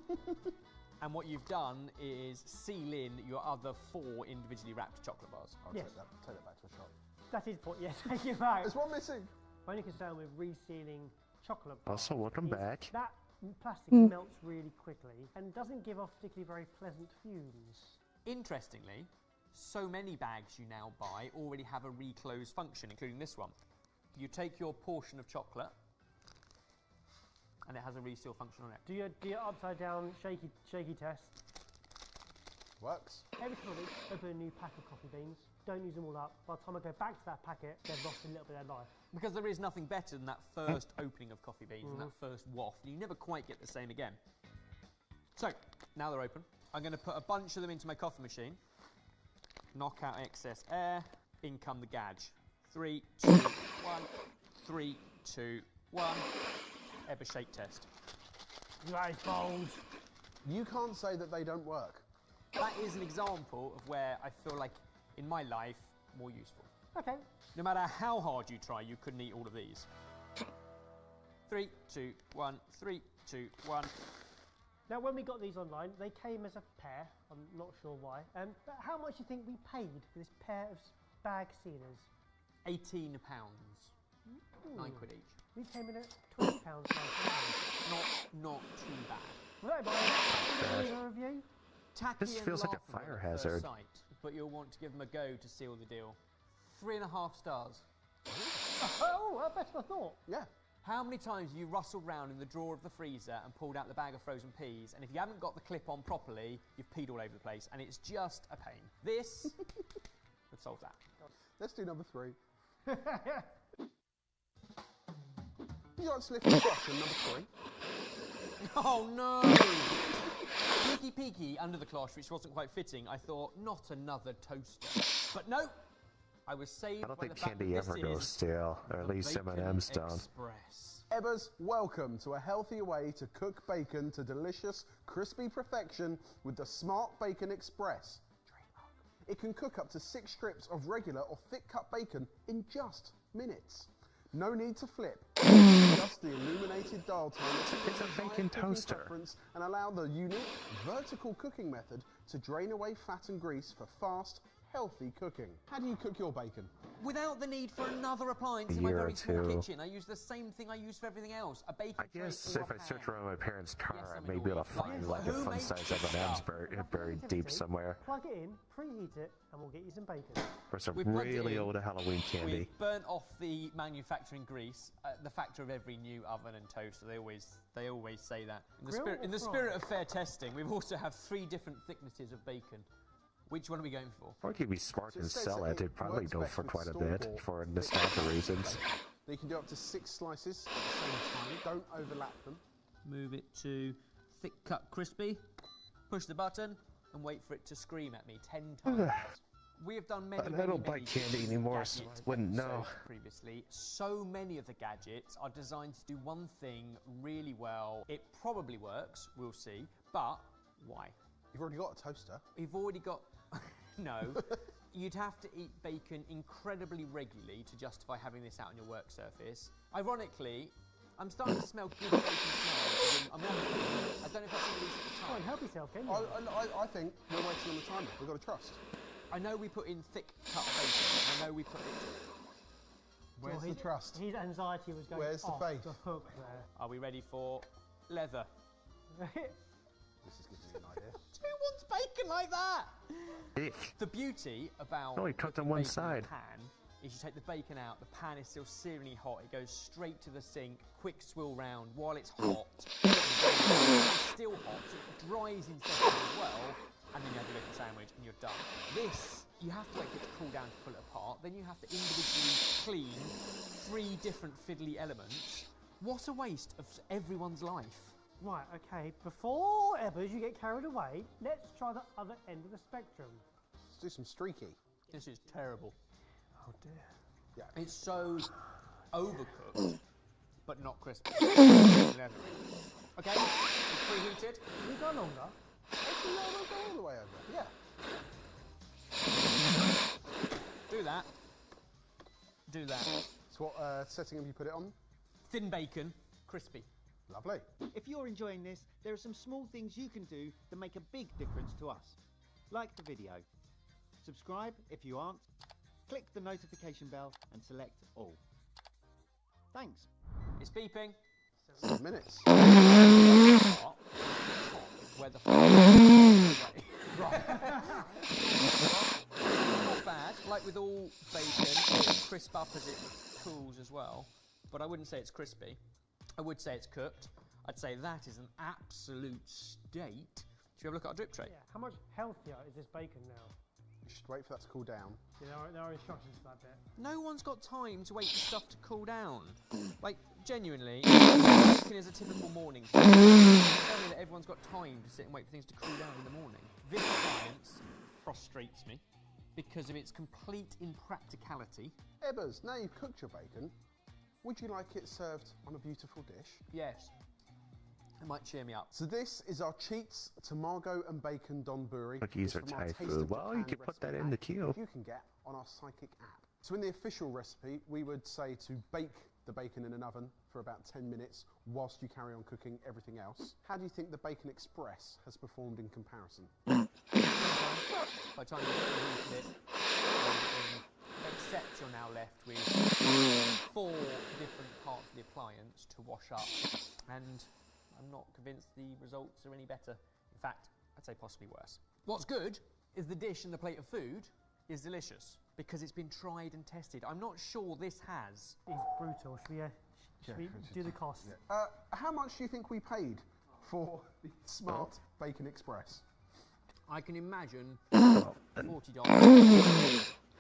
and what you've done is seal in your other 4 individually wrapped chocolate bars. I'll Yes. take that back to a shop. That is what. Yes, thank you back. There's one missing. My only concern with resealing chocolate bars Also, welcome is back. that plastic Mm. melts really quickly and doesn't give off particularly very pleasant fumes. Interestingly, so many bags you now buy already have a reclose function, including this one. You take your portion of chocolate, and it has a reseal function on it. Do your upside down shaky test. Works. Every couple of weeks, open a new pack of coffee beans. Don't use them all up. By the time I go back to that packet, they've lost a little bit of their life. Because there is nothing better than that first opening of coffee beans and that first waft. You never quite get the same again. So, now they're open. I'm going to put a bunch of them into my coffee machine. Knock out excess air. In come the gadge. 3, 2, 1. 3, 2, 1. Ever shake test. Right, bold. You can't say that they don't work. That is an example of where I feel like, in my life, more useful. Okay. No matter how hard you try, you couldn't eat all of these. 3, 2, 1. 3, 2, 1. Now, when we got these online, they came as a pair. I'm not sure why. But how much do you think we paid for this pair of bag sealers? £18. Ooh. 9 quid each. We came in at £20. Not too bad. Right, boys. Leave a review. Tacky This and feels like a laughable fire at first hazard. sight, but you'll want to give them a go to seal the deal. 3.5 stars. Oh, that's better than I thought. Yeah. How many times have you rustled round in the drawer of the freezer and pulled out the bag of frozen peas, and if you haven't got the clip on properly, you've peed all over the place, and it's just a pain. This would solve that. Let's do number 3. You like to lift the brush on number 3? Oh no! Peeky under the cloche, which wasn't quite fitting, I thought, not another toaster. But no! I was saved I don't by think the fact candy that ever this goes is stale, or at the least Bacon M&M's don't. Express. Ebbers, welcome to a healthier way to cook bacon to delicious, crispy perfection with the Smart Bacon Express. It can cook up to 6 strips of regular or thick cut bacon in just minutes. No need to flip. Just the illuminated dial timer to It's a bacon toaster. preference and allow the unique vertical cooking method to drain away fat and grease for fast, healthy cooking. How do you cook your bacon? Without the need for another appliance A in my year or very small two. kitchen, I use the same thing I use for everything else. A bacon I guess if I search around my parents' car, Yes, I I'm may be able to annoyed. find like a Who makes fun-size this M&M's stuff? buried deep somewhere. Plug it in, preheat it, and we'll get you some bacon. Or some We plugged it really in, old Halloween candy. We've burnt off the manufacturing grease, the factor of every new oven and toaster. They always say that. In the spirit of fair testing, we've also have 3 different thicknesses of bacon. Which one are we going for? Or if you'd be smart and it says sell that it, it it'd probably works go best for with quite a store-bought bit for nostalgia reasons. You can do up to 6 slices at the same time. Don't overlap them. Move it to thick cut crispy, push the button, and wait for it to scream at me 10 times. We have done many, But I many, don't buy many candy anymore, so gadget I wouldn't know. episodes previously. So many of the gadgets are designed to do one thing really well. It probably works, we'll see, but why? You've already got a toaster. We've already got... No. You'd have to eat bacon incredibly regularly to justify having this out on your work surface. Ironically, I'm starting to smell good bacon smells. I don't know if that's going to be Try and help yourself, can you? I think we're waiting on the timer. We've got to trust. I know we put in thick cut bacon. I know we put it... Where's the trust? His anxiety was going Where's the off faith? the hook there. Are we ready for leather? This is giving me an idea. Who wants bacon like that? Ick. The beauty about Oh, he cooked on one bacon in side. the pan is you take the bacon out, the pan is still searingly hot, it goes straight to the sink, quick swill round while it's hot. It's still hot, so it dries in seconds as well, and then you have your little sandwich and you're done. This, you have to wait for it to cool down to pull it apart, then you have to individually clean 3 different fiddly elements. What a waste of everyone's life. Right, okay, before Ebbers you get carried away, let's try the other end of the spectrum. Let's do some streaky. This is terrible. Oh dear. Yeah. It's so overcooked, but not crispy. Okay, it's preheated. Can we go longer? Actually, no, we'll go all the way over. Yeah. Do that. Do that. So what setting have you put it on? Thin bacon, crispy. Lovely. If you're enjoying this, there are some small things you can do that make a big difference to us. Like the video. Subscribe if you aren't. Click the notification bell and select all. Thanks. It's beeping. 7 minutes. Where the Not bad. Like with all bacon, it'll crisp up as it cools as well. But I wouldn't say it's crispy. I would say it's cooked. I'd say that is an absolute state. Should we have a look at our drip tray? Yeah. How much healthier is this bacon now? You should wait for that to cool down. Yeah, there are instructions for that bit. No one's got time to wait for stuff to cool down. Like, genuinely, bacon is a typical morning thing. Tell me that everyone's got time to sit and wait for things to cool down in the morning. This appliance frustrates me because of its complete impracticality. Ebbers, now you've cooked your bacon, would you like it served on a beautiful dish? Yes. It might cheer me up. So this is our Cheats Tamago and Bacon Donburi. Cookies are Thai food. Well, you could put that in the queue. You can get on our Psychic app. So in the official recipe, we would say to bake the bacon in an oven for about 10 minutes whilst you carry on cooking everything else. How do you think the Bacon Express has performed in comparison? By the time you heat it, except you're now left with 4 different parts of the appliance to wash up, and I'm not convinced the results are any better. In fact, I'd say possibly worse. What's good is the dish and the plate of food is delicious because it's been tried and tested. I'm not sure this has. It's brutal. Should we do the cost? Yeah. How much do you think we paid for the Smart Bacon Express? I can imagine $40.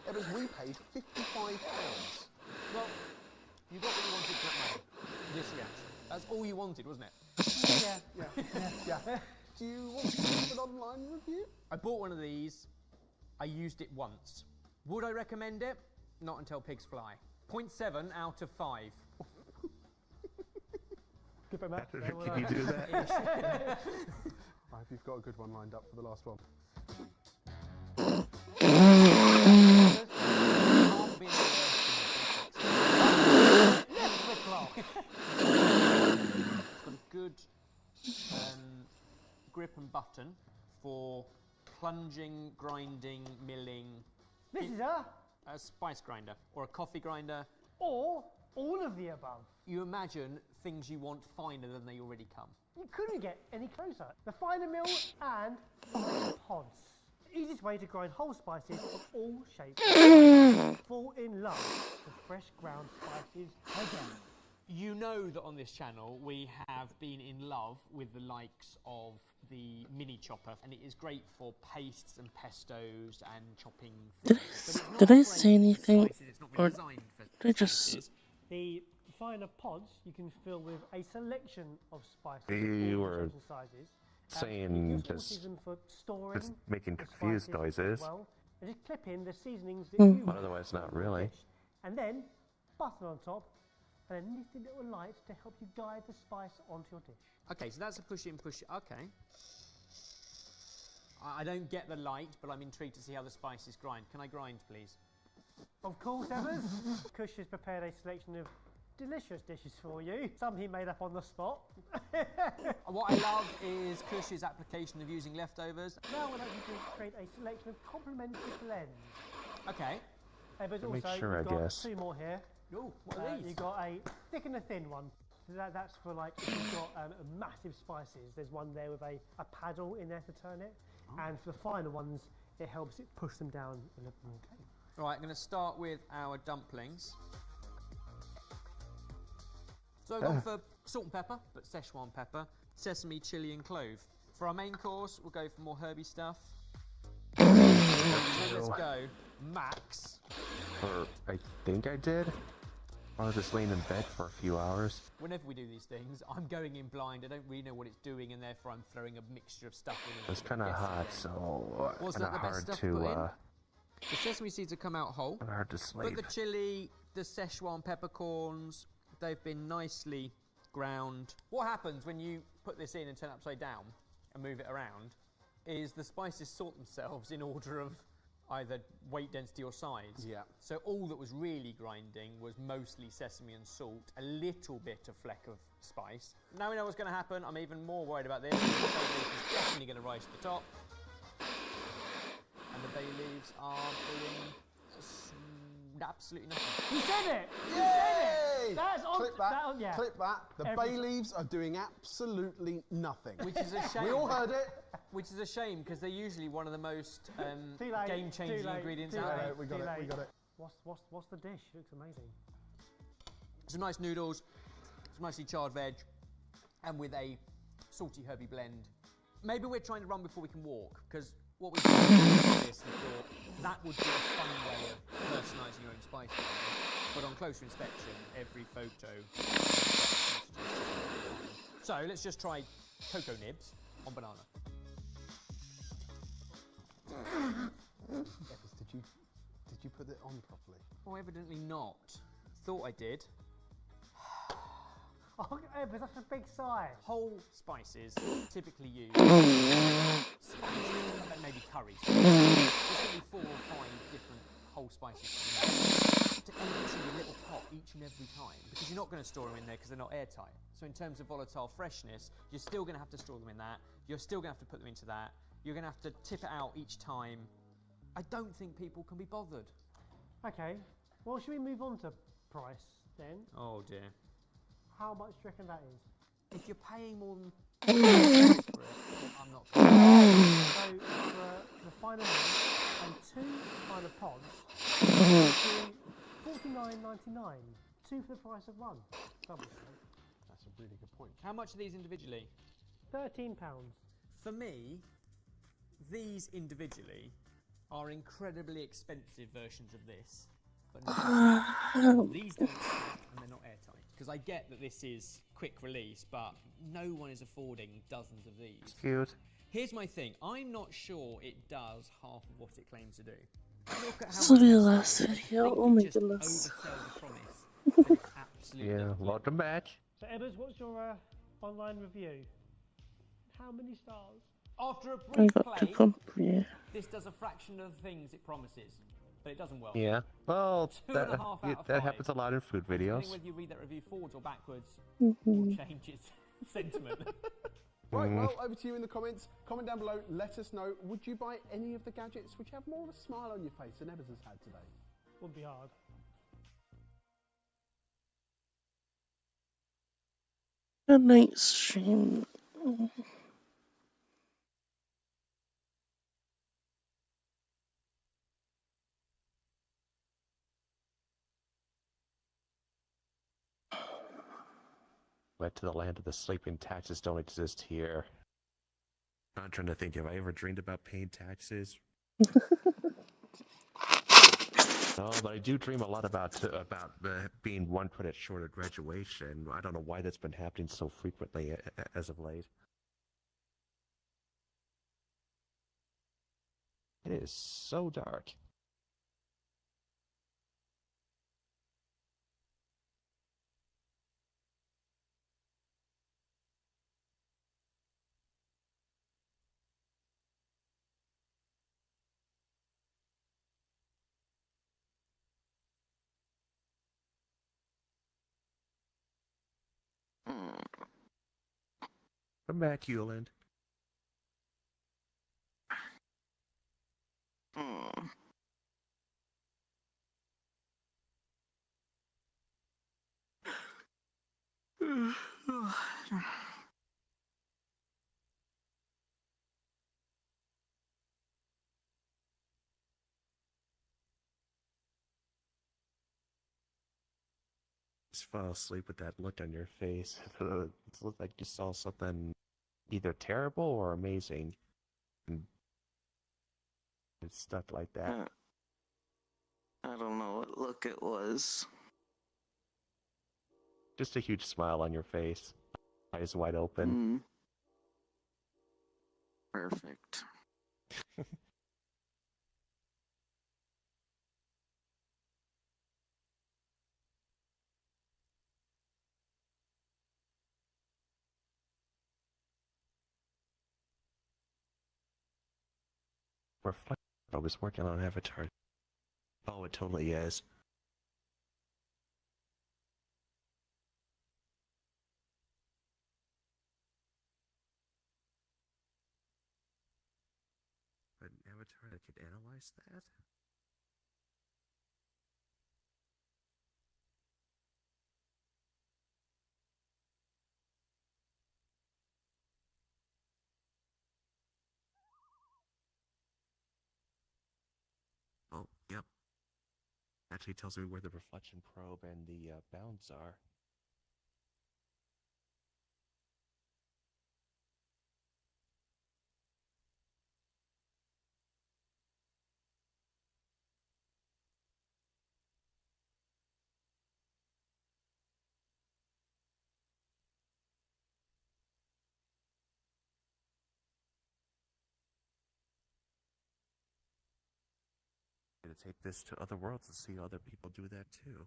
Ebbers, we paid £55. Well, you got what you wanted for that money. This reaction. That's all you wanted, wasn't it? Yeah. Do you want to have an online review? I bought one of these. I used it once. Would I recommend it? Not until pigs fly. 0.7 out of 5. Good math. Can you do that? I hope you've got a good one lined up for the last one. Got a good grip and button for plunging, grinding, milling. This is a spice grinder or a coffee grinder. Or all of the above. You imagine things you want finer than they already come. You couldn't get any closer. The finer mill and finer pods. The easiest way to grind whole spices of all shapes. Fall in love with fresh ground spices again. You know that on this channel we have been in love with the likes of the mini chopper, and it is great for pastes and pestos and chopping food. Did I say anything? Or did I just... The finer pods you can fill with a selection of spices. You of all were shapes and sizes. saying you can just, use them for storing just making the confused spices noises. as well, and just clip in the seasonings that you But otherwise, not really. and then butter on top, and then nifty little lights to help you guide the spice onto your dish. Okay, so that's a push in, push. Okay. I don't get the light, but I'm intrigued to see how the spices grind. Can I grind, please? Of course, Evers. Kush has prepared a selection of delicious dishes for you. Some he made up on the spot. What I love is Kush's application of using leftovers. Now we'd like you to create a selection of complementary blends. Okay. Evers, Make also, sure, you've I got guess. 2 more here. Ooh, what are these? You've got a thick and a thin one. So that's for like, if you've got massive spices. There's one there with a paddle in there to turn it. Oh. And for the finer ones, it helps it push them down a little more. Okay. All right, I'm going to start with our dumplings. So I've gone for salt and pepper, but Szechuan pepper, sesame, chili and clove. For our main course, we'll go for more herby stuff. Then let's go Max. Or I think I did. I was just laying in bed for a few hours. Whenever we do these things, I'm going in blind. I don't really know what it's doing, and therefore I'm throwing a mixture of stuff in. It's kind of hot, so Was kind that of the best hard stuff to put in? to. The sesame seeds have come out whole. Hard to sleep. But the chili, the Szechuan peppercorns, they've been nicely ground. What happens when you put this in and turn it upside down and move it around is the spices sort themselves in order of either weight, density or size. Yeah. So all that was really grinding was mostly sesame and salt, a little bit of fleck of spice. Now we know what's going to happen. I'm even more worried about this. The bay leaf is definitely going to rise to the top. And the bay leaves are doing absolutely nothing. He said it! He Yay! said it! That's on. Clip that. Yeah. Clip that. The Every bay leaves are doing absolutely nothing. Which is a shame. We all heard it. Which is a shame because they're usually one of the most Too late, game-changing too late, ingredients too out late, there. We got too it. We late. got it. What's the dish? It looks amazing. Some nice noodles, some nicely charred veg, and with a salty herby blend. Maybe we're trying to run before we can walk, because what we did was this and thought that would be a fun way of personalising your own spice blends. But on closer inspection, every photo. So let's just try cocoa nibs on banana. Did you put it on properly? Oh, evidently not. Thought I did. Oh, Evers, that's a big sigh. Whole spices typically used. Spices, maybe curries. There's going to be 4 or 5 different whole spices to empty your little pot each and every time, because you're not going to store them in there because they're not airtight. So in terms of volatile freshness, you're still going to have to store them in that. You're still going to have to put them into that. You're going to have to tip it out each time. I don't think people can be bothered. Okay. Well, should we move on to price then? Oh dear. How much do you reckon that is? If you're paying more than for it, I'm not. So for the finer meal and 2 finer pods, $49.99. 2 for the price of 1. Double. That's a really good point. How much are these individually? £13. For me, these individually are incredibly expensive versions of this, but not these don't stick and they're not airtight. Because I get that this is quick release, but no one is affording dozens of these. Cute. Here's my thing. I'm not sure it does half of what it claims to do. Look at how This will much be the it last sells. I video. think Oh it my just goodness. oversells the promise. And it absolutely Yeah, doesn't. welcome back. So, Evers, what's your online review? How many stars? After a I brief got to play, compare. this does a fraction of the things it promises, but it doesn't well. Yeah. Well, 2.5 that, out of that 5. happens a lot in food videos. Depending whether you read that review forwards or backwards, Mhm. changes sentiment. Right, well, over to you in the comments. Comment down below, let us know, would you buy any of the gadgets which have more of a smile on your face than Evers has had today? Wouldn't be hard. Good night, stream. Went to the land of the sleeping. Taxes don't exist here. I'm trying to think, have I ever dreamed about paying taxes? No, but I do dream a lot about being 1 credit short of graduation. I don't know why that's been happening so frequently as of late. It is so dark. Come back, Yuland. Just fall asleep with that look on your face. It looked like you saw something either terrible or amazing. And it's stuck like that. I don't know what look it was. Just a huge smile on your face. Eyes wide open. Perfect. Reflect. I was working on Avatar. Oh, it totally is. An avatar that could analyze that? Oh, yep. Actually tells me where the reflection probe and the bounds are. To take this to other worlds and see other people do that too.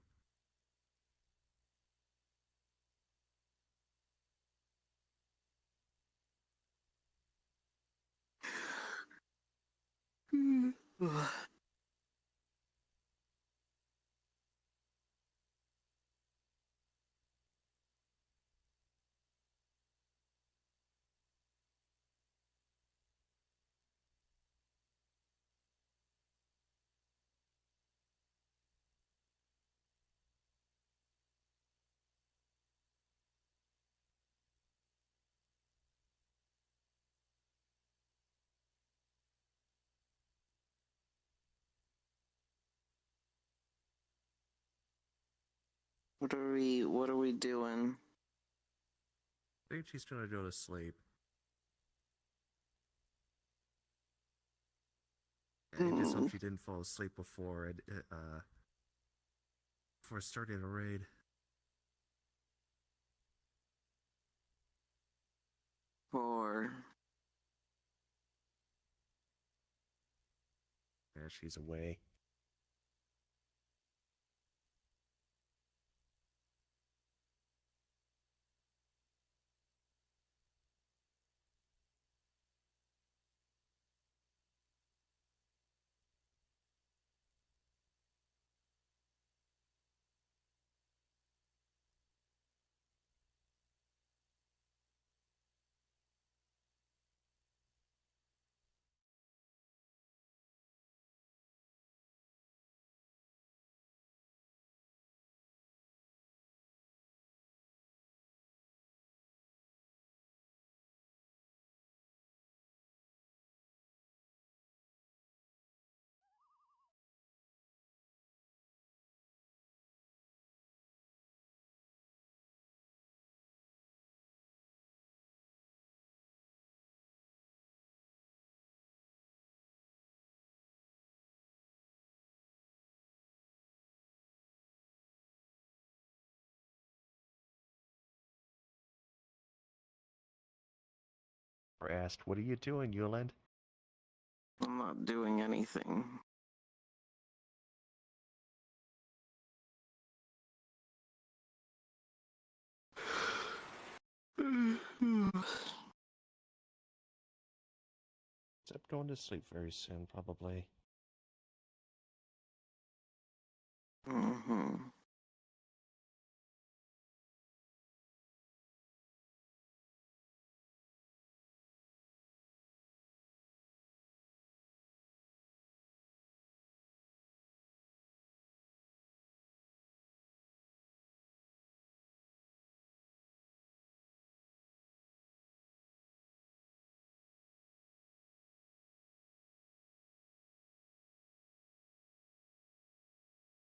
What are we doing? I think she's gonna go to sleep. I just hope she didn't fall asleep before starting a raid. Or Yeah, she's away. Or asked, "What are you doing, Yuland?" I'm not doing anything. Except going to sleep very soon, probably.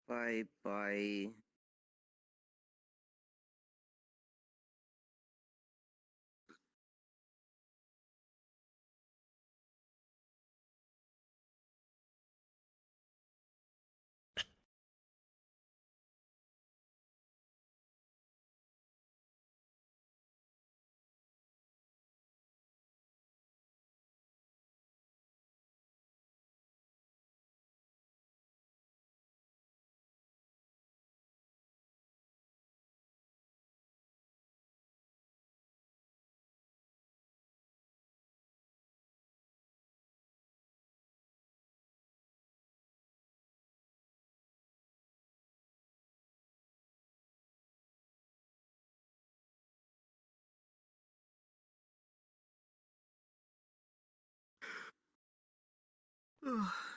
Bye bye. Ugh.